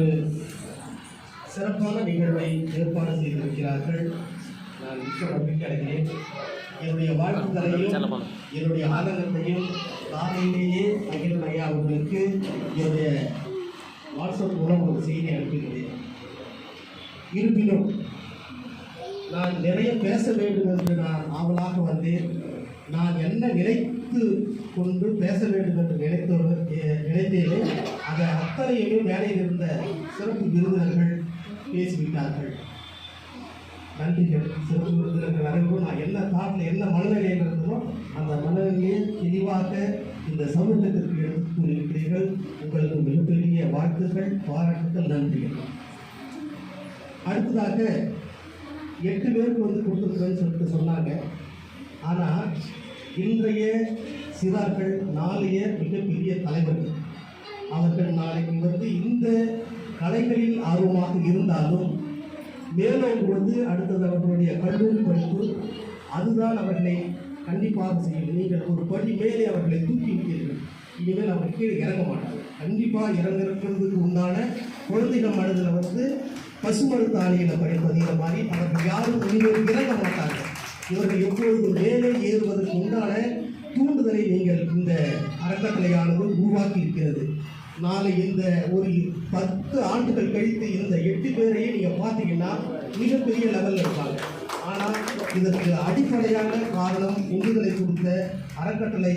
சிறப்பான நிகழ்வை ஏற்பாடு செய்திருக்கிறார்கள். நான் மிக்க மகிழ்ச்சி அடைகிறேன். என்னுடைய வாழ்த்துக்களையும் என்னுடைய ஆதங்கத்தையும் காலையிலேயே அகிலன் ஐயா அவர்களுக்கு என்னுடைய வாட்ஸ்அப் மூலம் ஒரு செய்தி அனுப்புகிறேன். இருப்பினும் நான் நிறைய பேச வேண்டும் என்று நான் ஆவலாக வந்தேன். நான் என்ன நினைத்து கொண்டு பேச வேண்டும் என்று நினைத்தேனே அதை அத்தனையுமே மேடையில் இருந்த சிறப்பு விருந்தினர்கள் பேசிவிட்டார்கள். நன்றிகள். சிறப்பு விருந்தினர்கள் அனைவரும் நான் என்ன தாட்டில் என்ன மனநிலையில் இருந்தனோ அந்த மனநிலையை தெளிவாக இந்த சமூகத்திற்கு எடுத்து கூறியிருக்கிறீர்கள். உங்களுக்கு மிகப்பெரிய வாழ்த்துக்கள், பாராட்டுக்கள், நன்றிகள். அடுத்ததாக 8 பேருக்கு வந்து கொடுத்துருக்குறேன்னு சொல்லிட்டு சொன்னாங்க. ஆனால் இன்றைய சிறார்கள் 4 மிகப்பெரிய தலைவர்கள். அவர்கள் நாளைக்கு வந்து இந்த கலைகளில் ஆர்வமாக இருந்தாலும் மேலோங்குவது அடுத்தது அவர்களுடைய கல்லூரி படிப்பு. அதுதான் அவர்களை கண்டிப்பாக செய்யும். நீங்கள் ஒரு படி மேலே அவர்களை தூக்கி விட்டீர்கள். இனிமேல் அவர்கள் கீழே இறங்க மாட்டாங்க. கண்டிப்பாக இறங்குறதுக்கு உண்டான குழந்தைகள் மனதில் வந்து பசுமருத்து ஆணையில் படிப்பதுங்கிற மாதிரி அவர்கள் யாரும் இனிமேல் இறங்க மாட்டாங்க. இவர்கள் எப்பொழுதும் மேலே ஏறுவதற்கு உண்டான தூண்டுதலை நீங்கள் இந்த அறக்கட்டளையானது உருவாக்கி இருக்கிறது. நாளை இந்த ஒரு 10 ஆண்டுகள் கழித்து இந்த 8 பேரையும் நீங்கள் பார்த்தீங்கன்னா மிகப்பெரிய லெவலில் இருப்பாங்க. ஆனால் இதற்கு அடிப்படையான காரணம் உந்துதலை கொடுத்த அறக்கட்டளை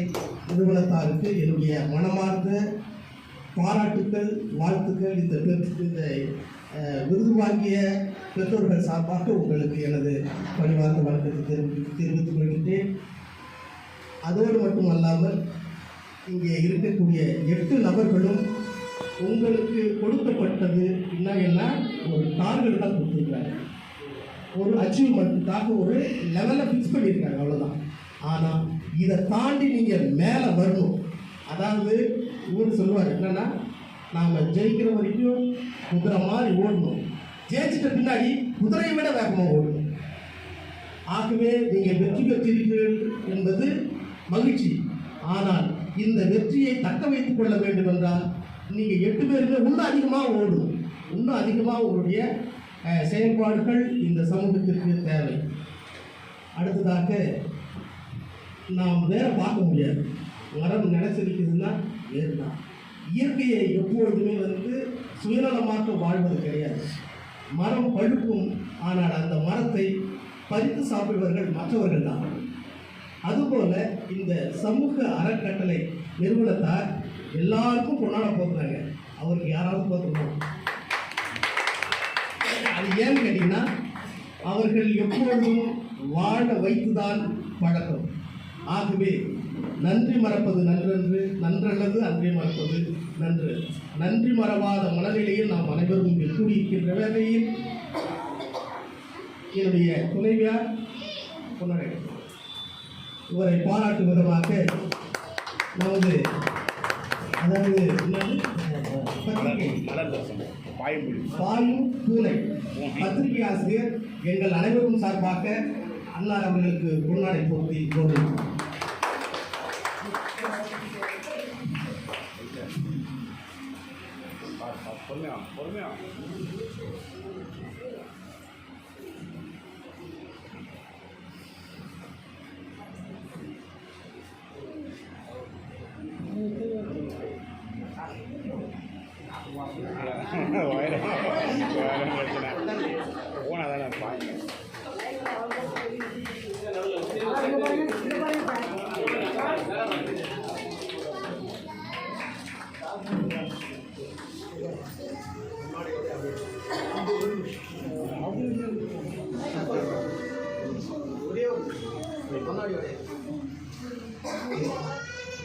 நிறுவனத்தாருக்கு என்னுடைய மனமார்ந்த பாராட்டுக்கள், வாழ்த்துக்கள். இந்த விருது வாங்கிய பெற்றோர்கள் சார்பாக உங்களுக்கு எனது பணிவார்ந்த வணக்கத்தை தெரிவித்துக் கொள்கின்றேன். அதோடு மட்டுமல்லாமல் இங்கே இருக்கக்கூடிய 8 நபர்களும் உங்களுக்கு கொடுக்கப்பட்டது என்ன ஒரு டார்கெட் தான் கொடுத்துருக்காங்க. ஒரு அச்சீவ்மெண்ட்டுக்காக ஒரு லெவலில் ஃபிக்ஸ் பண்ணியிருக்காங்க, அவ்வளோதான். ஆனால் இதை தாண்டி நீங்கள் மேலே வரணும். அதாவது இவர் சொல்லுவார் என்னென்னா, நாம் ஜெயிக்கிற வரைக்கும் குதிரை மாதிரி ஓடணும், ஜெயிச்சிட்ட பின்னாடி குதிரையை விட வேகமாக ஓடணும். ஆகவே நீங்கள் வெற்றி பெற்றீர்கள் என்பது மகிழ்ச்சி. ஆனால் இந்த வெற்றியை தக்க வைத்துக் கொள்ள வேண்டும் என்றால் நீங்கள் 8 பேருமே இன்னும் அதிகமாக ஓடணும். இன்னும் அதிகமாக உங்களுடைய செயல்பாடுகள் இந்த சமூகத்திற்கு தேவை. அடுத்ததாக நாம் வேற பார்க்க முடியாது. மரம் நினைச்சிருக்குதுன்னா வேறுதான். இயற்கையை எப்பொழுதுமே வந்து சுயநலமாக வாழ்வது கிடையாது. மரம் பழுக்கும், ஆனால் அந்த மரத்தை பறித்து சாப்பிடுவர்கள் மற்றவர்கள் தான். அதுபோல இந்த சமூக அறக்கட்டளை நிறுவனத்தார் எல்லாருக்கும் கொண்டாட போகிறாங்க. அவருக்கு யாராவது போகணும். அது ஏன்னு கேட்டீங்கன்னா, அவர்கள் எப்பொழுதும் வாழ வைத்துதான் பழக்கம். ஆகவே நன்றி மறப்பது நன்றன்று, நன்றல்லது அன்றே மறப்பது நன்று. நன்றி மறவாத மனநிலையில் நாம் அனைவரும் இங்கே கூடியிருக்கின்ற வேளையில் என்னுடைய துணைவியார் இவரை பாராட்டும் விதமாக நமது அதாவது என்னது பாயும் பூனை பத்திரிகை ஆசிரியர் எங்கள் அனைவரும் சார்பாக அன்னார் அவர்களுக்கு பொன்னாடை போர்த்தி கௌரவிக்கிறோம்.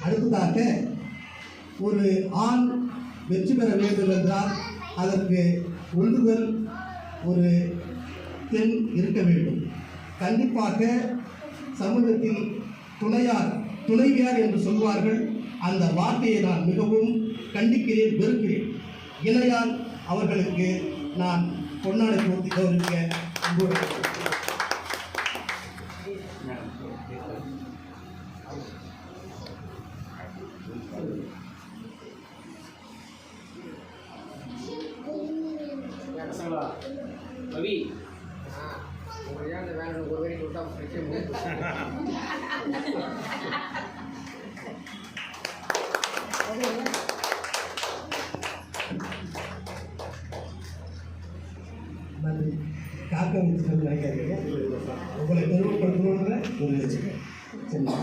அடுத்ததாக ஒரு ஆண் வெற்றி பெற வேண்டும் என்றால் அதற்கு ஒன்றுதல் ஒரு பெண் இருக்க வேண்டும். கண்டிப்பாக சமூகத்தில் துணைவியார் என்று சொல்வார்கள். அந்த வார்த்தையை நான் மிகவும் கண்டிக்கிறேன், வெறுக்கிறேன். இணையால் அவர்களுக்கு நான் பொன்னாடை போர்த்தி கௌரவிக்க அன்போடு ரவி அந்த வேலை ஒரு வழி கொடுத்தா நன்றி. காக்க வச்சு நினைக்காதீங்க. உங்களை பெருமைப்படுத்தணுன்ற ஒரு சின்ன.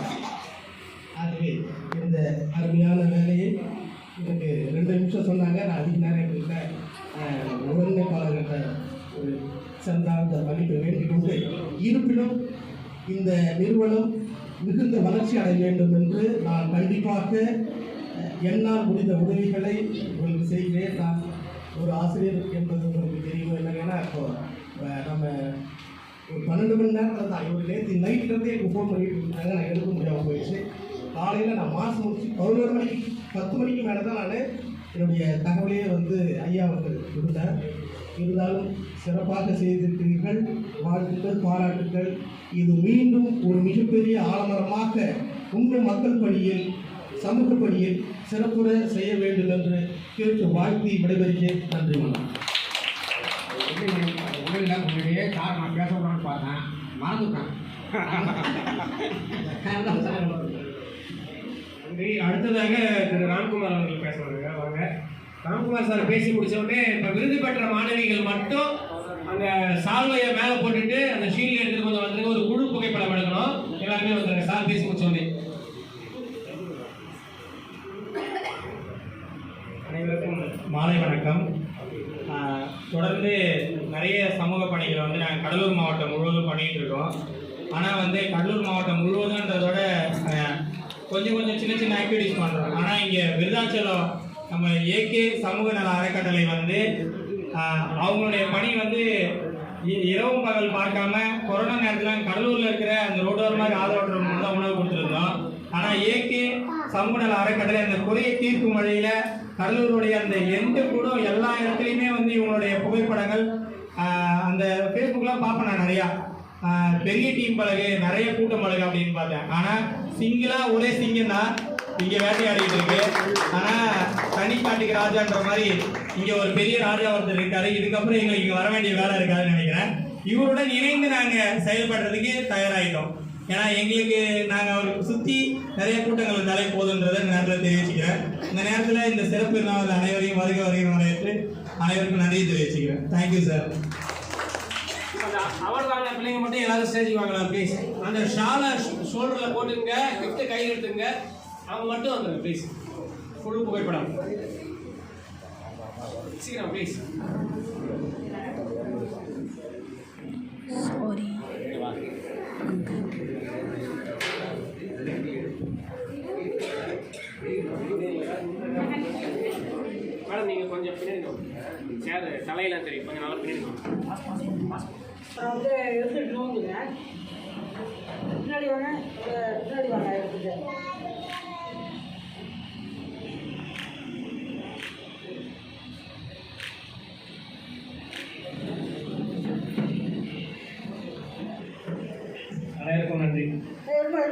ஆகவே இந்த அருமையான வேலையை எனக்கு 2 நிமிஷம் சொன்னாங்க. நான் அதிக நேரம் எங்கள்கிட்ட ஒருங்கிணைப்பாளர்கிட்ட ஒரு சிறந்த மதிப்பை வேண்டிக் கொண்டு, இருப்பினும் இந்த நிறுவனம் மிகுந்த வளர்ச்சி அடைய வேண்டும் என்று நான் கண்டிப்பாக என்னால் முடிந்த உதவிகளை உங்களுக்கு செய்கிறேன். நான் ஒரு ஆசிரியர் என்பது உங்களுக்கு தெரியும். என்னங்கன்னா இப்போ நம்ம ஒரு 12 மணி நேரத்தில் தான் இவர் நேற்று நைட்லேருந்தே எனக்கு ஃபோன் பண்ணிட்டு இருந்தாங்க. நான் எடுக்க முடியாமல் போயிடுச்சு. காலையில் நான் மாதம் முடிச்சு 11 மணிக்கு 10 மணிக்கு மேலே தான் நான் என்னுடைய தகவலையே ஐயா அவர்கள் கொடுத்தேன். இருந்தாலும் சிறப்பாக செய்திருக்கிறீர்கள். வாழ்த்துக்கள், பாராட்டுக்கள். இது மீண்டும் ஒரு மிகப்பெரிய ஆலமரமாக உங்கள் மக்கள் பணியில், சமூக பணியில் சிறப்புற செய்ய வேண்டும் என்று கேட்டு வாழ்த்தி விடைபெறுகிறேன். நன்றி. உங்களுடைய சார் நான் பேசக்கூடாதுன்னு பார்த்தேன், மறந்துட்டேன். அடுத்ததாக திரு ராம்குமார் அவர்கள் பேசுவாங்க. வாங்க ராம்குமார் சார் பேசி முடிச்ச உடனே இப்போ விருது பெற்ற மாணவிகள் மட்டும் அந்த சால்வையை மேலே போட்டுட்டு அந்த ஷீல்டு எடுத்துட்டு கொஞ்சம் வந்துருங்க. ஒரு குழு புகைப்படம் எடுக்கணும். எல்லாருமே வந்துருங்க சார் பேசி முடிச்ச உடனே. அனைவருக்கும் மாலை வணக்கம். தொடர்ந்து நிறைய சமூக பணிகளை நாங்கள் கடலூர் மாவட்டம் முழுவதும் பண்ணிகிட்டு இருக்கோம். ஆனால் கடலூர் மாவட்டம் முழுவதுன்றதோட கொஞ்சம் சின்ன சின்ன ஆக்டிவிட்டிஸ் பண்ணுறோம். ஆனால் இங்கே விருதாச்சலம் நம்ம ஏகே சமூக நல அறக்கட்டளை அவங்களுடைய பணி இரவும் பகல் பார்க்காம கொரோனா நேரத்தில் கடலூரில் இருக்கிற அந்த ரோடோரமாக ஆதரவற்றவங்களுக்கு தான் உணவு கொடுத்துருந்தோம். ஆனால் ஏகே சமூக நல அறக்கட்டளை அந்த குறையை தீர்க்கும் வழியில் கடலூருடைய அந்த எந்த கூட எல்லா இடத்துலையுமே இவங்களுடைய புகைப்படங்கள் அந்த ஃபேஸ்புக்கெலாம் பார்ப்பேன் நான் நிறையா. பெரிய டீம் பழகு, நிறைய கூட்டம் பழகு அப்படின்னு பார்த்தேன். ஆனால் சிங்கிளாக ஒரே சிங்கம் தான் இங்கே வேட்டையாடிட்டு இருக்கு. ஆனால் தனி காட்டுக்கு ராஜான்ற மாதிரி இங்கே ஒரு பெரிய ராஜா ஒருத்தர் இருக்காரு. இதுக்கப்புறம் எங்களுக்கு இங்கே வர வேண்டிய வேலை இருக்காதுன்னு நினைக்கிறேன். இவருடன் இணைந்து நாங்கள் செயல்படுறதுக்கு தயாராகிட்டோம். ஏன்னா எங்களுக்கு நாங்கள் அவருக்கு சுற்றி நிறைய கூட்டங்கள் இருந்தாலே போதுன்றதை இந்த நேரத்தில் தெரிவிச்சுக்கிறேன். இந்த நேரத்தில் இந்த சிறப்பு விருந்தாளர் அனைவரையும் வருகை வரவேற்று அனைவருக்கும் நன்றி தெரிவிச்சுக்கிறேன். Thank you sir. அந்த அவார்டு வாங்கின பிள்ளைங்க மட்டும் எல்லாரும் ஸ்டேஜுக்கு வாங்கலாம் ப்ளீஸ். அந்த ஷாலை ஷோல்டரில் போட்டுங்க, கிஃப்ட்டை கையில் எடுத்துங்க. அவங்க மட்டும் வந்துடுங்க ப்ளீஸ். ஃபுல் புகைப்படம் சீக்கிரம் ப்ளீஸ். மேடம் நீங்கள் கொஞ்சம் பின்னாடி சேர் தலையெல்லாம் தெரியும், கொஞ்சம் நல்லா பின்னாடி எடுத்துட்டு வாங்க, பின்னாடி வாங்க, பின்னாடி வாங்க எடுத்துட்டு.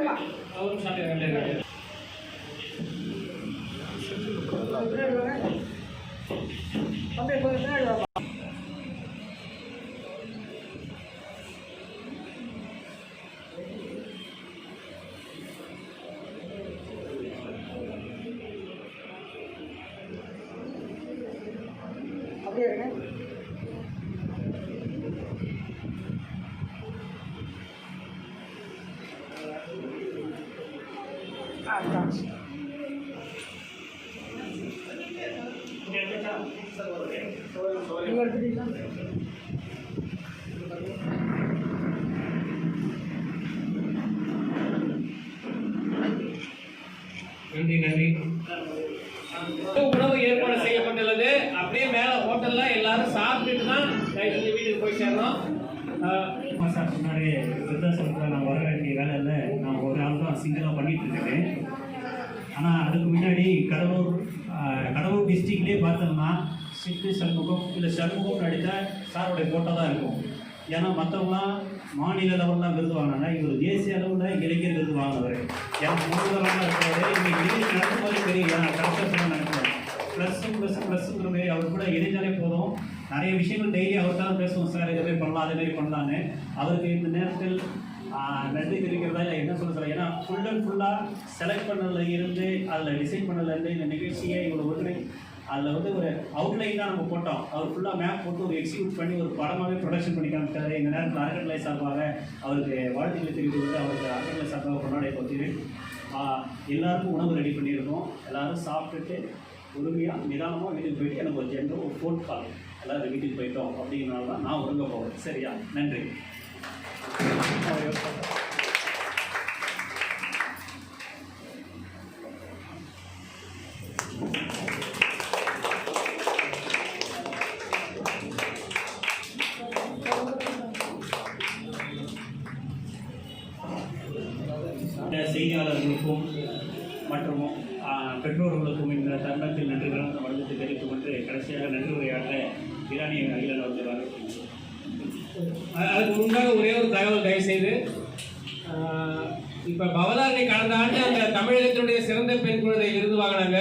அவரும் சாப்பிட்டு நன்றி நன்றி. உணவு ஏற்பாடு செய்யப்பட்டுள்ளது. அப்படியே மேல ஹோட்டல்ல எல்லாரும் சாப்பிட்டுட்டு தான் வீட்டுக்கு போய் சேர்றோம். சார் முன்னாடி விருத்தாசலத்தில் நான் வர வேண்டிய வேலையில் நான் ஒரு ஆள் தான் சிங்கிளாக பண்ணிகிட்டு இருக்கேன். ஆனால் அதுக்கு முன்னாடி கடலூர் டிஸ்ட்ரிக்ட்லேயே பார்த்தோம்னா சித்து சண்முகம் இல்லை சண்முகம் அடித்தா சாரோடைய ஃபோட்டோ தான் இருக்கும். ஏன்னா மற்றவங்களாம் மாநில லெவலில் விருது வாங்கினாங்க, இவர் தேசிய அளவில் இளைஞர் விருது வாங்கினவர். ஏன்னா மூலதனமாக இருக்கிறவர் இன்னைக்கு நடக்கும் போது தெரியும். ஏன்னா கரெக்டாக நடக்குவார். ப்ளஸ்ஸுங்கிற மாரி அவர் கூட இணைஞ்சாலே போதும். நிறைய விஷயங்கள் டெய்லி அவர் தான் பேசுவோம், சார் இதை மாதிரி பண்ணலாம், அதே மாதிரி பண்ணலான்னு. அவருக்கு இந்த நேரத்தில் நன்றி தெரிவிக்கிறதா இல்லை என்ன சொல்ல சார். ஏன்னா ஃபுல் அண்ட் ஃபுல்லாக செலக்ட் பண்ணதில் இருந்து அதில் டிசைன் பண்ணதுலேருந்து இந்த நிகழ்ச்சியை இவ்வளோ ஒருங்கிணை அதில் வந்து ஒரு அவுட்லைன் தான் நம்ம போட்டோம். அவர் ஃபுல்லாக மேப் போட்டு ஒரு எக்ஸிக்யூட் பண்ணி ஒரு படமாகவே ப்ரொடக்ஷன் பண்ணி காமிச்சாரு. இந்த நேரத்தில் அறக்கட்டளை சார்பாக அவருக்கு வாழ்த்துக்களை தெரிவித்து அவருக்கு அறக்கட்டளை சார்பாக கொண்டாடைய பற்றி எல்லாருக்கும் உணவு ரெடி பண்ணியிருக்கோம். எல்லோரும் சாப்பிட்டுட்டு பொறுமையாக நிதானமாக வீட்டுக்கு போயிட்டு எனக்கு ஒரு ஜென்ரல் ஒரு ஃபோன் கால் எல்லோரும் வீட்டுக்கு போயிட்டோம் அப்படிங்கிறனால தான் நான் ஒழுங்க போவேன். சரியா? நன்றி. செய்தியாளர்களுக்கும் மற்றும் பெற்றோர்களுக்கும் இந்த தருணத்தில் நன்றி கலந்த வணக்கத்தை தெரிவித்துக் கொண்டு கடைசியாக நன்றி உரையாற்ற இராணி அகிலன் அவர்கள். அதுக்கு முன்பாக ஒரே ஒரு தகவல் தயவுசெய்து, இப்போ பவதாரணி கடந்த ஆண்டு அந்த தமிழகத்தினுடைய சிறந்த பெண் குழந்தை விருது வாங்கினாங்க.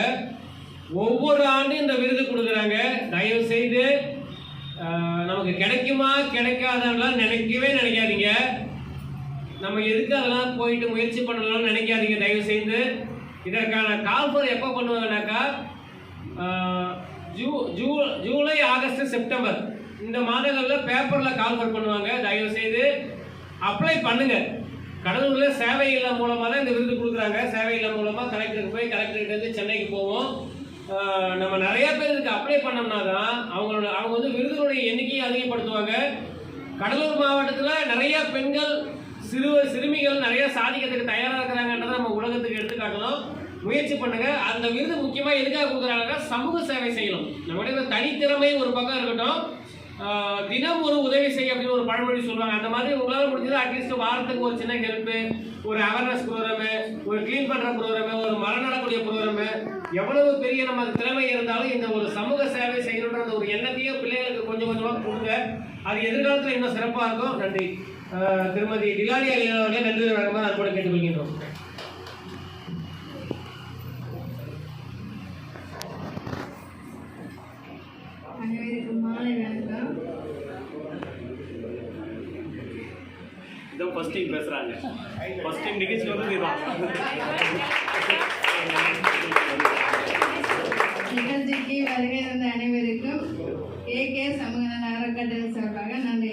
ஒவ்வொரு ஆண்டும் இந்த விருது கொடுக்குறாங்க. தயவு செய்து நமக்கு கிடைக்குமா கிடைக்காதெல்லாம் நினைக்காதீங்க. நம்ம எதுக்கு அதெல்லாம் போயிட்டு முயற்சி பண்ணலாம்னு நினைக்காதீங்க. தயவு செய்து இதற்கான கால்ஃபர் எப்போ பண்ணுவாங்கன்னாக்கா ஜூலை, ஆகஸ்ட், செப்டம்பர் இந்த மாதங்களில் பேப்பரில் கால்ஃபர் பண்ணுவாங்க. தயவு செய்து அப்ளை பண்ணுங்க. கடலூரில் சேவை இல்லம் மூலமாக தான் இந்த விருது கொடுக்குறாங்க. சேவை இல்லம் மூலமாக கலெக்டருக்கு போய் கலெக்டர்கிட்ட சென்னைக்கு போவோம். நம்ம நிறைய பேர் இதுக்கு அப்ளை பண்ணோம்னா தான் அவங்க வந்து விருதுகளுடைய எண்ணிக்கையை அதிகப்படுத்துவாங்க. கடலூர் மாவட்டத்தில் நிறைய பெண்கள் சிறுமிகள் நிறைய சாதிக்கிறதுக்கு தயாராக இருக்கிறாங்கன்றதை நம்ம உலகத்துக்கு எடுத்துக்காட்டணும். முயற்சி பண்ணுங்க. அந்த விருது முக்கியமாக எதுக்காக கொடுக்குறாங்க? சமூக சேவை செய்யணும். நம்முடைய தனித்திறமை ஒரு பக்கம் இருக்கட்டும், தினம் ஒரு உதவி செய்ய அப்படின்னு ஒரு பழமொழி சொல்லுவாங்க. அந்த மாதிரி உங்களால் முடிஞ்சது அட்லீஸ்ட் வாரத்துக்கு ஒரு சின்ன ஹெல்ப்பு, ஒரு அவேர்னஸ் ப்ரோக்ராமு, ஒரு க்ளீன் பண்ணுற ப்ரோக்ராமு, ஒரு மரம் நடக்கூடிய ப்ரோக்ராமு, எவ்வளவு பெரிய நம்ம திறமை இருந்தாலும் இந்த ஒரு சமூக சேவை செய்யணுன்ற ஒரு எண்ணத்தையே பிள்ளைகளுக்கு கொஞ்சம் கொஞ்சமாக கொடுங்க. அது எதிர்காலத்தில் இன்னும் சிறப்பாக இருக்கும். நன்றி. திருமதி டிலானி அகிலன் அவர்களே நன்றி வணக்கமாக அன்போடு கேட்டுக்கொள்கின்றோம். அனைவருக்கும் மாலை வணக்கம். இதான் ஃபர்ஸ்ட் டைம் பேசுகிறாங்க. ஃபர்ஸ்ட் டைம் நிகழ்ச்சி வந்து இதுதான். நிகழ்ச்சிக்கு வருகை தந்த அனைவருக்கும் ஏகே சமூக நல அறக்கட்டளை சார்பாக நன்றி.